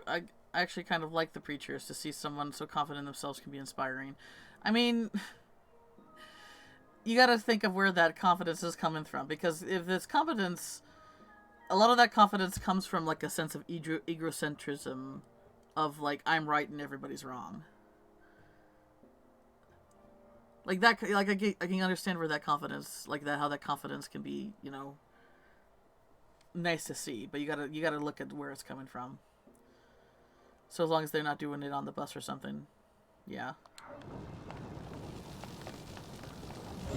I actually kind of like the preachers. To see someone so confident in themselves can be inspiring. I mean, you got to think of where that confidence is coming from, because if it's confidence, a lot of that confidence comes from like a sense of egocentrism, of like, I'm right and everybody's wrong. Like that, like I can understand where that confidence, like that, how that confidence can be, you know, nice to see, but you gotta look at where it's coming from. So as long as they're not doing it on the bus or something, yeah. I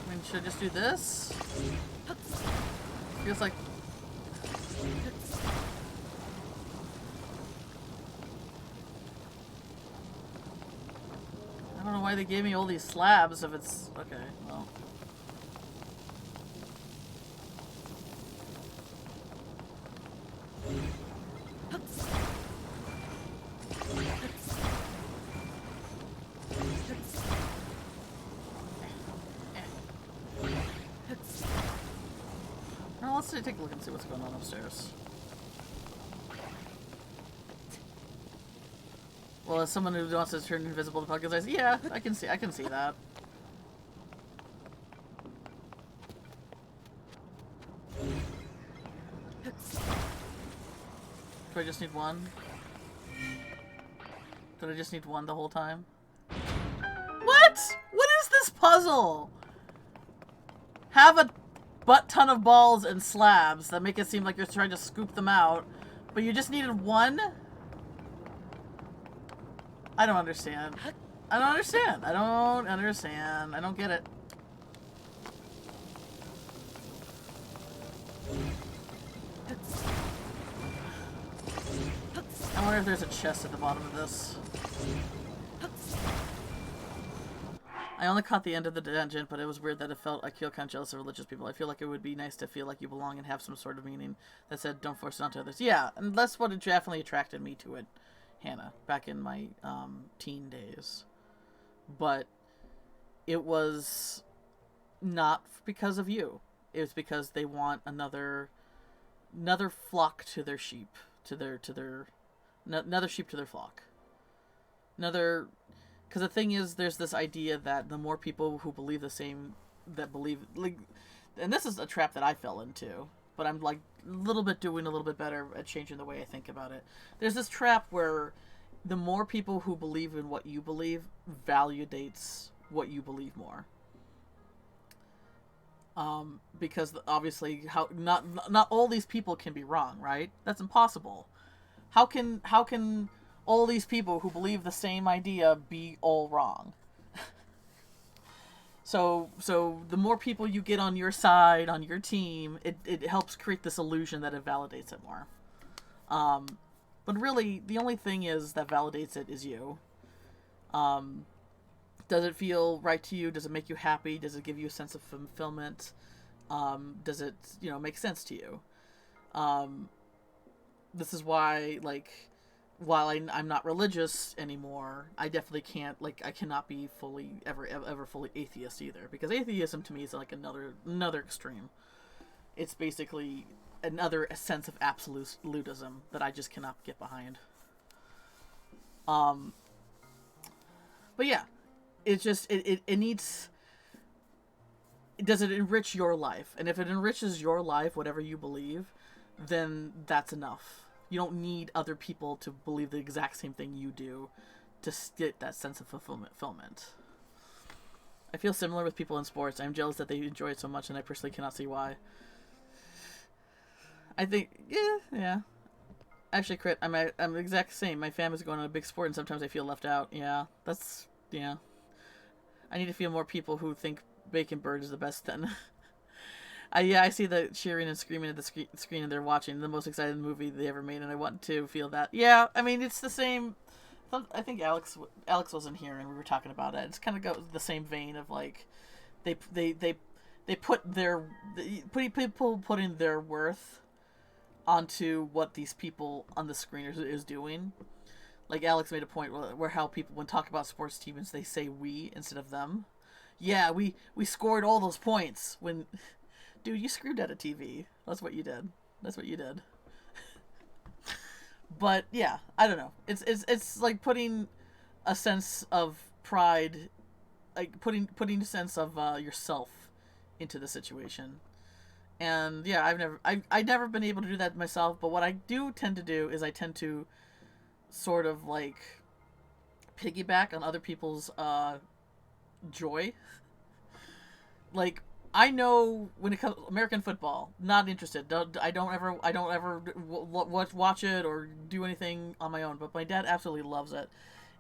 mean, should I just do this? Feels like... I don't know why they gave me all these slabs if it's... Okay, well... Now let's take a look and see what's going on upstairs. Well, as someone who wants to turn invisible to Pumpkin's eyes, yeah, I can see that. Do I just need one? Did I just need one the whole time? What? What is this puzzle? Have a butt ton of balls and slabs that make it seem like you're trying to scoop them out, but you just needed one? I don't understand. I don't understand. I don't understand. I don't get it. I wonder if there's a chest at the bottom of this. I only caught the end of the dungeon, but it was weird that it felt I feel kind of jealous of religious people. I feel like it would be nice to feel like you belong and have some sort of meaning that said don't force it onto others. Yeah, and that's what definitely attracted me to it, Hannah, back in my teen days. But it was not because of you. It was because they want another flock to their sheep, another sheep to their flock. Because the thing is, there's this idea that the more people who believe the same, and this is a trap that I fell into, but I'm like doing a little bit better at changing the way I think about it. There's this trap where the more people who believe in what you believe validates what you believe more. Because obviously, not all these people can be wrong, right? That's impossible. How can all these people who believe the same idea be all wrong? So the more people you get on your side, on your team, it helps create this illusion that it validates it more. But really, the only thing is that validates it is you. Does it feel right to you? Does it make you happy? Does it give you a sense of fulfillment? Does it, make sense to you? This is why, while I'm not religious anymore, I definitely can't, I cannot be fully, ever fully atheist either. Because atheism to me is like another extreme. It's basically another sense of absolutism that I just cannot get behind. But yeah, it's just, it needs, does it enrich your life? And if it enriches your life, whatever you believe, then that's enough. You don't need other people to believe the exact same thing you do to get that sense of fulfillment. I feel similar with people in sports. I'm jealous that they enjoy it so much, and I personally cannot see why. I think, yeah. Actually, Crit, I'm the exact same. My family's going on a big sport, and sometimes I feel left out. Yeah, I need to feel more people who think Bacon Bird is the best then. I see the cheering and screaming at the screen, and they're watching the most exciting movie they ever made, and I want to feel that. Yeah, I mean, it's the same. I think Alex wasn't here, and we were talking about it. It's kind of goes the same vein of they put people putting their worth onto what these people on the screen is doing. Like Alex made a point where how people, when talk about sports teams, they say we instead of them. Yeah, we scored all those points when. Dude, you screwed at a TV. That's what you did. But yeah, I don't know. It's like putting a sense of pride, like putting a sense of yourself into the situation. And yeah, I've never been able to do that myself. But what I do tend to do is I tend to sort of piggyback on other people's joy. like, I know when it comes American football, not interested. I don't ever watch it or do anything on my own. But my dad absolutely loves it,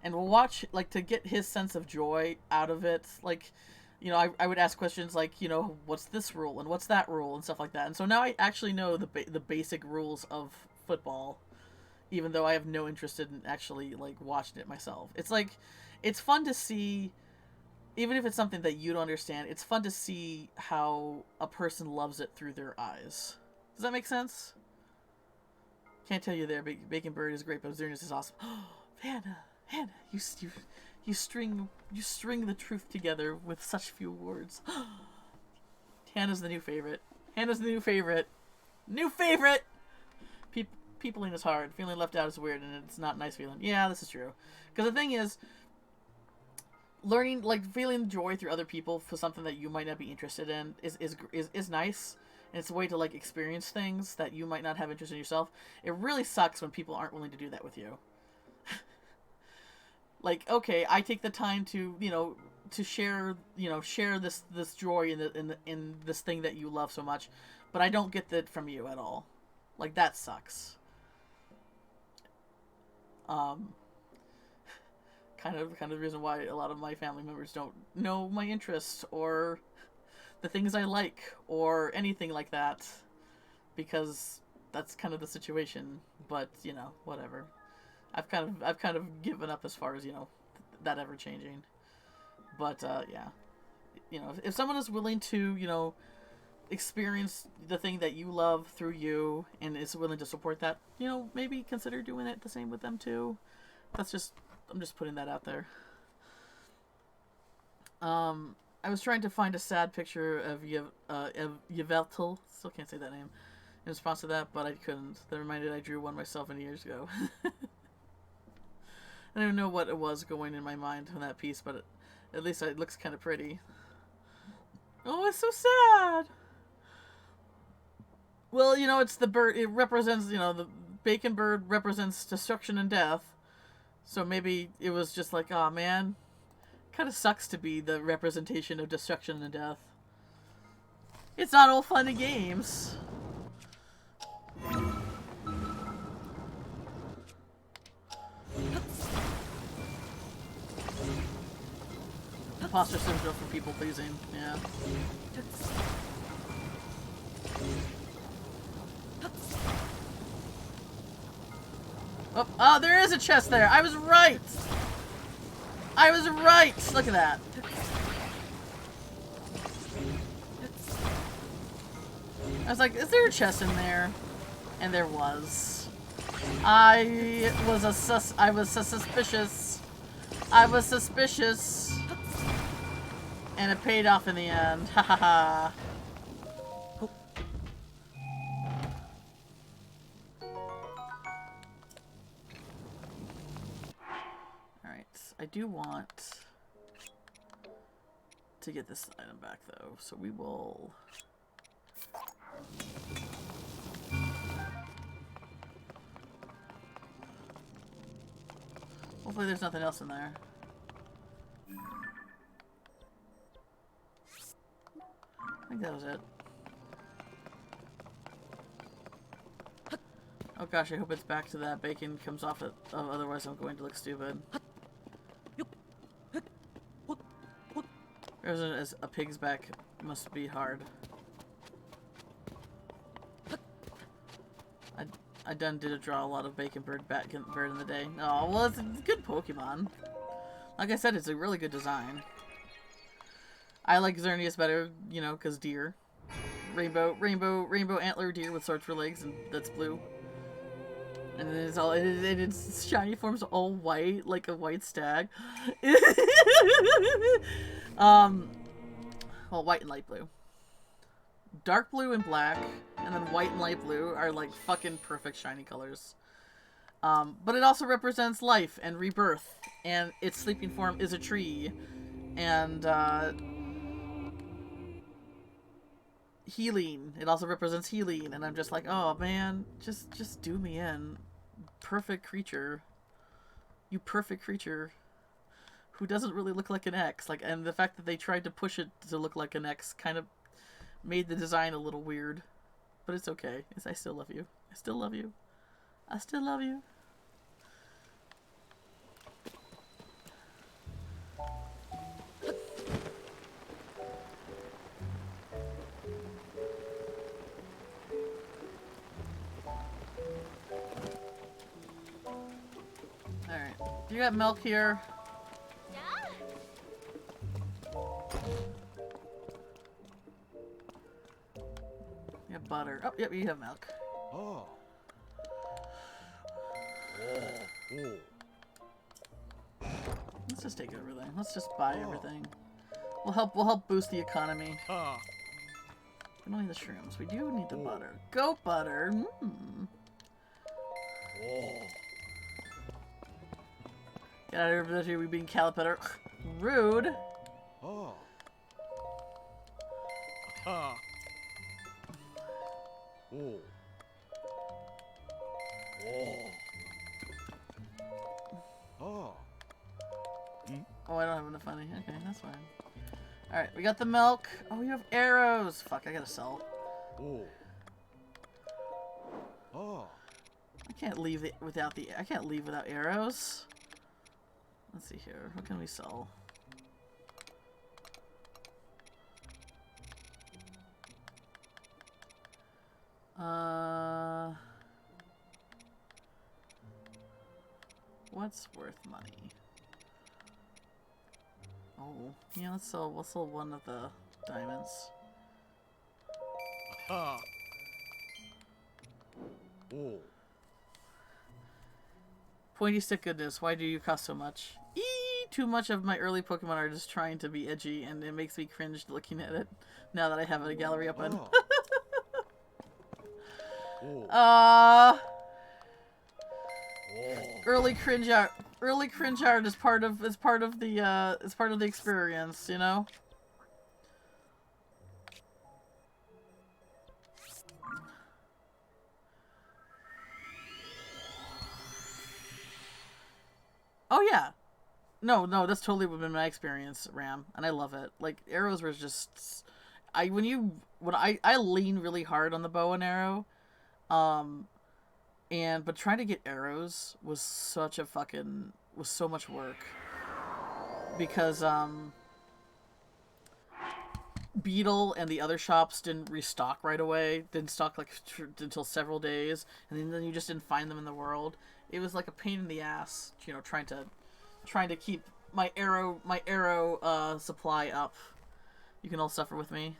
and will watch, like, to get his sense of joy out of it. Like, you know, I would ask questions like, you know, what's this rule and what's that rule and stuff like that. And so now I actually know the basic rules of football, even though I have no interest in actually, like, watching it myself. It's like, it's fun to see. Even if it's something that you don't understand, it's fun to see how a person loves it through their eyes. Does that make sense? Can't tell you there. Bacon Bird is great, but Xerneas is awesome. Hannah, you string the truth together with such few words. Hannah's the new favorite. Hannah's the new favorite. New favorite. Peopling is hard. Feeling left out is weird, and it's not a nice feeling. Yeah, this is true. Because the thing is, learning, like, feeling joy through other people for something that you might not be interested in is nice, and it's a way to, like, experience things that you might not have interest in yourself. It really sucks when people aren't willing to do that with you. Like, okay, I take the time to, you know, to share this joy in this thing that you love so much, but I don't get that from you at all. Like, that sucks. Kind of the reason why a lot of my family members don't know my interests or the things I like or anything like that, because that's kind of the situation. But, you know, whatever. I've kind of given up as far as, you know, that ever changing. But yeah, you know, if someone is willing to, you know, experience the thing that you love through you and is willing to support that, you know, maybe consider doing it the same with them too. I'm just putting that out there. I was trying to find a sad picture of Yveltal. Still can't say that name. In response to that, but I couldn't. That reminded I drew one myself many years ago. I don't even know what it was going in my mind on that piece, but at least it looks kind of pretty. Oh, it's so sad. Well, you know, it's the bird. It represents, you know, the bacon bird represents destruction and death. So maybe it was just like, oh man, kind of sucks to be the representation of destruction and death. It's not all fun and games. Imposter syndrome for people pleasing, yeah. Oh, there is a chest there. I was right. I was right. Look at that. I was like, is there a chest in there? And there was. I was suspicious. I was suspicious. And it paid off in the end. Ha ha ha. I do want to get this item back, though, so we will... Hopefully there's nothing else in there. I think that was it. Oh gosh, I hope it's back to that bacon comes off it. Oh, otherwise I'm going to look stupid. There's a pig's back must be hard. I did draw a lot of bacon bird in the day. Oh, well, it's a good Pokemon. Like I said, it's a really good design. I like Xerneas better, you know, because deer. Rainbow antler deer with swords for legs, and that's blue. And then it's all its shiny form's all white, like a white stag. Well, white and light blue. Dark blue and black, and then white and light blue are like fucking perfect shiny colors. But it also represents life and rebirth, and its sleeping form is a tree, and healing. It also represents healing, and I'm just like, oh man, just do me in. Perfect creature. You perfect creature. who doesn't really look like an X. Like, and the fact that they tried to push it to look like an X kind of made the design a little weird. But it's okay. I still love you. I still love you. I still love you. Alright. You got milk here. You have butter. Oh, yep, you have milk. Oh. Let's just take everything. Let's just buy everything. We'll help boost the economy. We don't need the shrooms. We do need the butter. Goat butter. Get out of here, we being calipetter. Rude. Oh, I don't have enough money. Okay, that's fine. Alright, we got the milk. Oh, you have arrows. Fuck, I gotta sell. I can't leave I can't leave without arrows. Let's see here. What can we sell? What's worth money? Oh, yeah, let's sell one of the diamonds. Pointy stick goodness, why do you cost so much? Too much of my early Pokemon are just trying to be edgy, and it makes me cringe looking at it now that I have a gallery open. Early cringe art. Early cringe art is part of the experience, you know? Oh yeah. No, that's totally been my experience, Ram, and I love it. Like, arrows were just I lean really hard on the bow and arrow. But trying to get arrows was so much work. Because Beetle and the other shops didn't restock right away. Didn't stock like until several days, and then you just didn't find them in the world. It was like a pain in the ass, you know, trying to keep my arrow supply up. You can all suffer with me.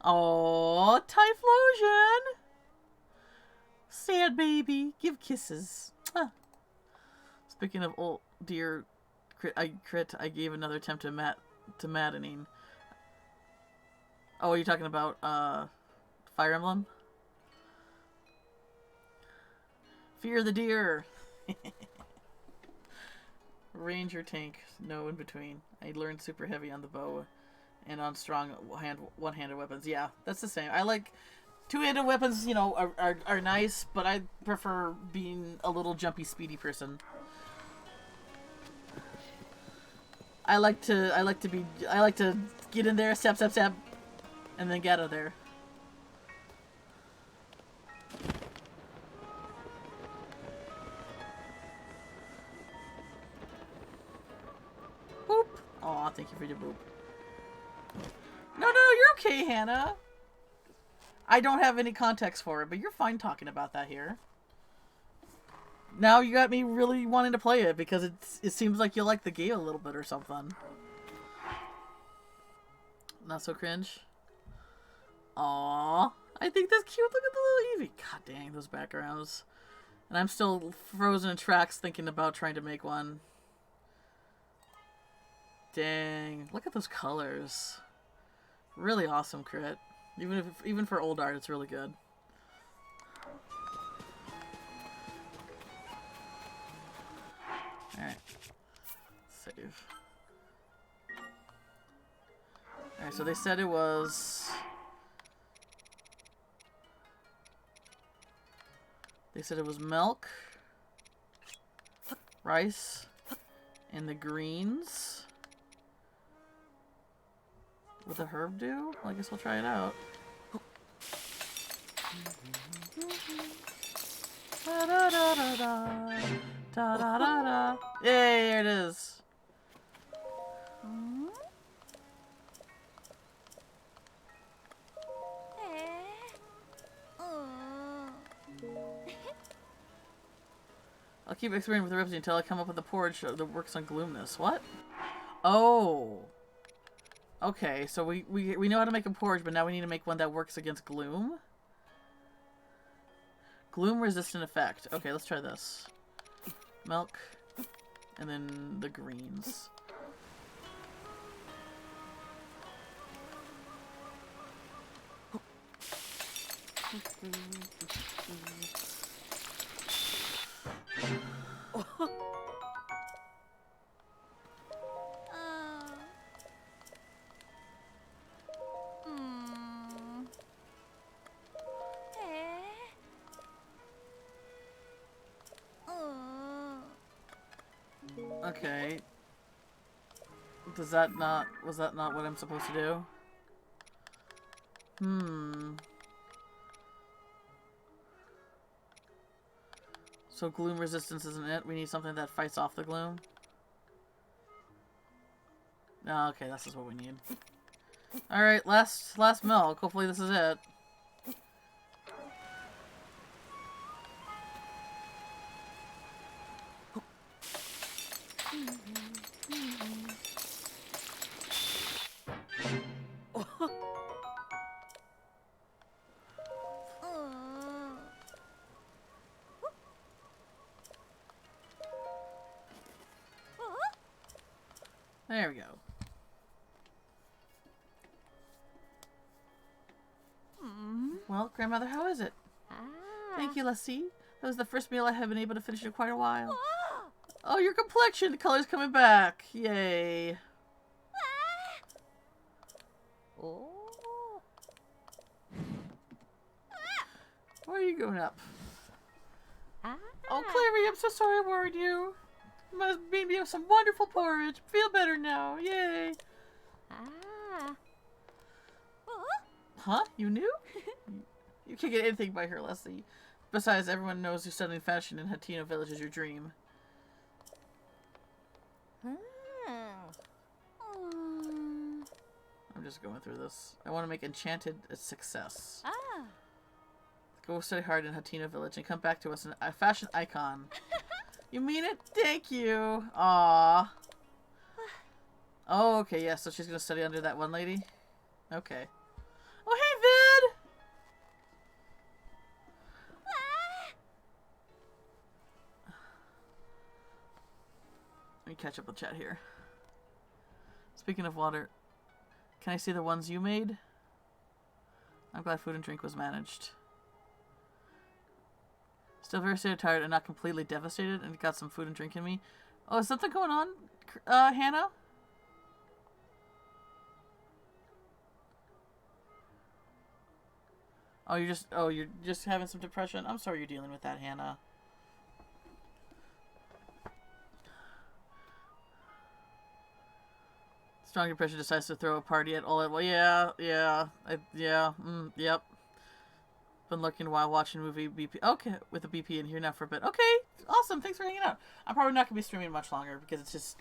Oh, Typhlosion! Sad baby, give kisses. Huh. Speaking of old dear crit, I gave another attempt to maddening. Oh, are you talking about Fire Emblem? Fear the deer. Ranger tank, no in between. I learned super heavy on the bow and on strong one-handed weapons. Yeah, that's the same. I like two-handed weapons, you know, are nice, but I prefer being a little jumpy, speedy person. I like to get in there, step, and then get out of there. Boop. Aw, thank you for your boop. No, you're okay, Hannah. I don't have any context for it, but you're fine talking about that here. Now you got me really wanting to play it because it seems like you like the game a little bit or something. Not so cringe. Aww. I think that's cute. Look at the little Eevee. God dang, those backgrounds. And I'm still frozen in tracks thinking about trying to make one. Dang. Look at those colors. Really awesome, Crit. Even for old art, it's really good. Alright. Save. Alright, so they said it was... They said it was milk, rice, And the greens. Would the herb do? Well, I guess we'll try it out. Da da da da da. Da da da da. Yay, there it is. I'll keep experimenting with the recipe until I come up with a porridge that works on gloomness. What? Oh. Okay, so we know how to make a porridge, but now we need to make one that works against gloom? Gloom resistant effect. Okay, let's try this. Milk. And then the greens. Okay. Was that not what I'm supposed to do? So gloom resistance isn't it? We need something that fights off the gloom? Oh, okay, this is what we need. Alright, last milk. Hopefully this is it. There we go. Well, Grandmother, how is it? Thank you, Lassie. That was the first meal I have been able to finish in quite a while. Oh, your complexion! The color's coming back! Yay. Why are you going up? Oh, Clary, I'm so sorry I worried you. You must made me have some wonderful porridge. Feel better now. Yay. Huh? You knew? You can't get anything by her, Leslie. Besides, everyone knows you're studying fashion in Hateno Village is your dream. I'm just going through this. I want to make Enchanted a success. Go study hard in Hateno Village and come back to us a fashion icon. You mean it? Thank you. Aww. Oh, okay, yeah, so she's gonna study under that one lady? Okay. Oh, hey, Vid! Let me catch up with chat here. Speaking of water, can I see the ones you made? I'm glad food and drink was managed. Still very tired and not completely devastated, and got some food and drink in me. Oh, is something going on, Hannah? Oh, you're just having some depression? I'm sorry you're dealing with that, Hannah. Strong depression decides to throw a party at all at... Well, yep. Been looking while watching movie BP. Okay, with a BP in here now for a bit. Okay, awesome. Thanks for hanging out. I'm probably not gonna be streaming much longer because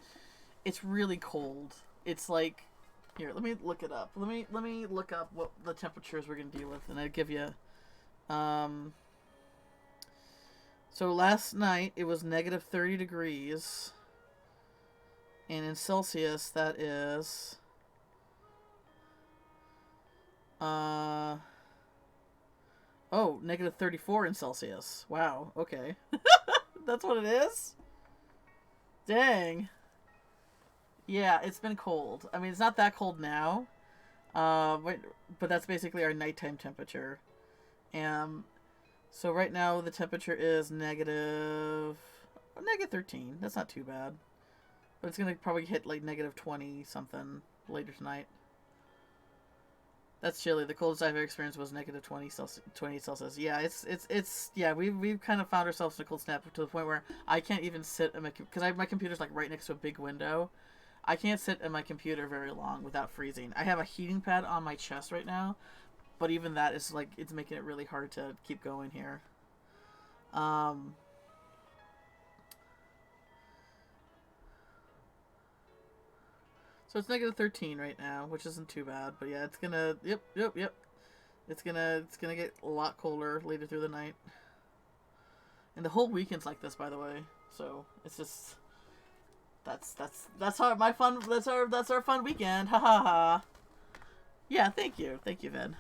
it's really cold. It's like, here, let me look it up. Let me look up what the temperatures we're gonna deal with, and I'll give you. So last night it was negative 30 degrees, and in Celsius that is. Oh, negative 34 in Celsius. Wow, okay. That's what it is? Dang. Yeah, it's been cold. I mean, it's not that cold now. But that's basically our nighttime temperature. So right now the temperature is negative 13. That's not too bad. But it's going to probably hit like negative 20 something later tonight. That's chilly. The coldest I've ever experienced was negative 28 Celsius. Yeah, yeah, we've kind of found ourselves in a cold snap to the point where I can't even sit at because my computer's like right next to a big window. I can't sit at my computer very long without freezing. I have a heating pad on my chest right now, but even that is like, it's making it really hard to keep going here. So it's negative 13 right now, which isn't too bad. But yeah, it's gonna... Yep. It's gonna get a lot colder later through the night. And the whole weekend's like this, by the way. So it's just... That's our fun... That's our fun weekend. Ha ha ha. Yeah, thank you. Thank you, Ven.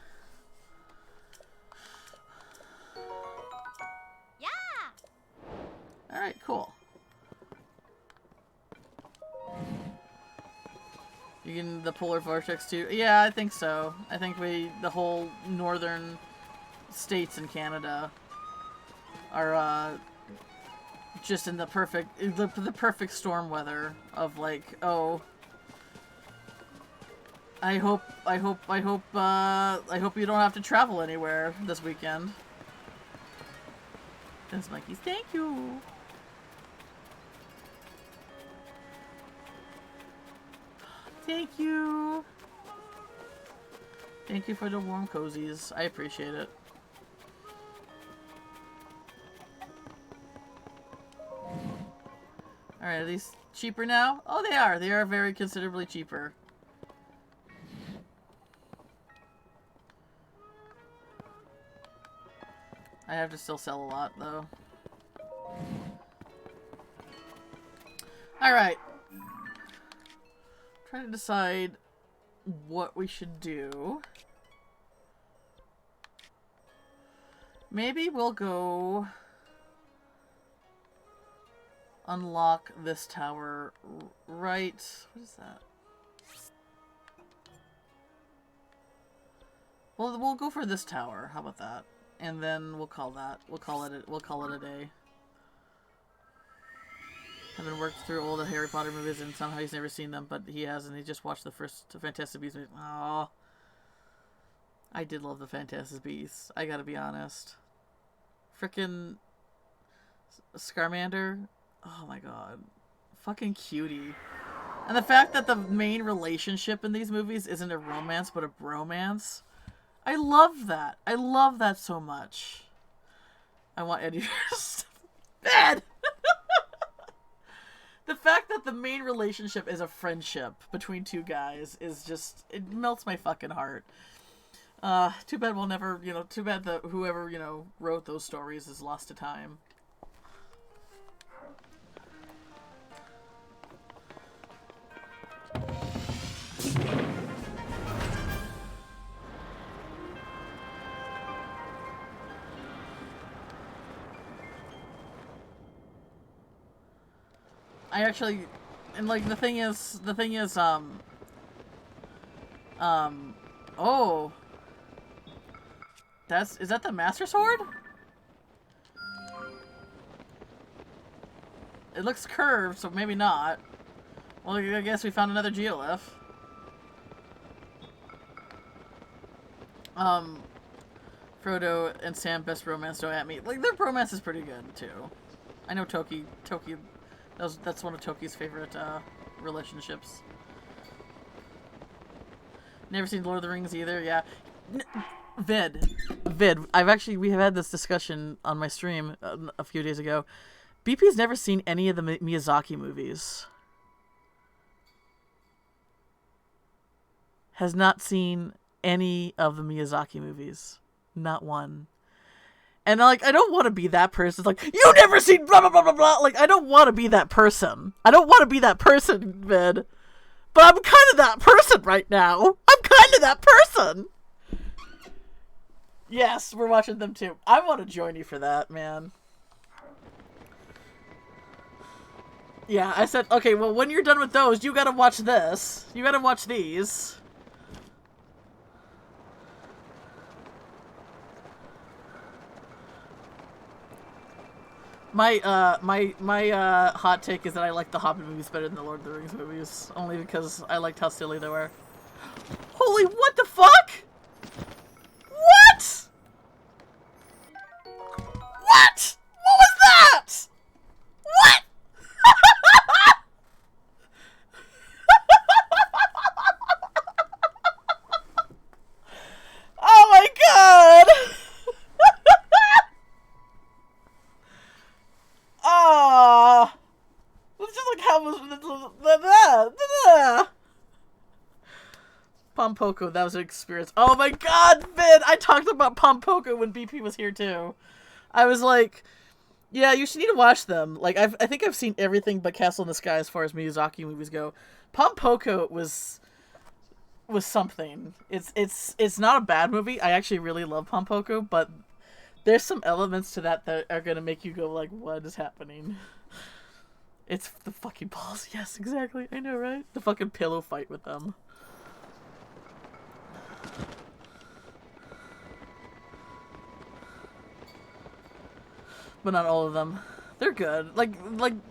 Yeah. Alright, cool. You can the polar vortex too? Yeah, I think so. I think the whole northern states in Canada are just in the perfect storm weather of like, oh, I hope you don't have to travel anywhere this weekend. Thanks, Mikey. Thank you. Thank you. Thank you for the warm cozies. I appreciate it. Alright, are these cheaper now? Oh, they are. They are very considerably cheaper. I have to still sell a lot, though. Alright. Trying to decide what we should do. Maybe we'll go unlock this tower right... What is that? Well, we'll go for this tower. How about that? And then we'll call it a day. I've been worked through all the Harry Potter movies and somehow he's never seen them, but he has, and he just watched the first Fantastic Beasts movie. Aww. I did love the Fantastic Beasts. I gotta be honest. Frickin' Scarmander. Oh my god. Fucking cutie. And the fact that the main relationship in these movies isn't a romance, but a bromance. I love that. I love that so much. I want Eddie bad. The fact that the main relationship is a friendship between two guys is just, it melts my fucking heart. Too bad we'll never, too bad that whoever, wrote those stories is lost to time. I actually, and like the thing is, oh, is that the Master Sword? It looks curved, so maybe not. Well, I guess we found another geolith. Frodo and Sam best romance don't at me. Like, their romance is pretty good too. I know Totk. That's one of Toki's favorite relationships. Never seen Lord of the Rings either. Yeah, Vid. We have had this discussion on my stream a few days ago. BP's never seen any of the Miyazaki movies. Has not seen any of the Miyazaki movies. Not one. And, like, I don't want to be that person. It's like, you never seen blah, blah, blah, blah, blah. Like, I don't want to be that person. I don't want to be that person, Vid. But I'm kind of that person right now. I'm kind of that person. Yes, we're watching them too. I want to join you for that, man. Yeah, I said, okay, well, when you're done with those, you gotta watch this. You gotta watch these. My hot take is that I like the Hobbit movies better than the Lord of the Rings movies. Only because I liked how silly they were. Holy, what the fuck? Pompoko, that was an experience. Oh my god, Vin! I talked about Pompoko when BP was here too. I was like, yeah, you should need to watch them. Like, I think I've seen everything but Castle in the Sky as far as Miyazaki movies go. Pompoko was something. It's not a bad movie. I actually really love Pompoko, but there's some elements to that are gonna make you go like, what is happening? It's the fucking balls. Yes, exactly. I know, right? The fucking pillow fight with them. But not all of them. They're good. Like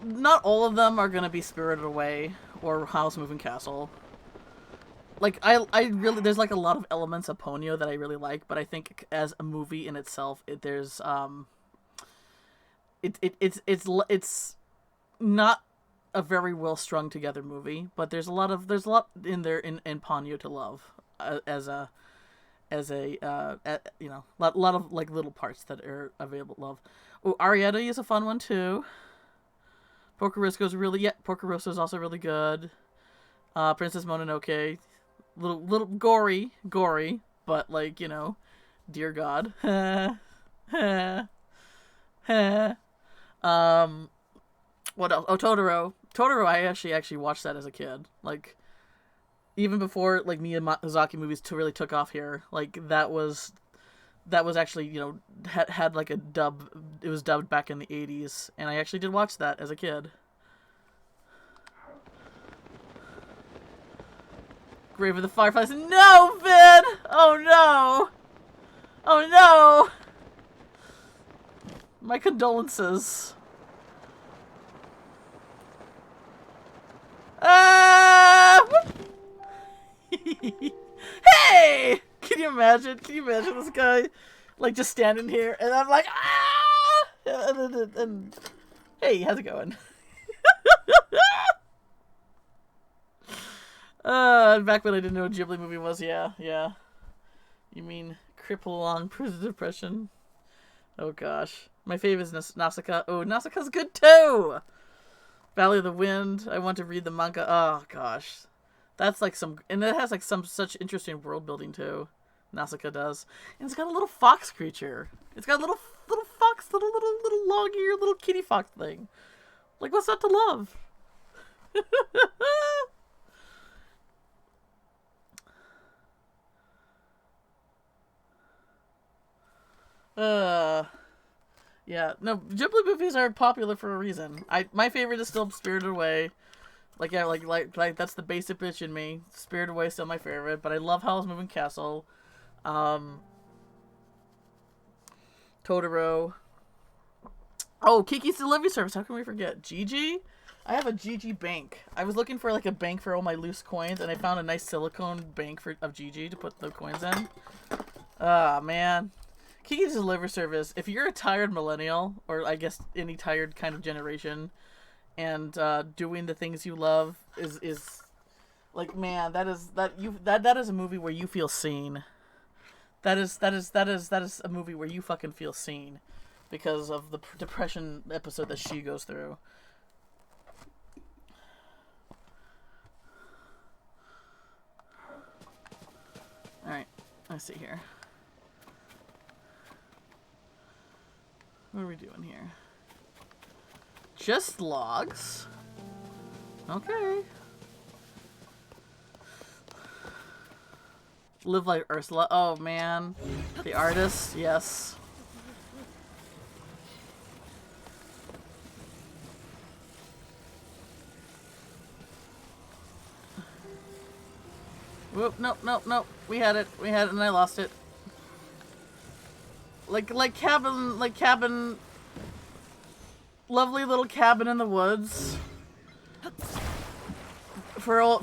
not all of them are gonna be Spirited Away or Howl's Moving Castle. Like I really, there's like a lot of elements of Ponyo that I really like, but I think as a movie in itself, it's not a very well strung together movie, but there's a lot in there in Ponyo to love as a you know, lot of like little parts that are available to love. Oh, Arietta is a fun one too. Porcoroso's Porcoroso's also really good. Princess Mononoke, little gory, but like, you know, dear God. What else? Oh, Totoro. I actually watched that as a kid. Like, even before like Miyazaki movies really took off here. Like that was actually, you know, had like a dub. It was dubbed back in the 80s, and I actually did watch that as a kid. Grave of the Fireflies. No, Vin! Oh no! Oh no! My condolences. Hey! Can you imagine? This guy, like, just standing here, and I'm like, ah! And hey, how's it going? Back when I didn't know what Ghibli movie was, yeah. You mean cripple along prison depression? Oh gosh, my favorite is Nausicaa. Oh, Nausicaa's good too. Valley of the Wind. I want to read the manga. Oh gosh, that's like and it has like some such interesting world building too. Nausicaa does, and it's got a little fox creature. It's got a little fox, little long ear, little kitty fox thing. Like, what's not to love? Yeah, no, Ghibli movies are popular for a reason. My favorite is still Spirited Away. Like, yeah, like that's the basic bitch in me. Spirited Away is still my favorite, but I love Howl's Moving Castle. Totoro. Oh, Kiki's Delivery Service. How can we forget? Gigi? I have a Gigi bank. I was looking for like a bank for all my loose coins, and I found a nice silicone bank of Gigi to put the coins in. Ah, man. Kiki's Delivery Service, if you're a tired millennial, or I guess any tired kind of generation, and doing the things you love is like, man, that is a movie where you feel seen. That is a movie where you fucking feel seen because of the depression episode that she goes through. All right, let's see here. What are we doing here? Just logs. Okay. Live like Ursula. Oh man. The artist, yes. Whoop, nope. We had it, and I lost it. Like cabin, lovely little cabin in the woods. For your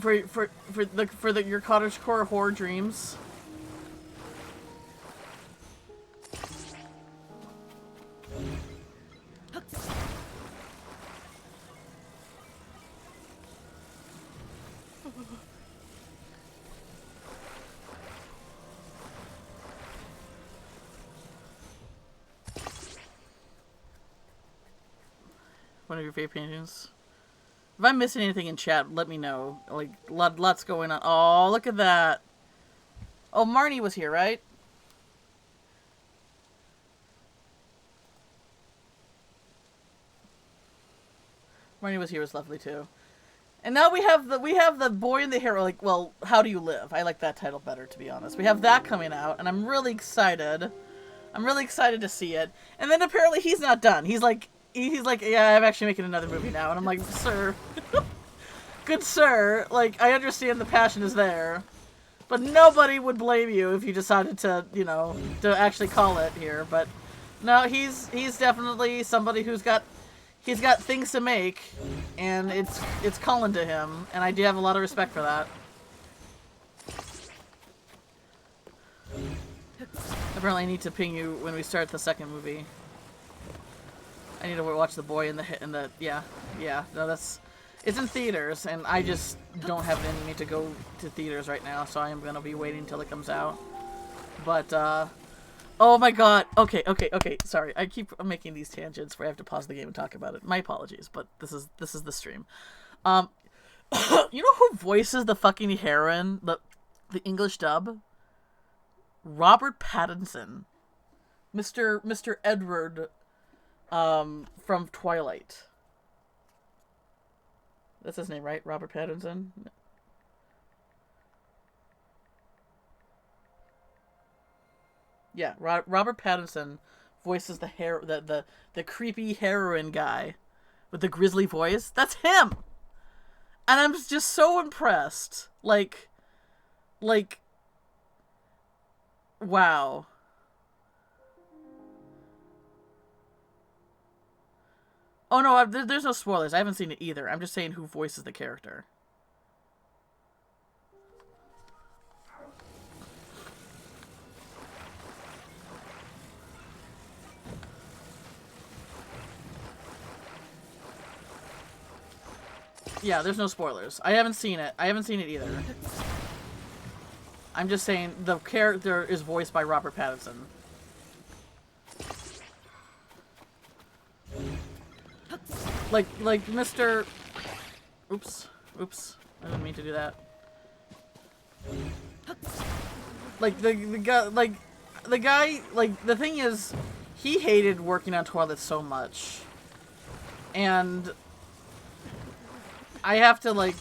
cottagecore horror dreams. One of your favorite paintings. If I'm missing anything in chat, let me know. Like, lots going on. Oh, look at that. Oh, Marnie was here, right? Marnie was here, was lovely too. And now we have the boy and the hero. Like, well, how do you live? I like that title better, to be honest. We have that coming out, and I'm really excited. I'm really excited to see it. And then apparently he's not done. He's like, yeah, I'm actually making another movie now. And I'm like, sir, good sir. Like, I understand the passion is there, but nobody would blame you if you decided to, you know, to actually call it here. But no, he's definitely somebody he's got things to make, and it's calling to him, and I do have a lot of respect for that. Apparently I need to ping you when we start the second movie. I need to watch The Boy and the yeah, no, it's in theaters, and I just don't have it in me to go to theaters right now, so I am gonna be waiting until it comes out. But oh my god, okay, sorry, I keep making these tangents where I have to pause the game and talk about it. My apologies, but this is the stream. You know who voices the fucking heroine, the English dub? Robert Pattinson, Mr. Edward, from Twilight. That's his name, right? Robert Pattinson. Yeah, Robert Pattinson voices the creepy heroine guy with the grisly voice. That's him, and I'm just so impressed. Like, wow. Oh no, there's no spoilers. I haven't seen it either. I'm just saying who voices the character. Yeah, there's no spoilers. I haven't seen it. I haven't seen it either. I'm just saying the character is voiced by Robert Pattinson. Like Mr. Oops. I didn't mean to do that. Like the guy, like the thing is, he hated working on Twilight so much, and I have to like.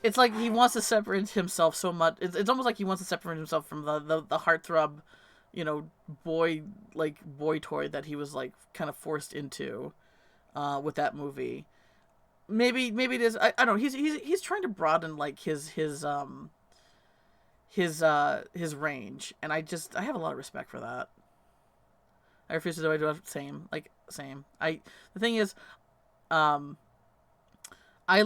It's like he wants to separate himself so much. It's almost like he wants to separate himself from the heartthrob, you know, boy toy that he was like kind of forced into, with that movie. Maybe it is. I don't know. He's trying to broaden like his range, and I have a lot of respect for that. I refuse to do it. Same. The thing is, I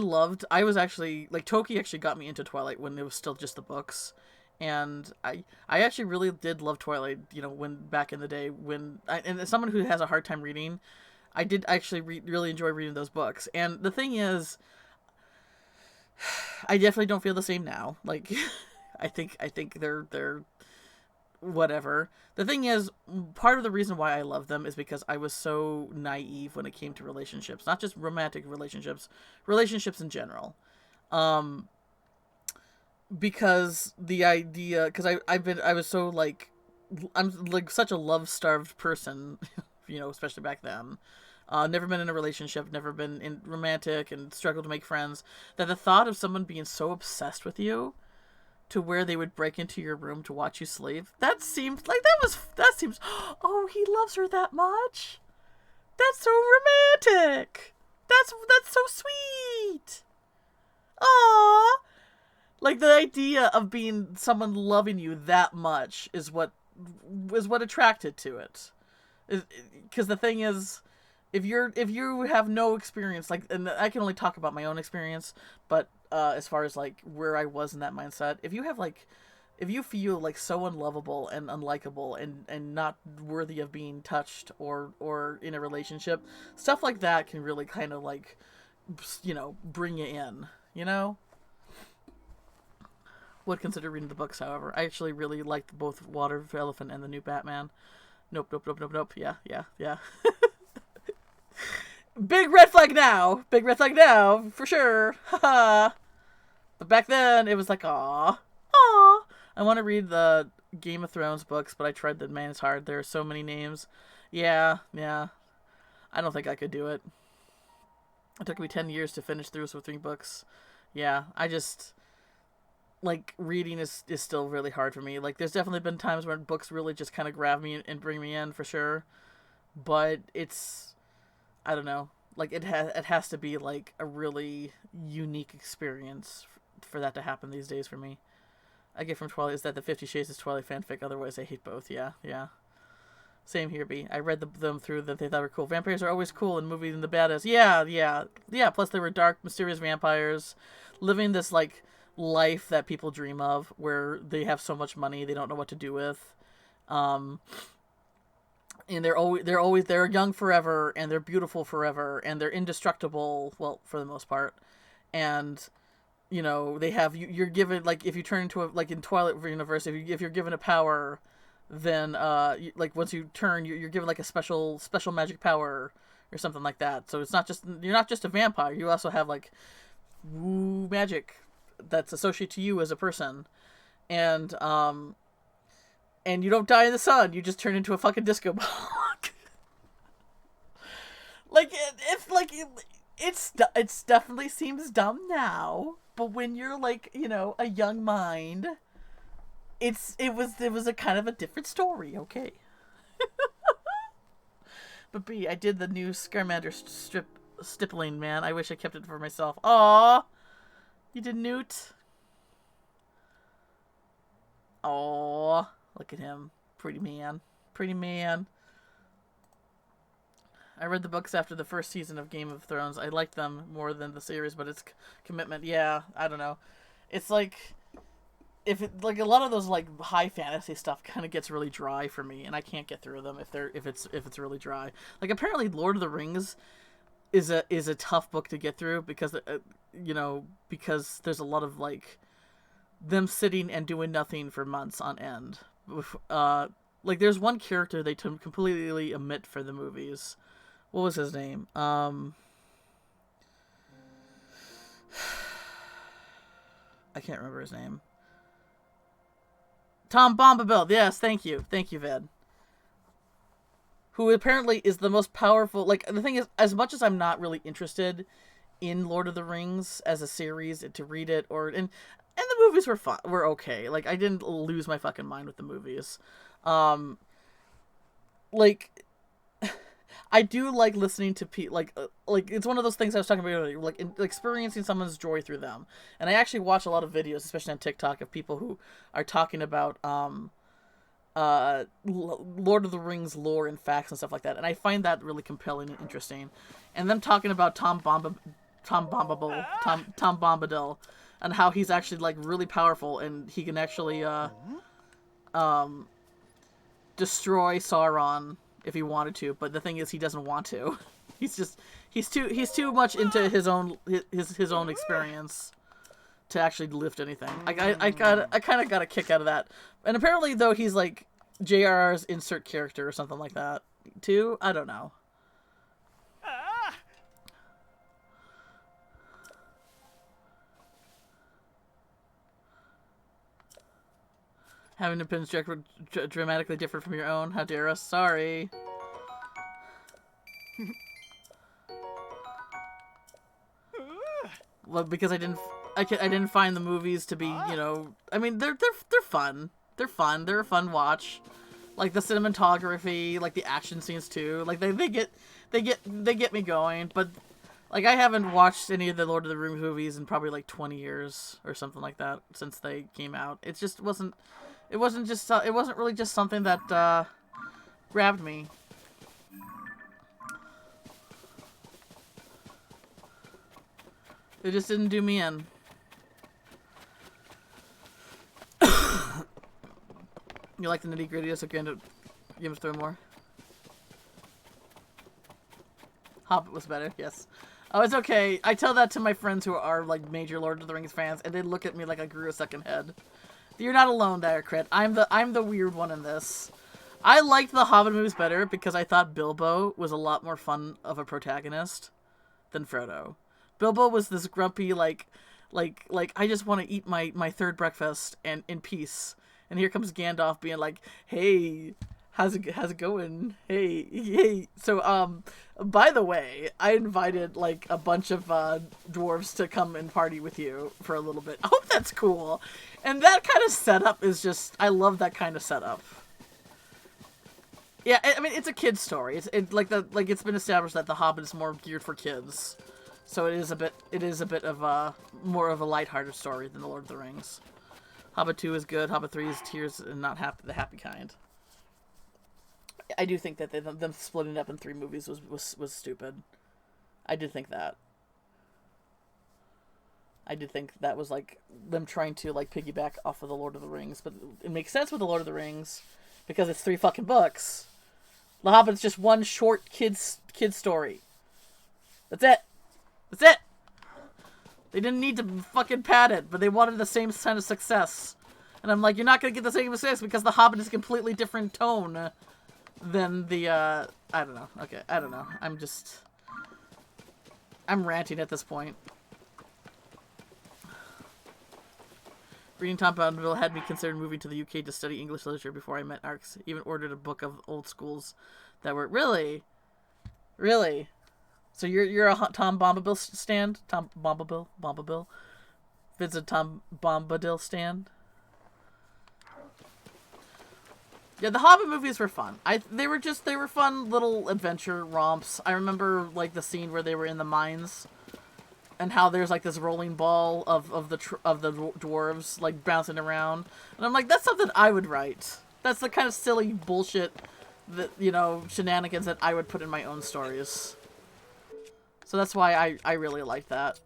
was actually, like, Totk actually got me into Twilight when it was still just the books. And I actually really did love Twilight, you know, when back in the day and as someone who has a hard time reading, I did actually really enjoy reading those books. And the thing is, I definitely don't feel the same now. Like, I think they're whatever. The thing is, part of the reason why I love them is because I was so naive when it came to relationships, not just romantic relationships in general. Because the idea, because I was so like, I'm like such a love-starved person, you know, especially back then. Never been in a relationship, never been in romantic, and struggled to make friends, that the thought of someone being so obsessed with you to where they would break into your room to watch you sleep, that seems, oh, he loves her that much? That's so romantic! That's so sweet! Aww! Like, the idea of being someone loving you that much is what attracted to it. Because the thing is, if you have no experience, like, and I can only talk about my own experience, but as far as like where I was in that mindset, if you feel like so unlovable and unlikable and not worthy of being touched or in a relationship, stuff like that can really kind of like, you know, bring you in, you know. Would consider reading the books, however. I actually really liked both Water Elephant and the new Batman. Nope. Yeah. Big red flag now, for sure. Haha. But back then, it was like, aw. I want to read the Game of Thrones books, but I tried the man, it's hard. There are so many names. Yeah. I don't think I could do it. It took me 10 years to finish through with 3 books. Yeah, I just... Like, reading is still really hard for me. Like, there's definitely been times when books really just kind of grab me and bring me in, for sure. But it's... I don't know. Like, it has to be, like, a really unique experience for that to happen these days for me. I get from Twilight is that the 50 Shades is Twilight fanfic. Otherwise, I hate both. Yeah. Same here, B. I read them through that they thought were cool. Vampires are always cool in movies and the badass. Yeah. Plus, they were dark, mysterious vampires living this, like, life that people dream of, where they have so much money they don't know what to do with. And they're young forever, and they're beautiful forever, and they're indestructible. Well, for the most part, and they have you're given, like, if you turn into like in Twilight universe, if you're given a power, then like once you turn, you're given like a special magic power or something like that. So you're not just a vampire. You also have like woo magic that's associated to you as a person, and you don't die in the sun. You just turn into a fucking disco ball. Like it's definitely seems dumb now, but when you're like a young mind, it was a kind of a different story. Okay. But B, I did the new Scaramander stippling, man. I wish I kept it for myself. Aww. You did Newt? Aww. Look at him. Pretty man. I read the books after the first season of Game of Thrones. I liked them more than the series, but it's commitment. Yeah, I don't know. It's like... like a lot of those like high fantasy stuff kind of gets really dry for me, and I can't get through them if it's really dry. Like apparently Lord of the Rings is a tough book to get through because because there's a lot of like them sitting and doing nothing for months on end. Like there's one character they completely omit for the movies. What was his name? I can't remember his name. Tom Bombadil. Yes, thank you, Ved. Who apparently is the most powerful. Like the thing is, as much as I'm not really interested in Lord of the Rings as a series to read it, and the movies were fun, were okay. Like I didn't lose my fucking mind with the movies. Like I do like listening to like it's one of those things I was talking about earlier, like experiencing someone's joy through them. And I actually watch a lot of videos, especially on TikTok, of people who are talking about Lord of the Rings lore and facts and stuff like that. And I find that really compelling and interesting. And them talking about Tom Bombadil and how he's actually like really powerful and he can actually destroy Sauron if he wanted to, but the thing is he doesn't want to. He's too much into his own experience to actually lift anything. I kind of got a kick out of that. And apparently though he's like JRR's insert character or something like that too. I don't know. Having opinions dramatically different from your own. How dare us? Sorry. Well, because I didn't find the movies to be, I mean, they're fun. They're fun. They're a fun watch. Like the cinematography, like the action scenes too. Like they get me going. But like I haven't watched any of the Lord of the Rings movies in probably like 20 years or something like that since they came out. It just wasn't. It wasn't really just something that grabbed me. It just didn't do me in. You like the nitty-gritty of Game of Thrones more? Hobbit was better, yes. Oh, it's okay. I tell that to my friends who are like major Lord of the Rings fans, and they look at me like I grew a second head. You're not alone there, Crit. I'm the weird one in this. I liked the Hobbit movies better because I thought Bilbo was a lot more fun of a protagonist than Frodo. Bilbo was this grumpy, like I just want to eat my third breakfast and in peace. And here comes Gandalf being like, "Hey, how's it going? Hey." So, by the way, I invited like a bunch of dwarves to come and party with you for a little bit. I hope that's cool. And that kind of setup is just, I love that kind of setup. Yeah, I mean, it's a kid's story. It's it's been established that The Hobbit is more geared for kids. So it is a bit of a more of a lighthearted story than The Lord of the Rings. Hobbit 2 is good. Hobbit 3 is tears and not the happy kind. I do think that them splitting it up in 3 movies was stupid. I did think that. I did think that was like them trying to like piggyback off of The Lord of the Rings, but it makes sense with The Lord of the Rings because it's 3 fucking books. The Hobbit's just one short kid story. That's it. That's it. They didn't need to fucking pad it, but they wanted the same kind of success. And I'm like, you're not going to get the same success because The Hobbit is a completely different tone than the, I don't know. Okay, I don't know. I'm ranting at this point. Reading Tom Bombadil had me consider moving to the UK to study English literature before I met ARCs. Even ordered a book of old schools that were... Really? So you're a Tom Bombadil stand? Tom Bombadil? Visit Tom Bombadil stand? Yeah, the Hobbit movies were fun. They were fun little adventure romps. I remember like the scene where they were in the mines, and how there's like this rolling ball of the dwarves like bouncing around, and I'm like, that's something I would write. That's the kind of silly bullshit that, you know, shenanigans that I would put in my own stories. So that's why I really like that.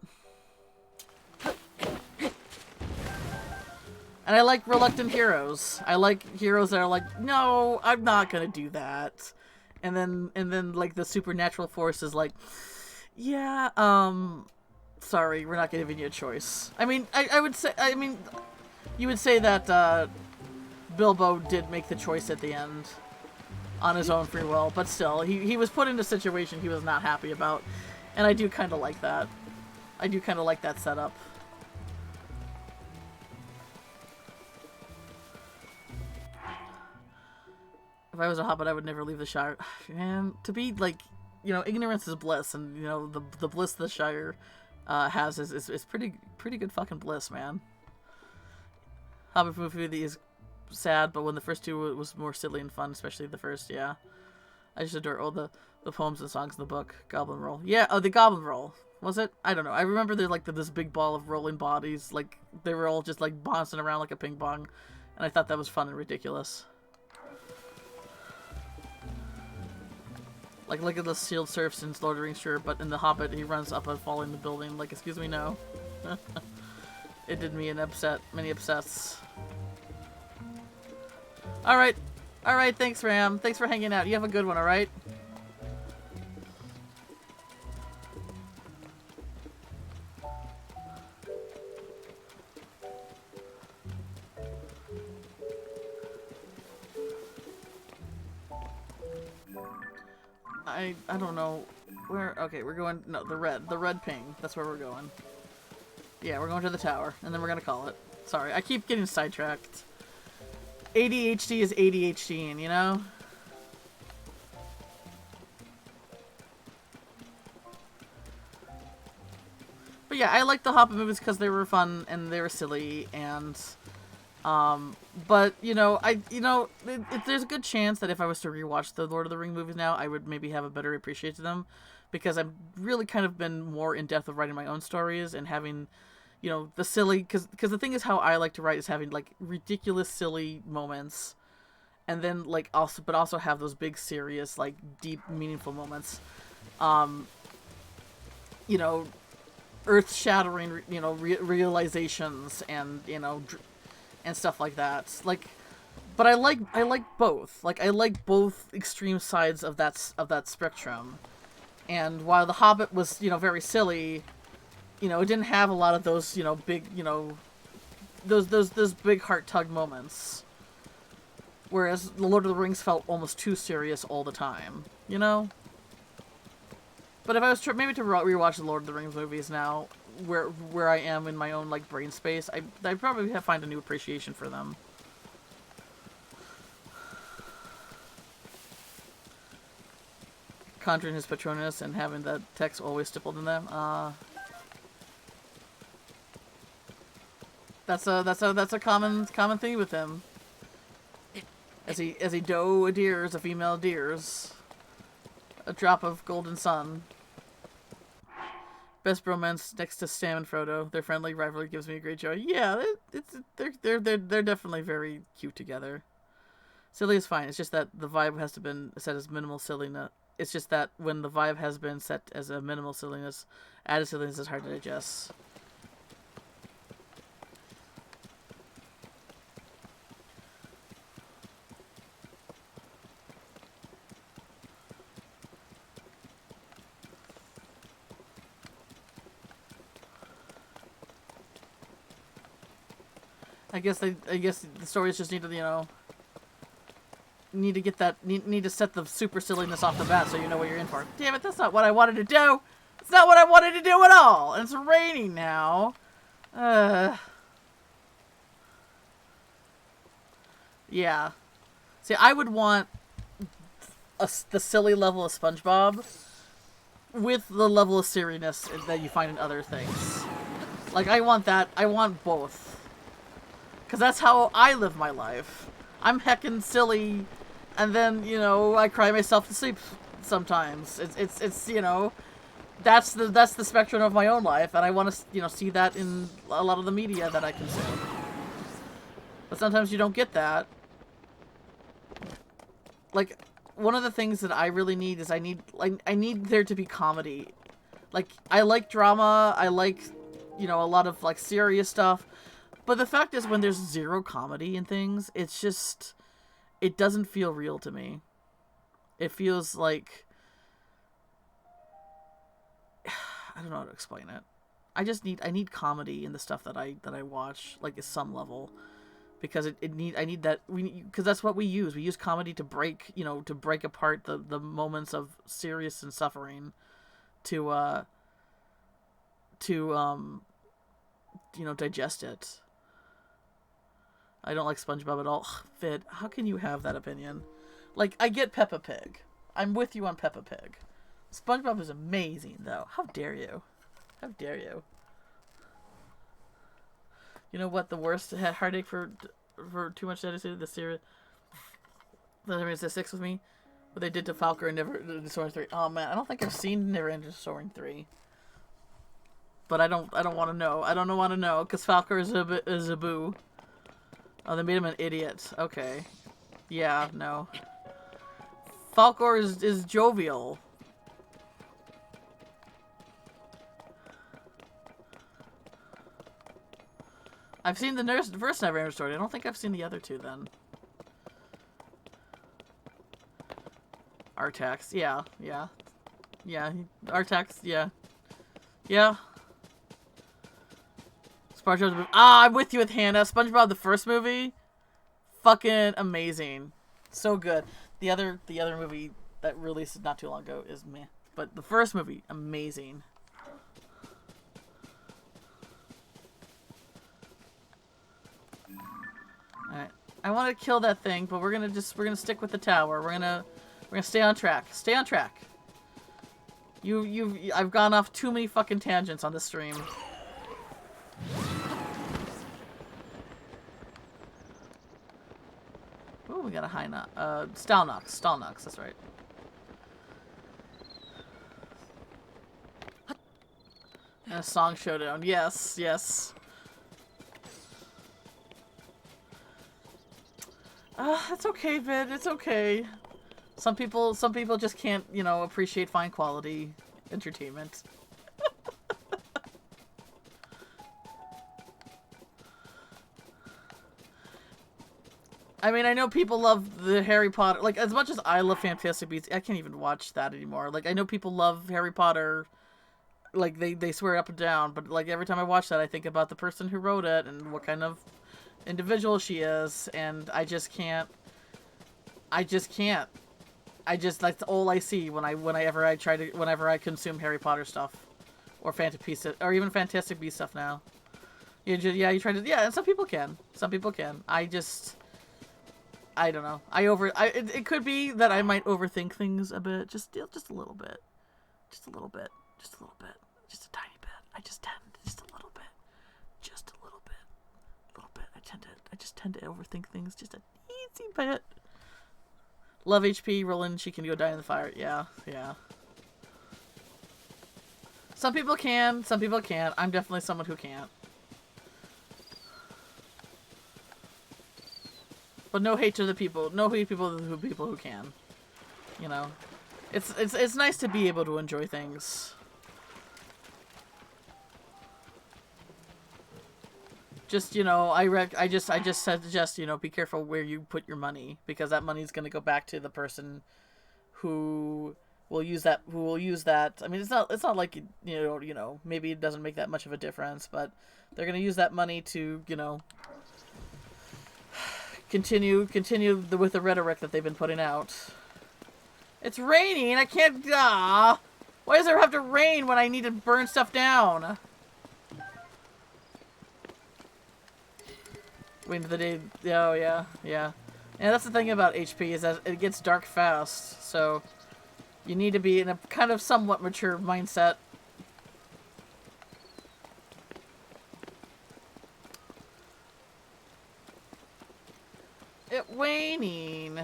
And I like reluctant heroes. I like heroes that are like, no, I'm not gonna do that. And then like the supernatural force is like, yeah, sorry, we're not giving you a choice. I mean, I would say, I mean, you would say that Bilbo did make the choice at the end on his own free will, but still, he was put in a situation he was not happy about. And I do kind of like that. I do kind of like that setup. If I was a hobbit, I would never leave the Shire. Man, to be like, you know, ignorance is bliss, and you know the bliss the Shire has is pretty good fucking bliss, man. Hobbit movie is sad, but when the first 2 was more silly and fun, especially the first, yeah. I just adore all the poems and songs in the book. Goblin Roll. Yeah, oh, the Goblin Roll. Was it? I don't know. I remember there's like this big ball of rolling bodies. Like, they were all just like bouncing around like a ping pong. And I thought that was fun and ridiculous. Like, look at the sealed surfs in Lord of the Rings, sure, but in The Hobbit, he runs up and falling in the building. Like, excuse me, no. It did me many upsets. Alright. Alright, thanks, Ram. Thanks for hanging out. You have a good one, alright? I don't know where. Okay, we're going. No, the red ping. That's where we're going. Yeah, we're going to the tower, and then we're gonna call it. Sorry, I keep getting sidetracked. ADHD is ADHDing, you know? But yeah, I like the Hobbit movies because they were fun and they were silly, and but you know, there's a good chance that if I was to rewatch the Lord of the Rings movies now, I would maybe have a better appreciation of them, because I've really kind of been more in depth of writing my own stories and having, you know, the silly, because the thing is, how I like to write is having like ridiculous silly moments, and then like also have those big serious, like deep meaningful moments, you know, earth-shattering, you know, realizations, and you know, and stuff like that. Like, but I like both. Like, I like both extreme sides of that spectrum. And while The Hobbit was, you know, very silly, you know, it didn't have a lot of those, you know, big, you know, those big heart tug moments. Whereas The Lord of the Rings felt almost too serious all the time, you know? But if I was maybe to rewatch the Lord of the Rings movies now, where I am in my own like brain space, I'd probably find a new appreciation for them. conjuring his Patronus and having the text always stippled in them. That's a common thing with him. As he doe adheres, a female adheres. A drop of golden sun. Best bromance next to Sam and Frodo. Their friendly rivalry gives me a great joy. Yeah, they're definitely very cute together. Silly is fine. It's just that the vibe has to been set as minimal silliness. It's just that when the vibe has been set as a minimal silliness, added silliness is hard to digest. I guess the stories just need to, you know, need to set the super silliness off the bat so you know what you're in for. Damn it, that's not what I wanted to do. It's not what I wanted to do at all. And it's raining now. Yeah. See, I would want the silly level of SpongeBob with the level of seriousness that you find in other things. Like, I want that. I want both. Because that's how I live my life. I'm heckin' silly, and then, you know, I cry myself to sleep sometimes. It's you know, that's the spectrum of my own life, and I want to, you know, see that in a lot of the media that I consume. But sometimes you don't get that. Like, one of the things that I really need is I need there to be comedy. Like, I like drama, I like, you know, a lot of, like, serious stuff. But the fact is, when there's zero comedy in things, it's just, it doesn't feel real to me. It feels like, I don't know how to explain it. I need comedy in the stuff that I watch, like, at some level, because I need that, because that's what we use. We use comedy to break, you know, to break apart the moments of serious and suffering, to you know, digest it. I don't like SpongeBob at all. Vid, how can you have that opinion? Like, I get Peppa Pig. I'm with you on Peppa Pig. SpongeBob is amazing, though. How dare you? How dare you? You know what? The worst heartache for too much dedicated the series. The 6 with me. What they did to Falcor and Never Soaring 3. Oh man, I don't think I've seen Never Ending Soaring 3. But I don't want to know. I don't want to know because Falcor is a boo. Oh, they made him an idiot. Okay. Yeah, no. Falcor is jovial. I've seen the first Never Ending Story. I don't think I've seen the other two then. Artax, yeah. Artax, yeah. SpongeBob. I'm with you with Hannah. SpongeBob the first movie, fucking amazing, so good. The other movie that released not too long ago is meh, but the first movie, amazing. All right, I want to kill that thing, but we're gonna stick with the tower. We're gonna stay on track. Stay on track. I've gone off too many fucking tangents on this stream. Oh, we got a high knock. Stalnox, that's right. And a song showdown. Yes. It's okay, Vid. It's okay. Some people just can't, you know, appreciate fine quality entertainment. I mean, I know people love the Harry Potter, like, as much as I love Fantastic Beasts, I can't even watch that anymore. Like, I know people love Harry Potter, like, they swear up and down, but, like, every time I watch that, I think about the person who wrote it and what kind of individual she is, and I just can't. That's all I see whenever I consume Harry Potter stuff, or even Fantastic Beasts stuff now. You try to, and some people can. I don't know. It could be that I might overthink things a bit, just a little bit, just a little bit, just a little bit, just a tiny bit. I just tend just a little bit, just a little bit, a little bit. I just tend to overthink things just a easy bit. Love HP, Roland. She can go die in the fire. Yeah, yeah. Some people can, some people can't. I'm definitely someone who can't. But no hate to the people. No hate people who can. You know, it's nice to be able to enjoy things. Just, you know, I just suggest, you know, be careful where you put your money, because that money is going to go back to the person who will use that. I mean, it's not like you know, maybe it doesn't make that much of a difference, but they're going to use that money to, you know, continue with the rhetoric that they've been putting out. It's raining. I can't. Why does it have to rain when I need to burn stuff down? Waiting for the day. Oh yeah, yeah. And that's the thing about HP, is that it gets dark fast, so you need to be in a kind of somewhat mature mindset. It's waning.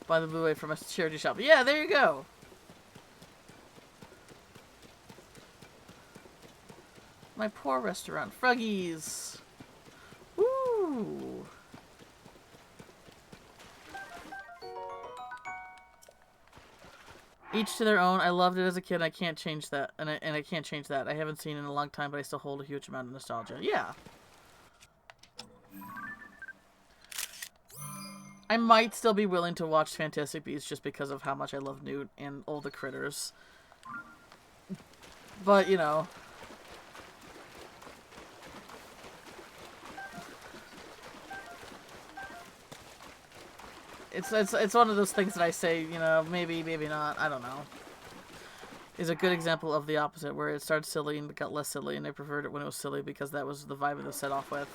Buy the Blu-ray from a charity shop. Yeah, there you go. My poor restaurant. Froggies. Woo. Each to their own. I loved it as a kid. I can't change that. And I can't change that. I haven't seen it in a long time, but I still hold a huge amount of nostalgia. Yeah. I might still be willing to watch Fantastic Beasts just because of how much I love Newt and all the critters. But, you know. It's one of those things that I say, you know, maybe not, I don't know. Is a good example of the opposite, where it started silly and got less silly, and I preferred it when it was silly because that was the vibe it was set off with.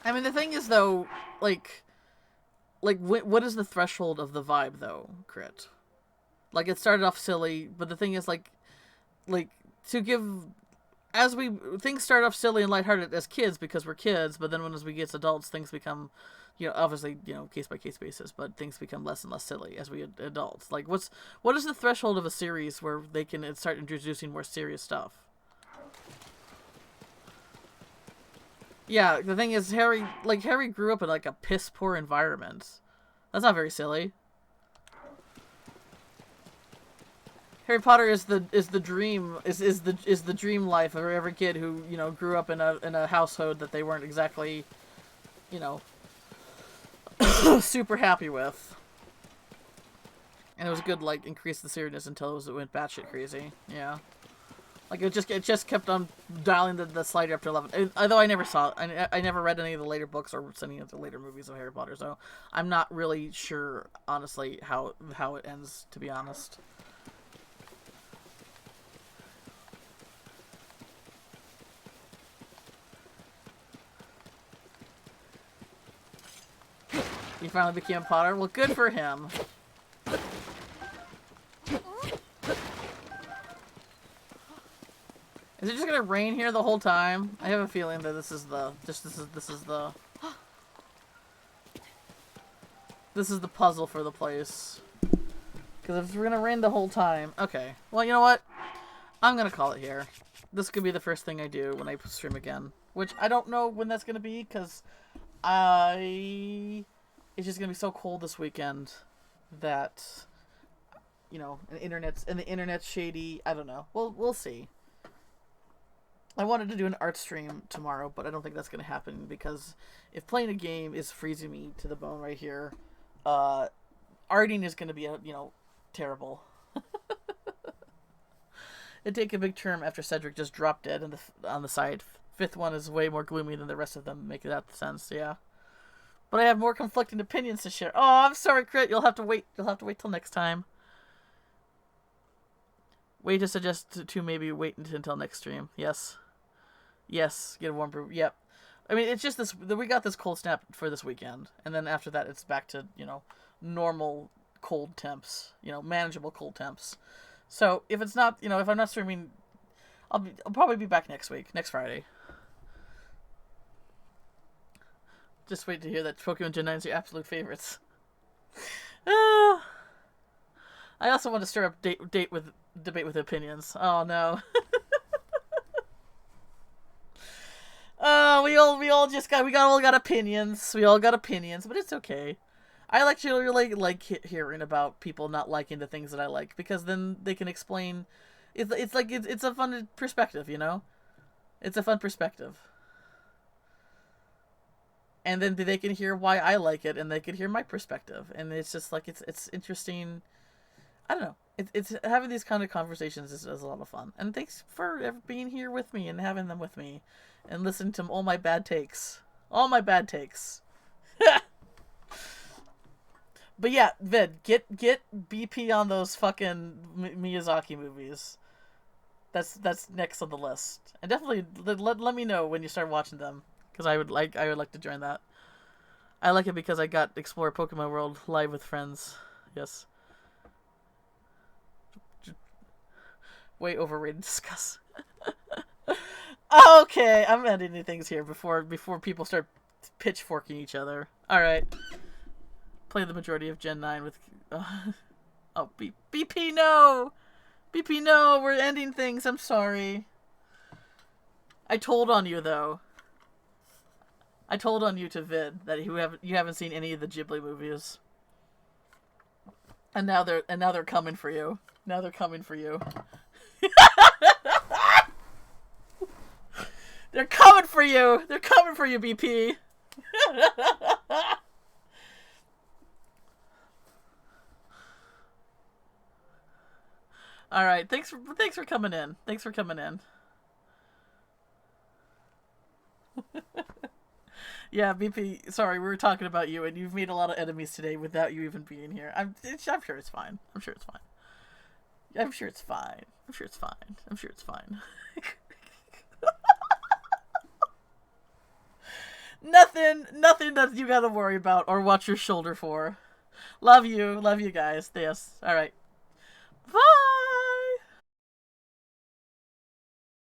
I mean, the thing is, though, like, what is the threshold of the vibe, though, Crit? Like, it started off silly, but the thing is, like, to give, things start off silly and lighthearted as kids because we're kids, but then as we get adults, things become, you know, obviously, you know, case-by-case basis, but things become less and less silly as we adults. Like, what is the threshold of a series where they can start introducing more serious stuff? Yeah, the thing is, Harry grew up in, like, a piss-poor environment. That's not very silly. Harry Potter is the dream is the dream life of every kid who, you know, grew up in a household that they weren't exactly, you know, super happy with. And it was good, like, increase the seriousness until it went batshit crazy. Yeah. Like, it just kept on dialing the slider up to 11. Although I never saw it. I never read any of the later books or any of the later movies of Harry Potter, so I'm not really sure, honestly, how it ends, to be honest. He finally became Potter? Well, good for him. Is it just gonna rain here the whole time? I have a feeling that this is the puzzle for the place. Because if we're gonna rain the whole time, okay. Well, you know what? I'm gonna call it here. This could be the first thing I do when I stream again, which I don't know when that's gonna be, because it's just gonna be so cold this weekend that, you know, the internet's shady. I don't know. We'll see. I wanted to do an art stream tomorrow, but I don't think that's going to happen, because if playing a game is freezing me to the bone right here, arting is going to be, you know, terrible. It'd take a big turn after Cedric just dropped dead on the side. Fifth one is way more gloomy than the rest of them, making that sense, yeah. But I have more conflicting opinions to share. Oh, I'm sorry, Crit. You'll have to wait. You'll have to wait till next time. Way to suggest to maybe wait until next stream. Yes. Yes. Get a warm brew. Yep. I mean, it's just this. We got this cold snap for this weekend, and then after that, it's back to normal cold temps. Manageable cold temps. So if it's not, if I'm not streaming, I'll probably be back next week, next Friday. Just wait to hear that Pokemon Gen 9 is your absolute favorites. I also want to stir up debate with opinions. Oh no. Oh, we all got opinions. We all got opinions, but it's okay. I actually really like hearing about people not liking the things that I like, because then they can explain. It's a fun perspective, It's a fun perspective. And then they can hear why I like it, and they can hear my perspective, and it's just like it's interesting. I don't know. It's having these kind of conversations is a lot of fun, and thanks for being here with me and having them with me, and listening to all my bad takes. All my bad takes. But yeah, Vid, get BP on those fucking Miyazaki movies. That's next on the list, and definitely let me know when you start watching them, because I would like to join that. I like it because I got Explore Pokemon World live with friends. Yes. Way overrated. Discuss. Okay, I'm editing things here before people start pitchforking each other. All right. Play the majority of Gen 9 with... oh, BP, no! BP, no! We're ending things. I'm sorry. I told on you, though. I told on you to Vid that you haven't seen any of the Ghibli movies. And now they're coming for you. Now they're coming for you. They're coming for you! They're coming for you, BP! All right, thanks for coming in. Thanks for coming in. Yeah, BP. Sorry, we were talking about you, and you've made a lot of enemies today without you even being here. I'm sure it's fine. I'm sure it's fine. I'm sure it's fine. I'm sure it's fine. I'm sure it's fine. Nothing that you gotta worry about or watch your shoulder for. Love you guys. Yes. All right.